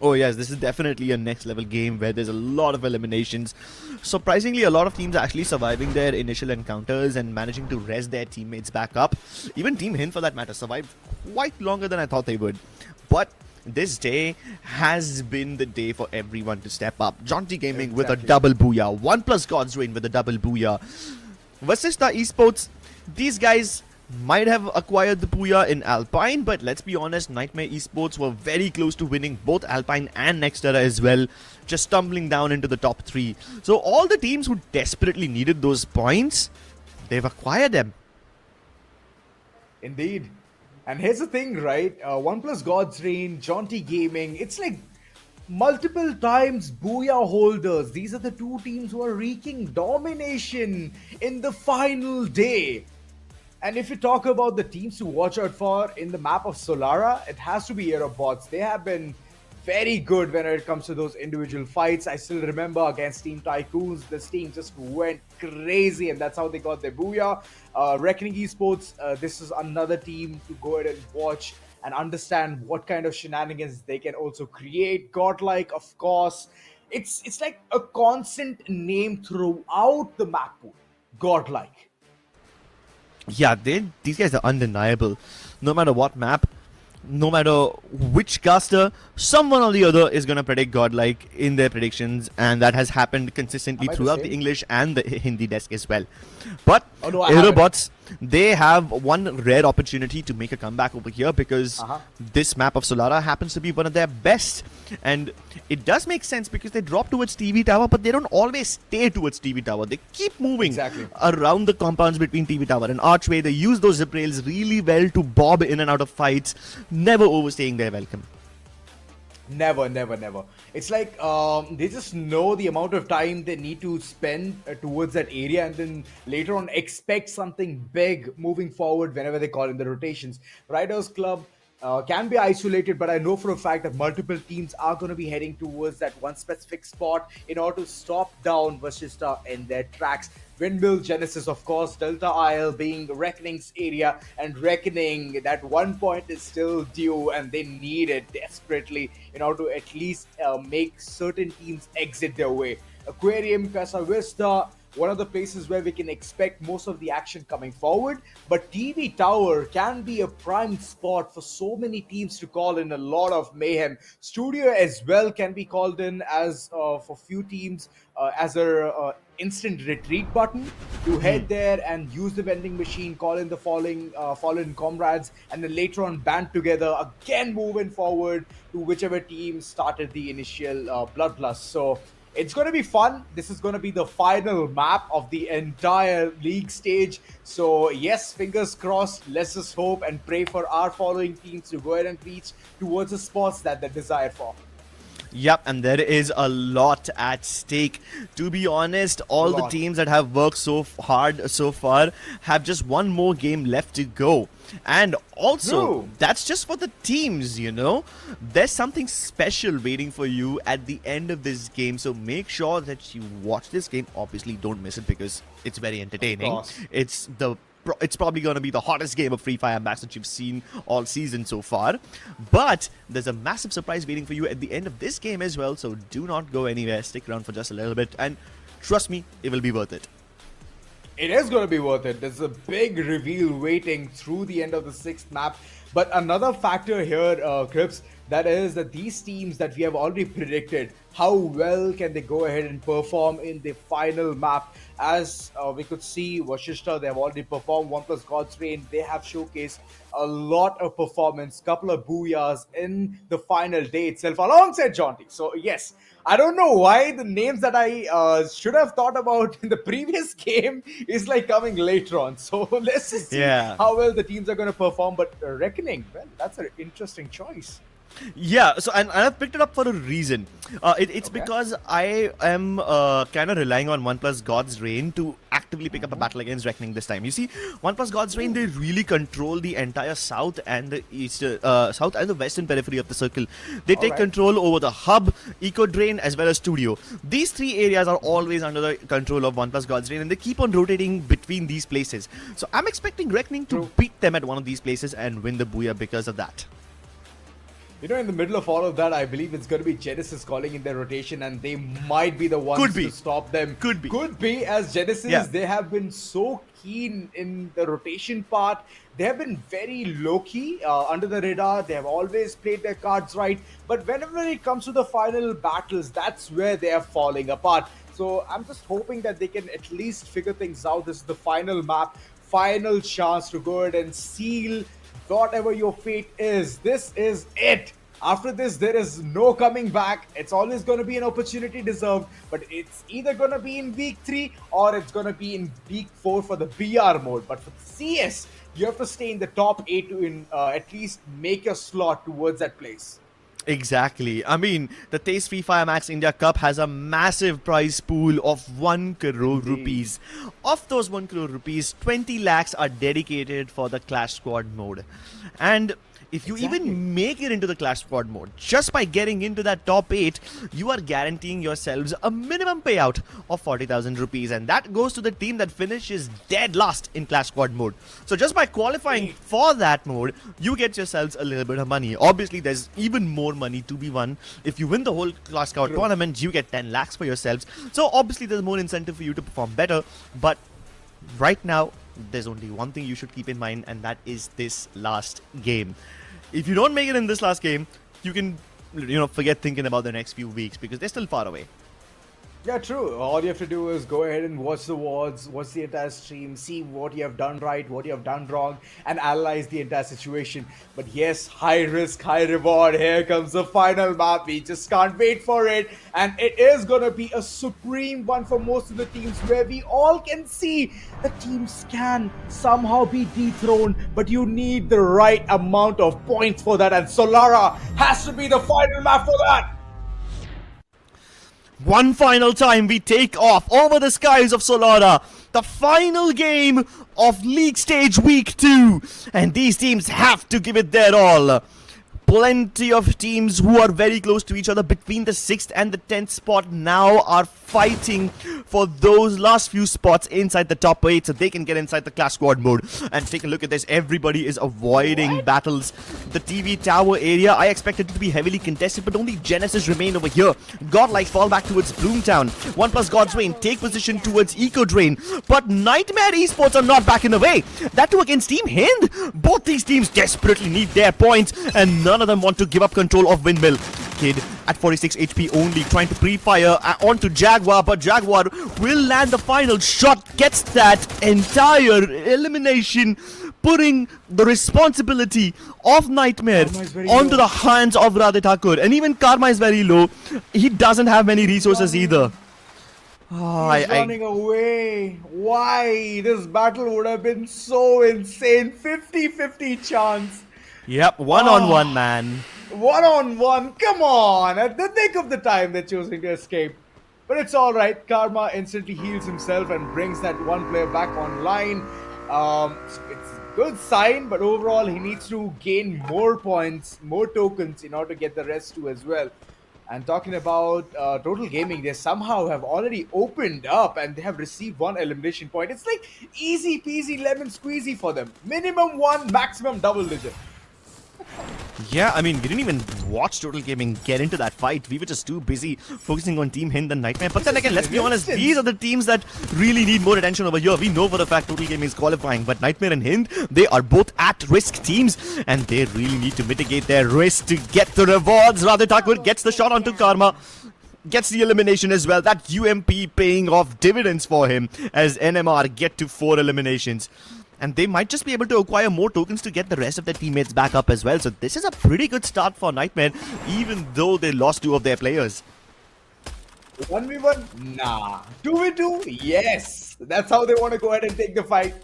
Oh yes, this is definitely a next level game where there's a lot of eliminations. Surprisingly, a lot of teams are actually surviving their initial encounters and managing to res their teammates back up. Even Team Hin, for that matter, survived quite longer than I thought they would. But this day has been the day for everyone to step up. Jaunty Gaming with a double booyah. OnePlus God's Reign with a double booyah. Vasishta Esports, these guys might have acquired the booyah in Alpine, but let's be honest, Nightmare Esports were very close to winning both Alpine and Nexterra as well, just stumbling down into the top 3. So all the teams who desperately needed those points, they've acquired them. Indeed. And here's the thing, right? OnePlus God's Reign, Jaunty Gaming, it's like multiple times booyah holders. These are the two teams who are wreaking domination in the final day. And if you talk about the teams to watch out for in the map of Solara, it has to be Aerobots. They have been very good when it comes to those individual fights. I still remember against Team Tycoons, this team just went crazy, and that's how they got their booyah. Reckoning Esports, this is another team to go ahead and watch and understand what kind of shenanigans they can also create. Godlike, of course. It's like a constant name throughout the map pool. Godlike. Yeah, these guys are undeniable. No matter what map, no matter which caster, someone or the other is going to predict Godlike in their predictions, and that has happened consistently throughout the English and the Hindi desk as well. But Aerobots, they have one rare opportunity to make a comeback over here, because this map of Solara happens to be one of their best. And it does make sense because they drop towards TV Tower, but they don't always stay towards TV Tower. They keep moving around the compounds between TV Tower and Archway. They use those zip rails really well to bob in and out of fights, never overstaying their welcome. Never. It's like they just know the amount of time they need to spend towards that area, and then later on expect something big moving forward whenever they call in the rotations. Riders Club can be isolated, but I know for a fact that multiple teams are going to be heading towards that one specific spot in order to stop down Vasishta in their tracks. Windmill Genesis, of course, Delta Isle being Reckoning's area, and Reckoning, that 1 point is still due, and they need it desperately in order to at least make certain teams exit their way. Aquarium, Casa Vista, one of the places where we can expect most of the action coming forward, but TV Tower can be a prime spot for so many teams to call in a lot of mayhem. Studio as well can be called in as for few teams as a instant retreat button to head there and use the vending machine, call in the fallen comrades, and then later on band together again, moving forward to whichever team started the initial bloodlust. So it's going to be fun. This is going to be the final map of the entire league stage. So yes, fingers crossed. Let's just hope and pray for our following teams to go ahead and reach towards the spots that they desire for. Yep, and there is a lot at stake. To be honest, all the teams that have worked so hard so far have just one more game left to go. And also, that's just for the teams, you know. There's something special waiting for you at the end of this game. So make sure that you watch this game. Obviously, don't miss it because it's very entertaining. It's probably going to be the hottest game of Free Fire Max that you've seen all season so far. But there's a massive surprise waiting for you at the end of this game as well. So do not go anywhere. Stick around for just a little bit. And trust me, it will be worth it. It is going to be worth it. There's a big reveal waiting through the end of the 6th map. But another factor here, Crips, that is that these teams that we have already predicted, how well can they go ahead and perform in the final map? As we could see, Vashishta, they have already performed. OnePlus God's Reign, they have showcased a lot of performance, couple of booyahs in the final day itself, alongside Jaunty. So yes, I don't know why the names that I should have thought about in the previous game is like coming later on. So let's just see how well the teams are going to perform. But Reckoning, well, that's an interesting choice. Yeah, so and I've picked it up for a reason. It's because I am kind of relying on OnePlus God's Reign to actively pick up a battle against Reckoning this time. You see, OnePlus God's Reign, they really control the entire south and the south and the western periphery of the circle. They take control over the hub, Eco Drain, as well as Studio. These 3 areas are always under the control of OnePlus God's Reign, and they keep on rotating between these places. So I'm expecting Reckoning to beat them at one of these places and win the Booyah because of that. You know, in the middle of all of that, I believe it's going to be Genesis calling in their rotation, and they might be the ones to stop them. Could be, as Genesis, they have been so keen in the rotation part. They have been very low-key, under the radar. They have always played their cards right. But whenever it comes to the final battles, that's where they are falling apart. So I'm just hoping that they can at least figure things out. This is the final map, final chance to go ahead and seal whatever your fate is. This is it. After this, there is no coming back. It's always going to be an opportunity deserved, but it's either going to be in week 3 or it's going to be in week 4 for the BR mode. But for the CS, you have to stay in the top 8 to at least make your slot towards that place. Exactly. I mean, the TEZ Free Fire Max India Cup has a massive prize pool of 1 crore rupees. Of those 1 crore rupees, 20 lakhs are dedicated for the Clash Squad mode. And if you even make it into the Clash Squad mode, just by getting into that top 8, you are guaranteeing yourselves a minimum payout of 40,000 rupees. And that goes to the team that finishes dead last in Clash Squad mode. So just by qualifying for that mode, you get yourselves a little bit of money. Obviously, there's even more money to be won. If you win the whole Clash Squad tournament, you get 10 lakhs for yourselves. So obviously, there's more incentive for you to perform better. But right now, there's only one thing you should keep in mind, and that is this last game. If you don't make it in this last game, you can, forget thinking about the next few weeks because they're still far away. Yeah, true. All you have to do is go ahead and watch the VODs, watch the entire stream, see what you have done right, what you have done wrong, and analyze the entire situation. But yes, high risk, high reward. Here comes the final map. We just can't wait for it. And it is going to be a supreme one for most of the teams where we all can see the teams can somehow be dethroned, but you need the right amount of points for that. And Solara has to be the final map for that. One final time we take off over the skies of Solara, the final game of League Stage Week 2, and these teams have to give it their all. Plenty of teams who are very close to each other between the 6th and the 10th spot now are fighting for those last few spots inside the top 8 so they can get inside the Clash Squad mode. And take a look at this, everybody is avoiding battles. The TV tower area, I expected it to be heavily contested, but only Genesis remained over here. Godlike fall back towards Bloomtown. OnePlus God's Reign take position towards Eco Drain, but Nightmare Esports are not back in the way. That too against Team Hind. Both these teams desperately need their points, and none of them want to give up control of Windmill. Kid at 46 HP only, trying to pre-fire onto Jaguar, but Jaguar will land the final shot, gets that entire elimination, putting the responsibility of Nightmare onto the hands of Radhe Thakur. And even Karma is very low. He doesn't have many resources either. He's running away. Why? This battle would have been so insane. 50-50 chance. Yep, one-on-one, man. 1-on-1, come on! At the nick of the time, they're choosing to escape. But it's alright. Karma instantly heals himself and brings that one player back online. It's a good sign, but overall, he needs to gain more points, more tokens in order to get the rest too as well. And talking about Total Gaming, they somehow have already opened up and they have received one elimination point. It's like easy peasy lemon squeezy for them. Minimum one, maximum double digit. Yeah, I mean, we didn't even watch Total Gaming get into that fight. We were just too busy focusing on Team Hind and Nightmare. But then again, let's be honest, these are the teams that really need more attention over here. We know for a fact Total Gaming is qualifying, but Nightmare and Hind, they are both at-risk teams, and they really need to mitigate their risk to get the rewards. Radhe Thakur gets the shot onto Karma, gets the elimination as well. That UMP paying off dividends for him as NMR get to 4 eliminations. And they might just be able to acquire more tokens to get the rest of their teammates back up as well. So this is a pretty good start for Nightmare, even though they lost 2 of their players. 1v1? Nah. 2v2? Yes. That's how they want to go ahead and take the fight.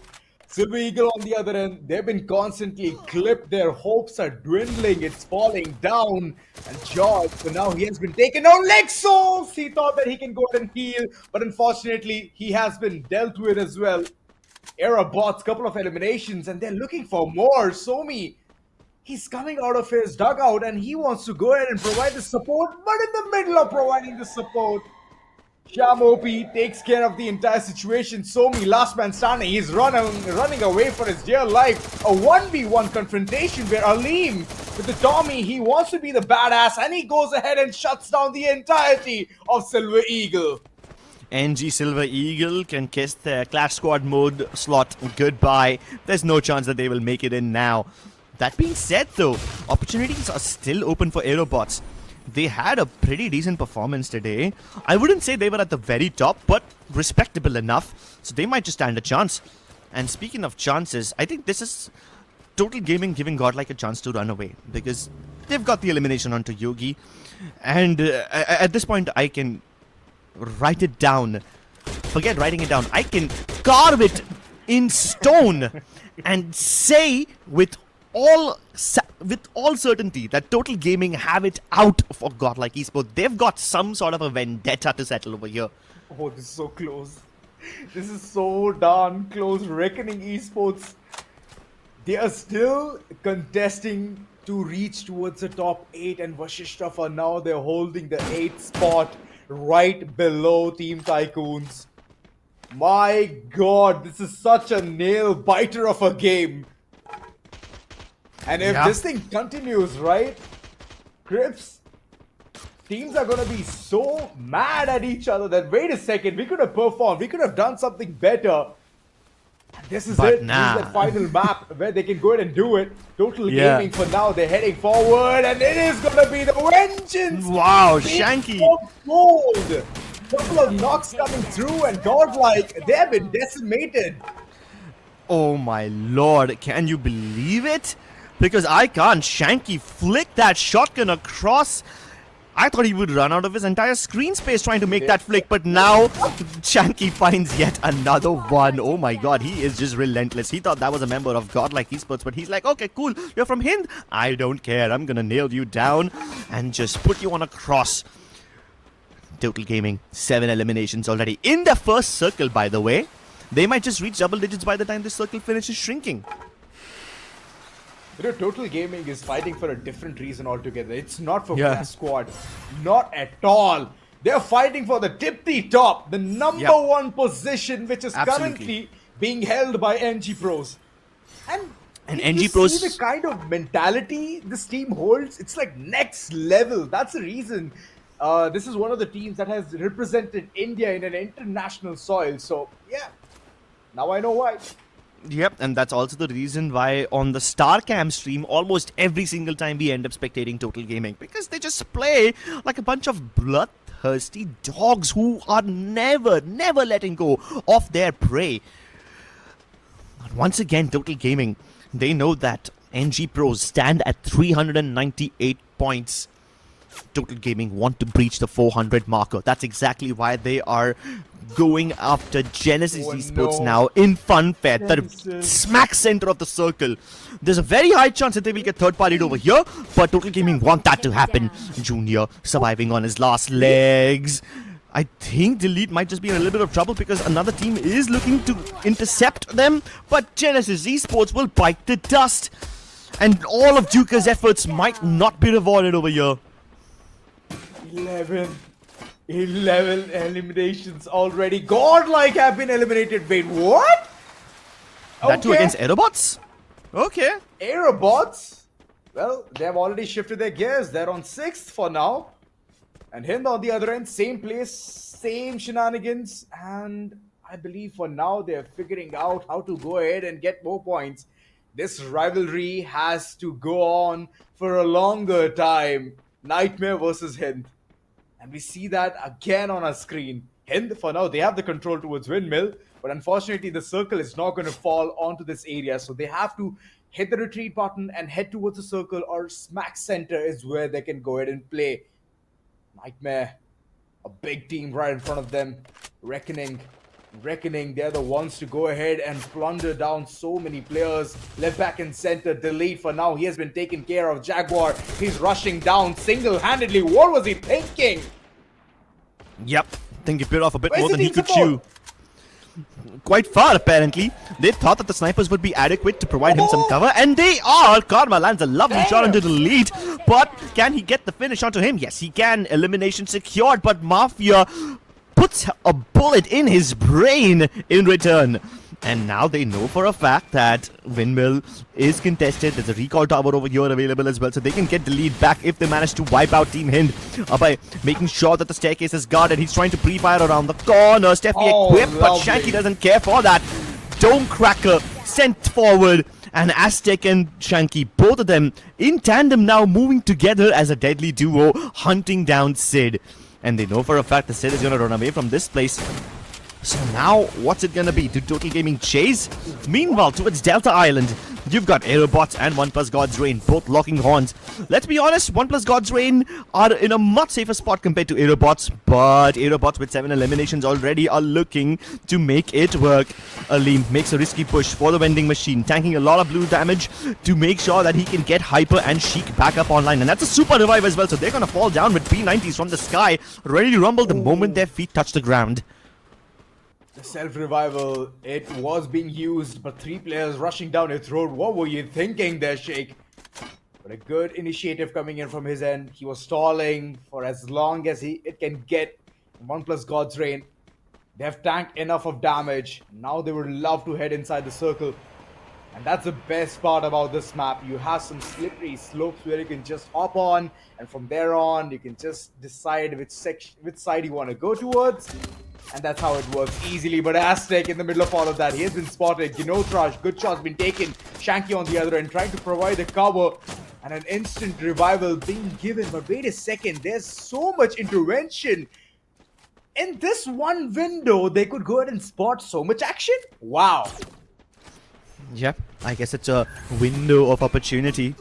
Silver Eagle on the other end, they've been constantly clipped. Their hopes are dwindling. It's falling down. And George, for now, he has been taken down. Lexos! He thought that he can go ahead and heal. But unfortunately, he has been dealt with as well. Era bots, couple of eliminations, and they're looking for more. Somi, he's coming out of his dugout and he wants to go ahead and provide the support, but in the middle of providing the support, Sham OP takes care of the entire situation. Somi, last man standing, he's running away for his dear life. A 1v1 confrontation where Aleem, with the Tommy, he wants to be the badass and he goes ahead and shuts down the entirety of Silver Eagle. NG Silver Eagle can kiss their Clash Squad mode slot goodbye. There's no chance that they will make it in now. That being said though, opportunities are still open for Aerobots. They had a pretty decent performance today. I wouldn't say they were at the very top, but respectable enough. So they might just stand a chance. And speaking of chances, I think this is Total Gaming giving Godlike a chance to run away. Because they've got the elimination onto Yogi. And at this point, I can write it down. Forget writing it down. I can carve it in stone and say with all certainty that Total Gaming have it out for Godlike Esports. They've got some sort of a vendetta to settle over here. Oh, this is so close. This is so darn close. Reckoning Esports, they are still contesting to reach towards the top 8, and Vashishta for now they're holding the 8th spot right below Team Tycoons. My god, this is such a nail biter of a game. And if this thing continues, right, Crips, teams are going to be so mad at each other that, wait a second, we could have performed, we could have done something better. This is it. Nah. This is the final map where they can go ahead and do it. Total Gaming for now, they're heading forward, and it is going to be the vengeance. Wow, Shanky. Gold. Couple of knocks coming through, and Godlike, they have been decimated. Oh my lord, can you believe it? Because I can't. Shanky flicked that shotgun across. I thought he would run out of his entire screen space trying to make that flick, but now Shanky finds yet another one. Oh my god, he is just relentless. He thought that was a member of Godlike Esports, but he's like, okay, cool, you're from Hind? I don't care. I'm gonna nail you down and just put you on a cross. Total Gaming, 7 eliminations already. In their first circle, by the way. They might just reach double digits by the time this circle finishes shrinking. You know, Total Gaming is fighting for a different reason altogether. It's not for Clash Squad. Not at all. They're fighting for the tippy top, the number 1 position, which is currently being held by NG Pros. And NG Pros, see the kind of mentality this team holds? It's like next level. That's the reason. This is one of the teams that has represented India in an international soil. So, yeah. Now I know why. Yep, and that's also the reason why on the StarCam stream, almost every single time we end up spectating Total Gaming. Because they just play like a bunch of bloodthirsty dogs who are never letting go of their prey. But once again, Total Gaming, they know that NG Pros stand at 398 points. Total Gaming want to breach the 400 marker. That's exactly why they are going after Genesis Esports now in Funfair, the smack center of the circle. There's a very high chance that they will get third-partied over here, but Total Gaming want that to happen. Junior surviving on his last legs. I think Delete might just be in a little bit of trouble because another team is looking to intercept them, but Genesis Esports will bite the dust. And all of Duca's efforts might not be rewarded over here. 11 eliminations already. Godlike have been eliminated. Wait, what? That too against Aerobots? Okay. Aerobots? Well, they have already shifted their gears. They're on 6th for now. And Hind on the other end, same place, same shenanigans. And I believe for now they're figuring out how to go ahead and get more points. This rivalry has to go on for a longer time. Nightmare versus Hind. And we see that again on our screen. Hind, for now, they have the control towards Windmill. But unfortunately, the circle is not going to fall onto this area. So they have to hit the retreat button and head towards the circle, or smack center is where they can go ahead and play. Nightmare, a big team right in front of them. Reckoning, they're the ones to go ahead and plunder down so many players. Left back and center, Delete for now. He has been taken care of. Jaguar, he's rushing down single-handedly. What was he thinking? Yep, I think he bit off a bit more than he could chew. Quite far, apparently. They thought that the snipers would be adequate to provide him some cover, and they are! Karma lands a lovely shot into the lead, but can he get the finish onto him? Yes, he can. Elimination secured, but Mafia puts a bullet in his brain in return. And now they know for a fact that Windmill is contested. There's a recall tower over here available as well, so they can get the lead back if they manage to wipe out Team Hind by making sure that the staircase is guarded. He's trying to pre-fire around the corner. Steffi equipped, but Shanky doesn't care for that. Dome Cracker sent forward, and Aztec and Shanky, both of them in tandem now, moving together as a deadly duo, hunting down Sid. And they know for a fact that Sid is going to run away from this place. So now, what's it gonna be? Do Total Gaming chase? Meanwhile, towards Delta Island, you've got Aerobots and OnePlus God's Reign, both locking horns. Let's be honest, OnePlus God's Reign are in a much safer spot compared to Aerobots, but Aerobots with 7 eliminations already are looking to make it work. Aleem makes a risky push for the vending machine, tanking a lot of blue damage to make sure that he can get Hyper and Sheik back up online. And that's a super revive as well, so they're gonna fall down with P90s from the sky, ready to rumble the moment their feet touch the ground. The self-revival, it was being used, but 3 players rushing down your throat. What were you thinking there, Sheik? But a good initiative coming in from his end. He was stalling for as long as it can get. OnePlus God's Reign, they have tanked enough of damage. Now they would love to head inside the circle. And that's the best part about this map. You have some slippery slopes where you can just hop on, and from there on, you can just decide which side you want to go towards. And that's how it works easily. But Aztec in the middle of all of that, he has been spotted. Ginotrash, good shot's been taken. Shanky on the other end, trying to provide the cover. And an instant revival being given. But wait a second, there's so much intervention. In this one window, they could go ahead and spot so much action. Wow. Yep, I guess it's a window of opportunity.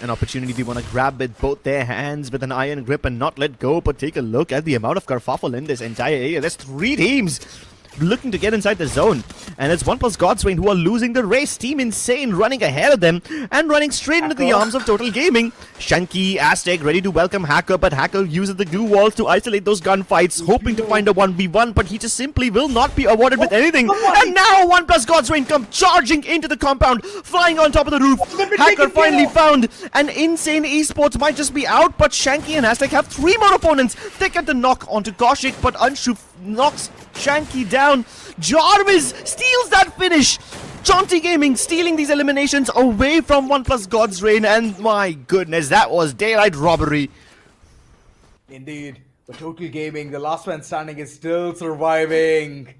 An opportunity they want to grab with both their hands with an iron grip and not let go. But take a look at the amount of kerfuffle in this entire area. There's 3 teams looking to get inside the zone. And it's OnePlus God's Reign who are losing the race. Team Insane running ahead of them and running straight into the arms of Total Gaming. Shanky, Aztec ready to welcome Hacker, but Hacker uses the glue walls to isolate those gunfights, hoping to find a 1v1, but he just simply will not be awarded with anything. And now OnePlus God's Reign come charging into the compound, flying on top of the roof. Hacker finally found, and Insane Esports might just be out, but Shanky and Aztec have 3 more opponents. They get the knock onto Kaushik, but Anshu knocks Shanky down. Jarvis steals that finish. Jaunty Gaming stealing these eliminations away from OnePlus God's Reign, and my goodness, that was daylight robbery. Indeed, but Total Gaming, the last man standing, is still surviving.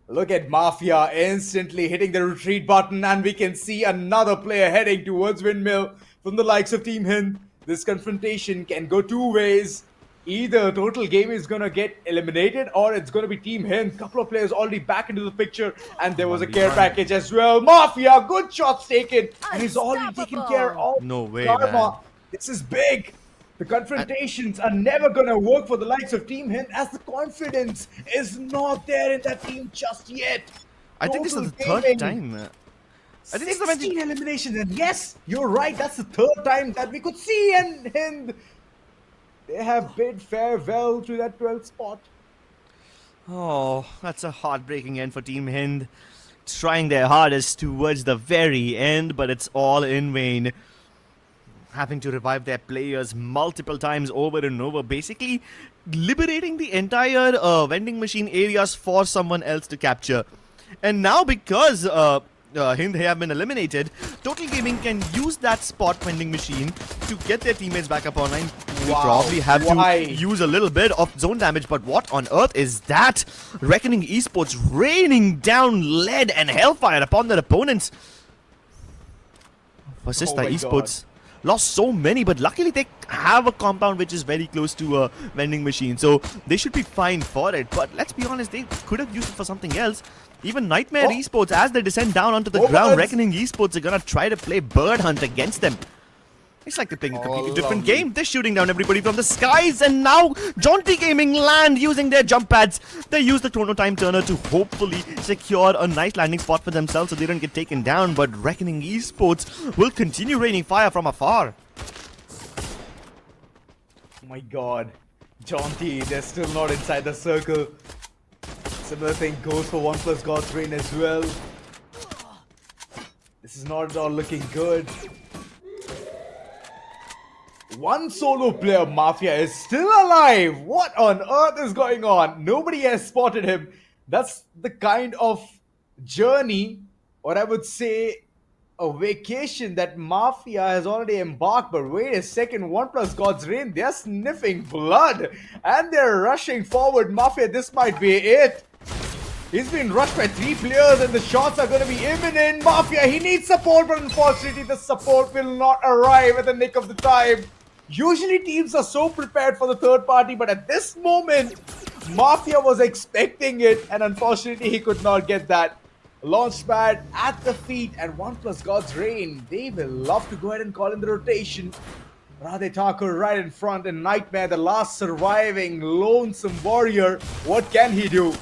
Look at Mafia instantly hitting the retreat button, and we can see another player heading towards Windmill from the likes of Team Hind. This confrontation can go 2 ways. Either Total Gaming is going to get eliminated, or it's going to be Team Hind. Couple of players already back into the picture, and there was a care package as well. Mafia, good shots taken, and he's already taken care of No way, Karma. man. This is big. The confrontations are never going to work for the likes of Team Hind as the confidence is not there in that team just yet. I think this is the Total third gaming. time. I think this is the 16 eliminations, and yes, you're right, that's the third time that we could see, and they have bid farewell to that 12th spot. Oh, that's a heartbreaking end for Team Hind. Trying their hardest towards the very end, but it's all in vain. Having to revive their players multiple times over and over, basically liberating the entire vending machine areas for someone else to capture. And now because Hind have been eliminated, Total Gaming can use that spot vending machine to get their teammates back up online. We probably have to use a little bit of zone damage, but what on earth is that? Reckoning Esports raining down lead and hellfire upon their opponents. Fascista Esports lost so many, but luckily they have a compound which is very close to a vending machine, so they should be fine for it. But let's be honest, they could have used it for something else. Even Nightmare Esports, as they descend down onto the ground, Reckoning Esports are gonna try to play Bird Hunt against them. It's like they're playing a completely different game. They're shooting down everybody from the skies, and now Jaunty Gaming land using their jump pads. They use the Chrono Time Turner to hopefully secure a nice landing spot for themselves so they don't get taken down, but Reckoning Esports will continue raining fire from afar. Oh my god. Jaunty, they're still not inside the circle. Similar thing goes for OnePlus God's Reign as well. This is not at all looking good. One solo player, Mafia, is still alive. What on earth is going on? Nobody has spotted him. That's the kind of journey, or I would say a vacation, that Mafia has already embarked. But wait a second, OnePlus God's Reign, they're sniffing blood and they're rushing forward. Mafia, this might be it. He's been rushed by 3 players and the shots are going to be imminent. Mafia, he needs support, but unfortunately the support will not arrive at the nick of the time. Usually teams are so prepared for the third party, but at this moment, Mafia was expecting it and unfortunately he could not get that. Launchpad at the feet, and OnePlus God's Reign, they will love to go ahead and call in the rotation. Radhe Thakur right in front, and Nightmare, the last surviving lonesome warrior. What can he do?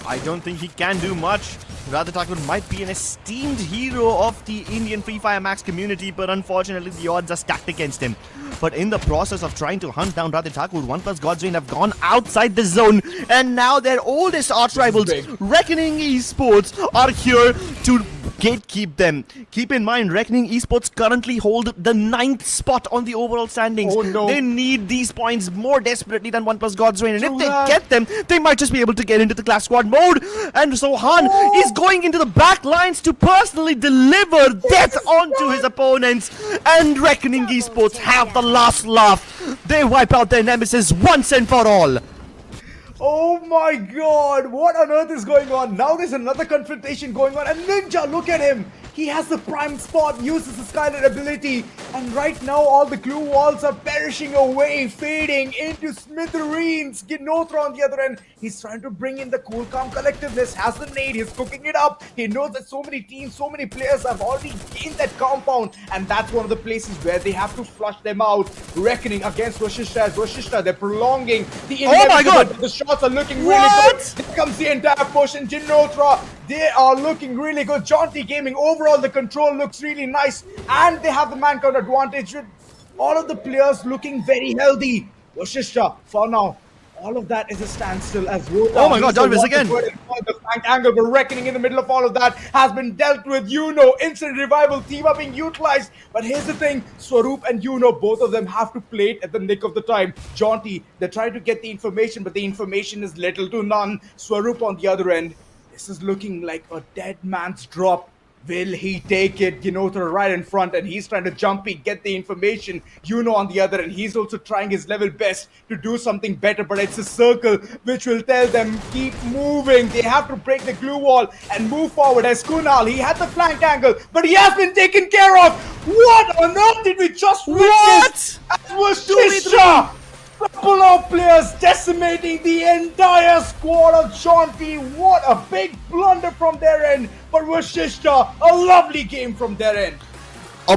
I don't think he can do much. Radhe Thakur might be an esteemed hero of the Indian Free Fire Max community, but unfortunately the odds are stacked against him. But in the process of trying to hunt down Radhe Thakur, OnePlus God's Reign have gone outside the zone, and now their oldest arch rivals, Reckoning Esports, are here to gatekeep them. Keep in mind, Reckoning Esports currently hold the 9th spot on the overall standings. Oh no. They need these points more desperately than OnePlus God's Reign, and if they get them, they might just be able to get into the class squad mode. And Sohan is going into the back lines to personally deliver death onto his opponents, and Reckoning Esports have the last laugh. They wipe out their nemesis once and for all. Oh my god, what on earth is going on? Now there's another confrontation going on, and Ninja, look at him! He has the prime spot, uses the Skylar ability, and right now all the glue walls are perishing away, fading into smithereens. Ginothra on the other end, he's trying to bring in the cool calm collectiveness, has the nade, he's cooking it up. He knows that so many teams, so many players have already gained that compound, and that's one of the places where they have to flush them out. Reckoning against Vashishta. As Vashishta, they're prolonging the Oh my god! The shots are looking really good. Here comes the entire push, and Ginothra, they are looking really good. Jaunty Gaming, overall the control looks really nice, and they have the man count advantage with all of the players looking very healthy. Vashishta, for now, all of that is a standstill as Rota. Oh my god, Jarvis again! The flank angle, but Reckoning in the middle of all of that has been dealt with. Instant revival, Tiva being utilized. But here's the thing, Swaroop and both of them have to play it at the nick of the time. Jaunty, they're trying to get the information, but the information is little to none. Swaroop on the other end, this is looking like a dead man's drop. Will he take it? Ginothra right in front, and he's trying to jumpy, get the information. On the other end, he's also trying his level best to do something better, but it's a circle which will tell them keep moving. They have to break the glue wall and move forward. As Kunal, he had the flank angle, but he has been taken care of. What on earth did we just witness? What? Couple of players decimating the entire squad of Jaunty. What a big blunder from their end. But Vashishta, a lovely game from their end. A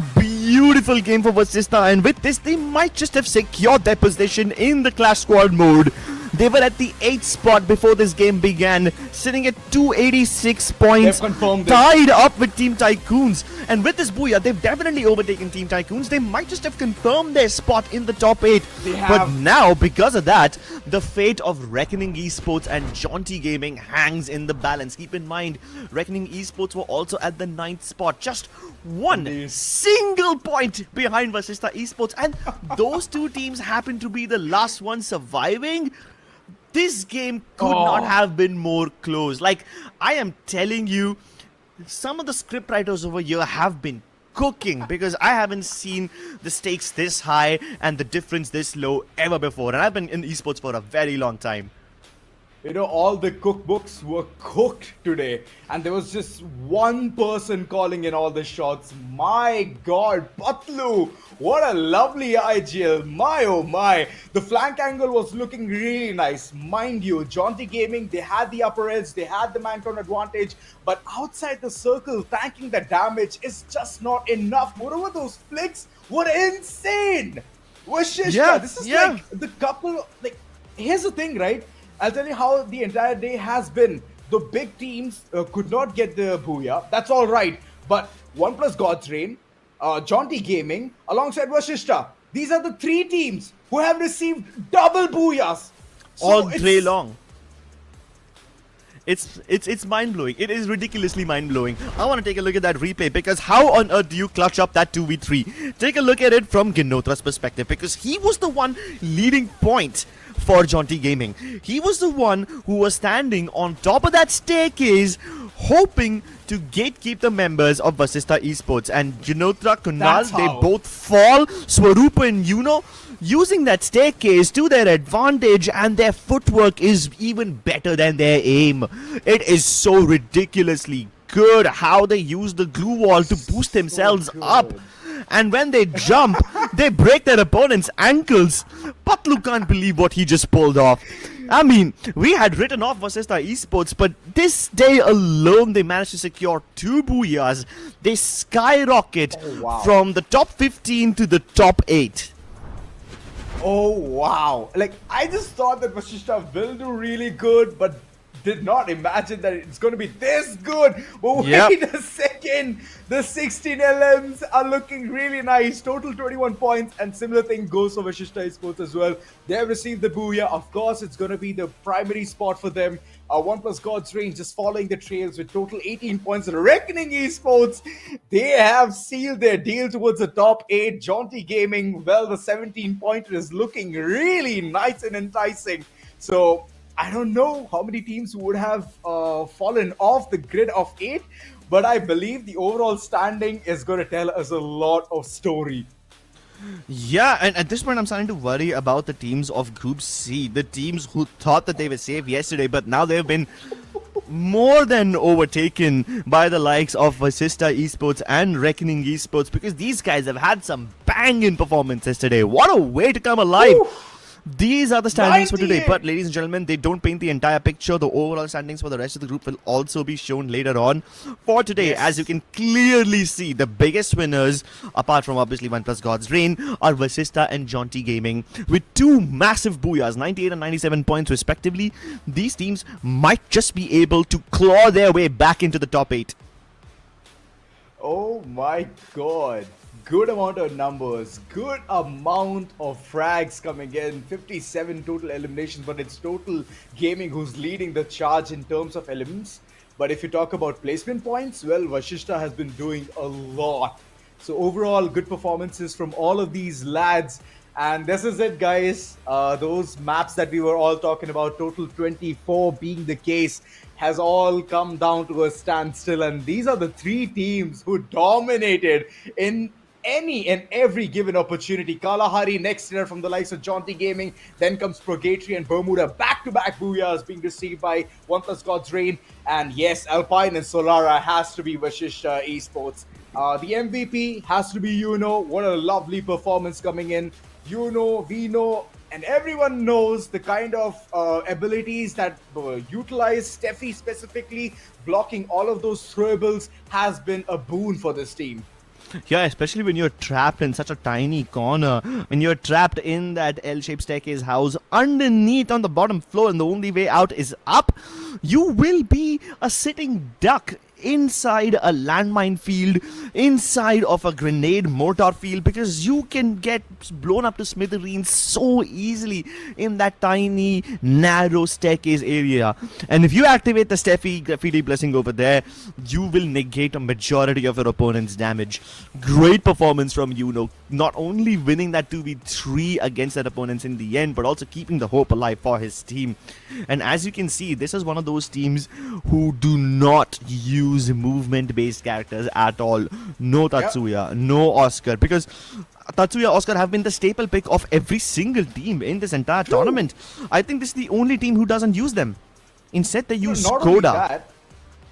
beautiful game for Vasista, and with this, they might just have secured their position in the Clash Squad mode. They were at the 8th spot before this game began, sitting at 286 points, tied up with Team Tycoons. And with this booyah, they've definitely overtaken Team Tycoons. They might just have confirmed their spot in the top 8. But now, because of that, the fate of Reckoning Esports and Jaunty Gaming hangs in the balance. Keep in mind, Reckoning Esports were also at the 9th spot, just one single point behind Vasista Esports. And those two teams happen to be the last ones surviving. This game could not have been more close. Like, I am telling you, some of the scriptwriters over here have been cooking, because I haven't seen the stakes this high and the difference this low ever before. And I've been in esports for a very long time. You know, all the cookbooks were cooked today, and there was just one person calling in all the shots. My God, Patlu, what a lovely IGL. My oh my, the flank angle was looking really nice. Mind you, Jaunty Gaming, they had the upper edge, they had the man count advantage, but outside the circle, tanking the damage is just not enough. Moreover, those flicks were insane. Vashishta, this is like the couple, like, here's the thing, right? I'll tell you how the entire day has been. The big teams could not get the booyah. That's all right. But OnePlus God's Reign, Jaunty Gaming, alongside Vashishta, these are the 3 teams who have received double booyahs. All day long. It's mind-blowing. It is ridiculously mind-blowing. I want to take a look at that replay, because how on earth do you clutch up that 2v3? Take a look at it from Ginotra's perspective, because he was the one leading point for Jaunty Gaming. He was the one who was standing on top of that staircase, hoping to gatekeep the members of Vasista Esports. And Ginotra, Kunal, they both fall. Swarupa and Yuno using that staircase to their advantage, and their footwork is even better than their aim. It is so ridiculously good how they use the glue wall to boost themselves up. And when they jump, they break their opponent's ankles. Patlu can't believe what he just pulled off. I mean, we had written off Vasista Esports, but this day alone, they managed to secure 2 booyahs. They skyrocket from the top 15 to the top 8. Oh wow, like I just thought that Vashishta will do really good, but did not imagine that it's going to be this good. But wait a second, the 16 LMs are looking really nice. Total 21 points, and similar thing goes for Vashishta Esports as well. They have received the booyah. Of course, it's going to be the primary spot for them. OnePlus God's Range just following the trails with total 18 points. Reckoning Esports, they have sealed their deal towards the top 8. Jaunty Gaming, well, the 17-pointer is looking really nice and enticing. So I don't know how many teams would have fallen off the grid of 8, but I believe the overall standing is going to tell us a lot of story. Yeah, and at this point, I'm starting to worry about the teams of Group C. The teams who thought that they were safe yesterday, but now they've been more than overtaken by the likes of Vasista Esports and Reckoning Esports, because these guys have had some banging performances today. What a way to come alive. These are the standings for today, but ladies and gentlemen, they don't paint the entire picture. The overall standings for the rest of the group will also be shown later on. For today, as you can clearly see, the biggest winners, apart from obviously OnePlus God's Reign, are Vasista and Jaunty Gaming with 2 massive booyahs, 98 and 97 points respectively. These teams might just be able to claw their way back into the top 8. Oh my God. Good amount of numbers, good amount of frags coming in, 57 total eliminations, but it's Total Gaming who's leading the charge in terms of elements. But if you talk about placement points, well, Vashishta has been doing a lot. So overall, good performances from all of these lads. And this is it, guys. Those maps that we were all talking about, total 24 being the case, has all come down to a standstill. And these are the 3 teams who dominated in any and every given opportunity. Kalahari, Nexterra from the likes of Jaunty Gaming, then comes Purgatory and Bermuda. Back-to-back booyahs being received by OnePlus God's Reign. And yes, Alpine and Solara has to be Vashishta Esports. The MVP has to be Yuno. What a lovely performance coming in. Yuno, Vino, and everyone knows the kind of abilities that utilize Steffi specifically. Blocking all of those throwables has been a boon for this team. Yeah, especially when you're trapped in such a tiny corner, when you're trapped in that L-shaped staircase house underneath on the bottom floor and the only way out is up, you will be a sitting duck inside a landmine field, inside of a grenade mortar field, because you can get blown up to smithereens so easily in that tiny narrow staircase area. And if you activate the Steffi graffiti blessing over there, you will negate a majority of your opponent's damage. Great performance from Yuno, not only winning that 2v3 against that opponents in the end, but also keeping the hope alive for his team. And as you can see, this is one of those teams who do not use movement-based characters at all. No Tatsuya, no Oscar, because Tatsuya, Oscar have been the staple pick of every single team in this entire tournament. I think this is the only team who doesn't use them. Instead, they use Skoda.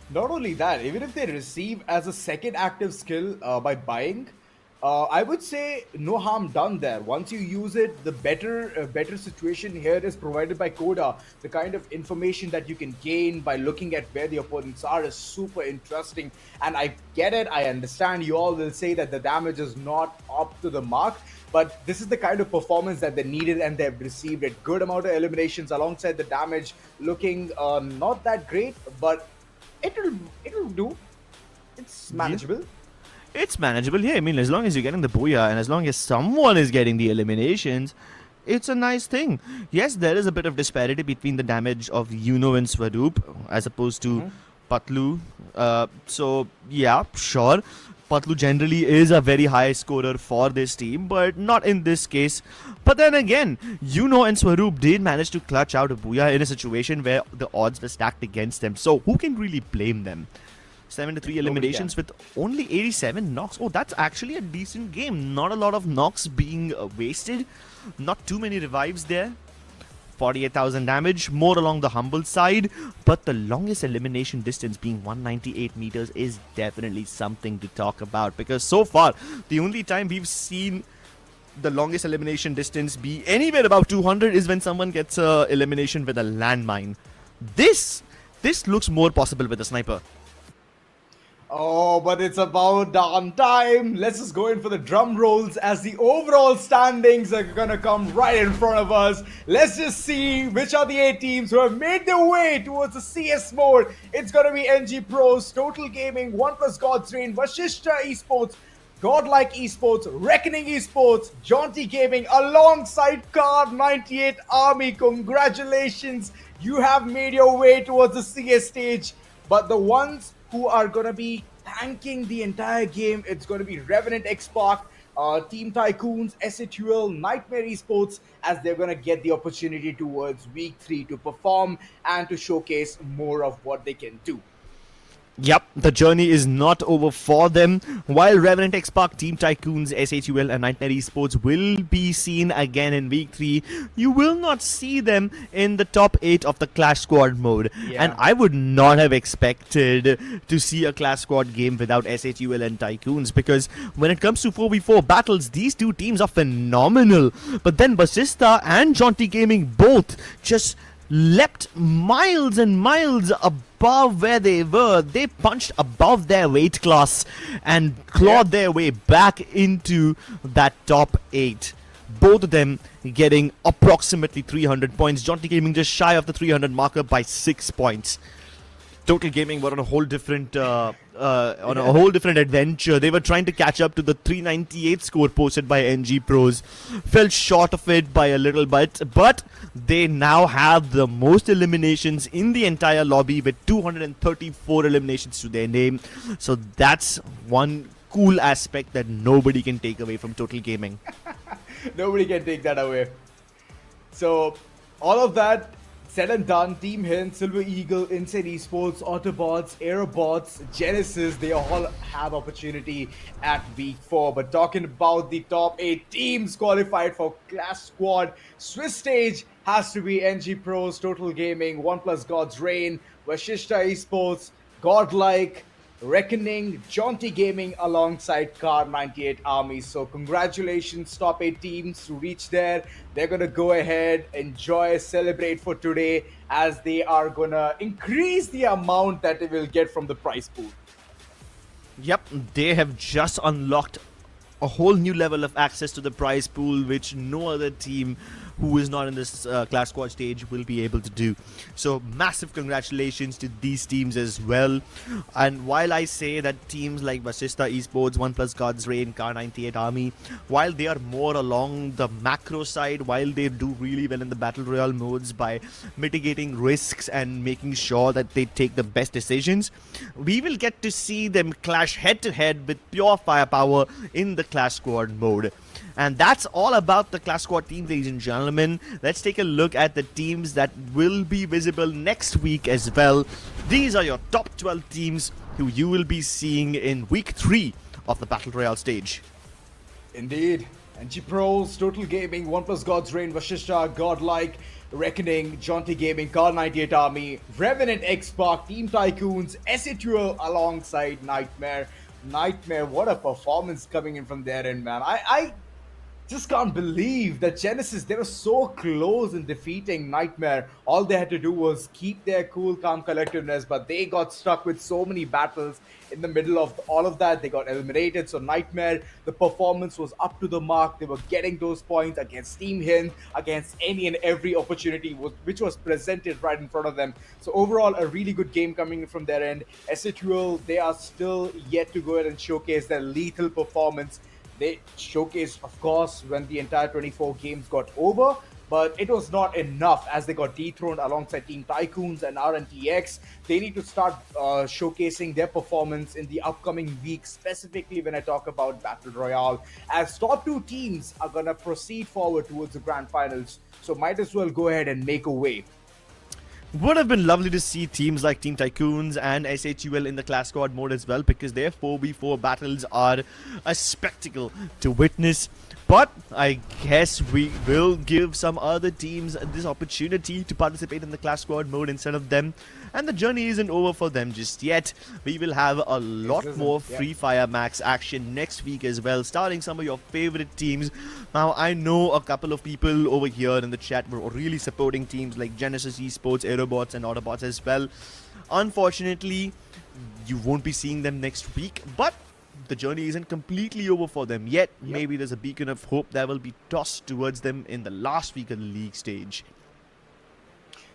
Not only that, even if they receive as a second active skill by buying, I would say no harm done there. Once you use it, the better situation here is provided by Koda. The kind of information that you can gain by looking at where the opponents are is super interesting. And I get it, I understand you all will say that the damage is not up to the mark, but this is the kind of performance that they needed and they've received a good amount of eliminations alongside the damage looking not that great, but it'll do. It's manageable. It's manageable, yeah. I mean, as long as you're getting the booyah and as long as someone is getting the eliminations, it's a nice thing. Yes, there is a bit of disparity between the damage of Yuno and Swaroop as opposed to Patlu. So, yeah, sure. Patlu generally is a very high scorer for this team, but not in this case. But then again, Yuno and Swaroop did manage to clutch out a booyah in a situation where the odds were stacked against them. So, who can really blame them? 7-3 eliminations with only 87 knocks. Oh, that's actually a decent game. Not a lot of knocks being wasted. Not too many revives there. 48,000 damage, more along the humble side. But the longest elimination distance being 198 meters is definitely something to talk about. Because so far, the only time we've seen the longest elimination distance be anywhere above 200 is when someone gets a elimination with a landmine. This looks more possible with a sniper. Oh, but it's about darn time. Let's just go in for the drum rolls as the overall standings are gonna come right in front of us. Let's just see which are the 8 teams who have made their way towards the CS mode. It's gonna be NG Pros, Total Gaming, OnePlus God's Reign, Vashishta Esports, Godlike Esports, Reckoning Esports, Jaunty Gaming alongside Card 98 Army. Congratulations, you have made your way towards the CS stage. But the ones who are going to be tanking the entire game, it's going to be Revenant X-Park, Team Tycoons, SHUL, Nightmare Esports, as they're going to get the opportunity towards week 3 to perform and to showcase more of what they can do. Yep, the journey is not over for them. While Revenant X-Park, Team Tycoons, SHUL and Nightmare Esports will be seen again in week 3, you will not see them in the top 8 of the Clash Squad mode. Yeah. And I would not have expected to see a Clash Squad game without SHUL and Tycoons, because when it comes to 4v4 battles, these two teams are phenomenal. But then Basista and Jaunty Gaming both just leapt miles and miles above where they were. They punched above their weight class and clawed their way back into that top 8. Both of them getting approximately 300 points. Jaunty Gaming just shy of the 300 marker by 6 points. Total Gaming were on a whole different adventure. They were trying to catch up to the 398 score posted by NG Pros. Fell short of it by a little bit, but they now have the most eliminations in the entire lobby with 234 eliminations to their name. So that's one cool aspect that nobody can take away from Total Gaming. Nobody can take that away. So all of that said and done, Team Hint, Silver Eagle, Insane Esports, Autobots, Aerobots, Genesis, they all have opportunity at week 4. But talking about the top 8 teams qualified for Clash Squad, Swiss stage has to be NG Pros, Total Gaming, OnePlus God's Reign, Vashishta Esports, Godlike, Reckoning, Jaunty Gaming alongside Card 98 Army. So congratulations top 8 teams to reach there. They're going to go ahead, enjoy, celebrate for today as they are going to increase the amount that they will get from the prize pool. Yep, they have just unlocked a whole new level of access to the prize pool, which no other team who is not in this class squad stage will be able to do. So massive congratulations to these teams as well. And while I say that teams like Vasista Esports, OnePlus God's Reign, Car98 Army, while they are more along the macro side, while they do really well in the Battle Royale modes by mitigating risks and making sure that they take the best decisions, we will get to see them clash head to head with pure firepower in the class squad mode. And that's all about the class squad team, ladies and gentlemen. Let's take a look at the teams that will be visible next week as well. These are your top 12 teams who you will be seeing in week 3 of the Battle Royale stage. Indeed. NG Pros, Total Gaming, OnePlus God's Reign, Vashishta, Godlike, Reckoning, Jaunty Gaming, Car98 Army, Revenant X-Park, Team Tycoons, SA2L alongside Nightmare. Nightmare, what a performance coming in from their end, man. I just can't believe that Genesis, they were so close in defeating Nightmare. All they had to do was keep their cool, calm collectiveness, but they got stuck with so many battles in the middle of all of that. They got eliminated. So Nightmare, the performance was up to the mark. They were getting those points against Team Hind, against any and every opportunity which was presented right in front of them. So overall, a really good game coming from their end. SA2L, they are still yet to go ahead and showcase their lethal performance. They showcased, of course, when the entire 24 games got over, but it was not enough as they got dethroned alongside Team Tycoons and RNTX. They need to start showcasing their performance in the upcoming weeks, specifically when I talk about Battle Royale, as top 2 teams are going to proceed forward towards the grand finals. So might as well go ahead and make a way. Would have been lovely to see teams like Team Tycoons and SA2L in the class squad mode as well, because their 4v4 battles are a spectacle to witness. But I guess we will give some other teams this opportunity to participate in the class squad mode instead of them. And the journey isn't over for them just yet. We will have a lot more Free Fire Max action next week as well, starting some of your favorite teams. Now, I know a couple of people over here in the chat were really supporting teams like Genesis Esports, Aerobots and Autobots as well. Unfortunately, you won't be seeing them next week, but the journey isn't completely over for them yet. Maybe there's a beacon of hope that will be tossed towards them in the last week of the league stage.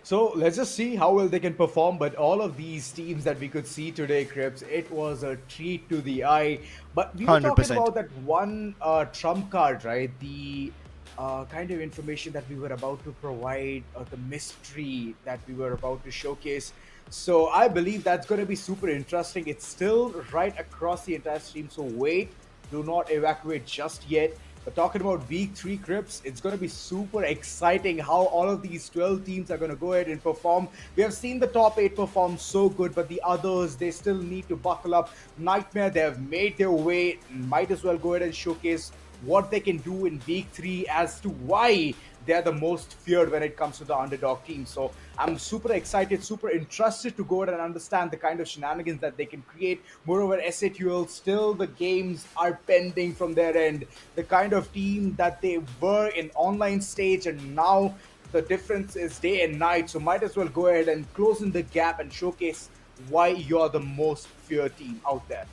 So let's just see how well they can perform. But all of these teams that we could see today, Crips, it was a treat to the eye. But we were 100%. talking about that one trump card, right? The kind of information that we were about to provide, the mystery that we were about to showcase. So I believe that's going to be super interesting. It's still right across the entire stream, so wait, do not evacuate just yet. But talking about week 3, Crips, it's going to be super exciting how all of these 12 teams are going to go ahead and perform. We have seen the top 8 perform so good, but the others, they still need to buckle up. Nightmare, they have made their way. Might as well go ahead and showcase what they can do in week 3 as to why they're the most feared when it comes to the underdog team. So I'm super excited, super interested to go ahead and understand the kind of shenanigans that they can create. Moreover, SA2L, still the games are pending from their end. The kind of team that they were in online stage, and now the difference is day and night. So might as well go ahead and close in the gap and showcase why you're the most feared team out there.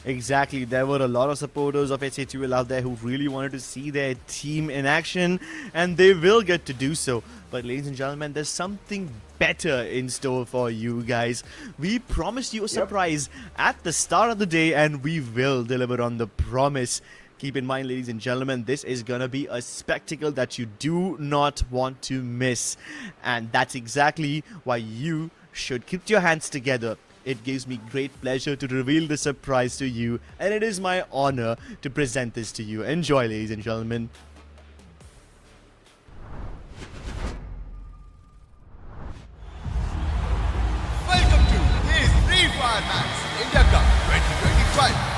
Exactly, there were a lot of supporters of SA2L out there who really wanted to see their team in action, and they will get to do so. But ladies and gentlemen, there's something better in store for you guys. We promised you a surprise at the start of the day, and we will deliver on the promise. Keep in mind, ladies and gentlemen, this is gonna be a spectacle that you do not want to miss. And that's exactly why you should keep your hands together. It gives me great pleasure to reveal the surprise to you, and it is my honor to present this to you. Enjoy, ladies and gentlemen. Welcome to TEZ FFMIC India Cup 2025.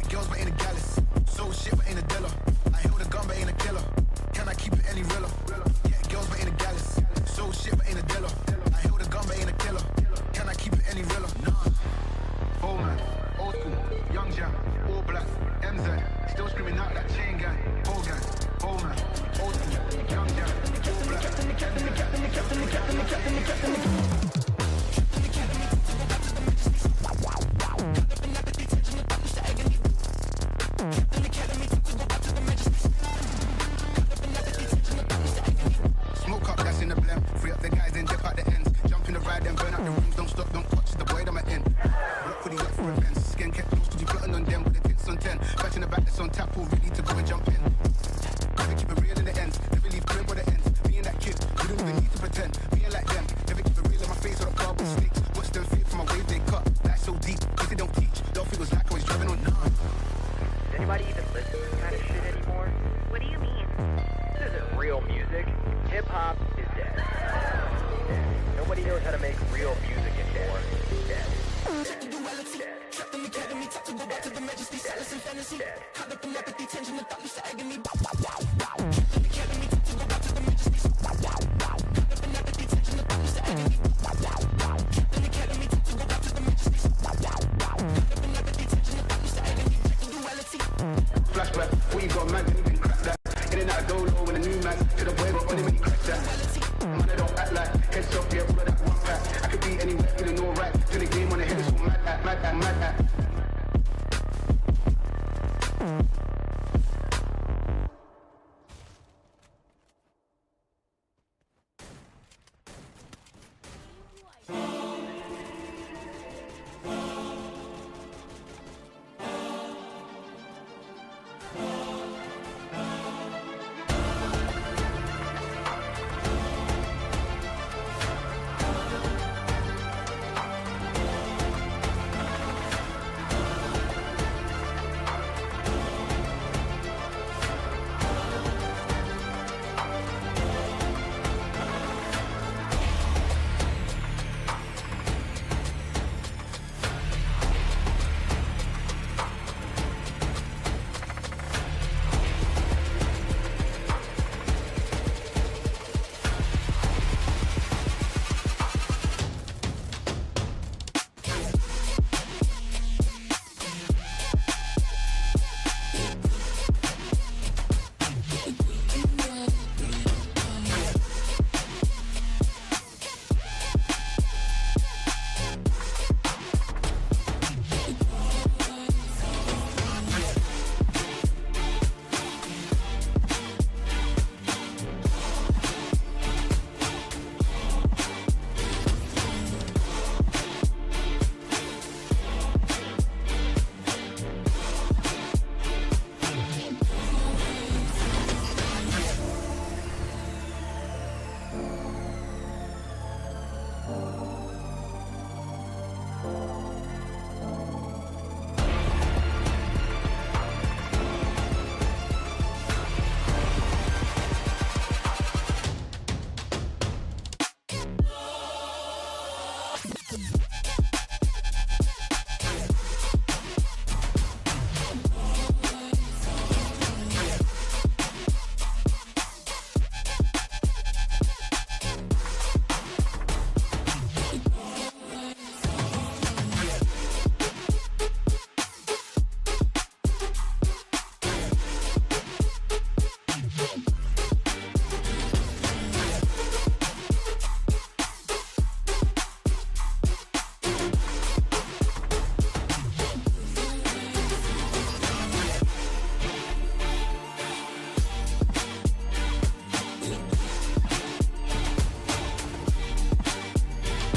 Girls, but ain't a gallus. So shit, but ain't a dealer. I held a gun, but ain't a killer. Can I keep it any realer? Yeah, girls, but ain't a gallus. So shit, but ain't a dealer. I held a gun, but ain't a killer. Can I keep it any realer? Nah. Oh man, old school, young jam, all black, MZ, still screaming out that chain gang. Oh gang, oh man, old school, young jam, all black, Smoke up, that's in the blem. Free up the guys and dip out the ends. Jump in the ride and burn out the rooms. Don't stop, don't touch the boy that I'm in. Look what he got for events. Skin kept close to you, plotting on them with the tits on 10. Back in the back, that's on tap, all ready to go and jump in. Never keep it real in the ends. Never leave crib where the ends. Me and that kid, we don't even need to pretend. Being like them, never keep it real in my face or the car with sticks. Watch them fit for my wave, they cut. That's so deep, if they don't teach. Don't feel it was like I was driving on none. Does anybody even listen to this kind of shit anymore? What do you mean? This isn't real music. Hip-hop is dead. Nobody knows how to make real music anymore. Dead. Dead. Dead. Dead.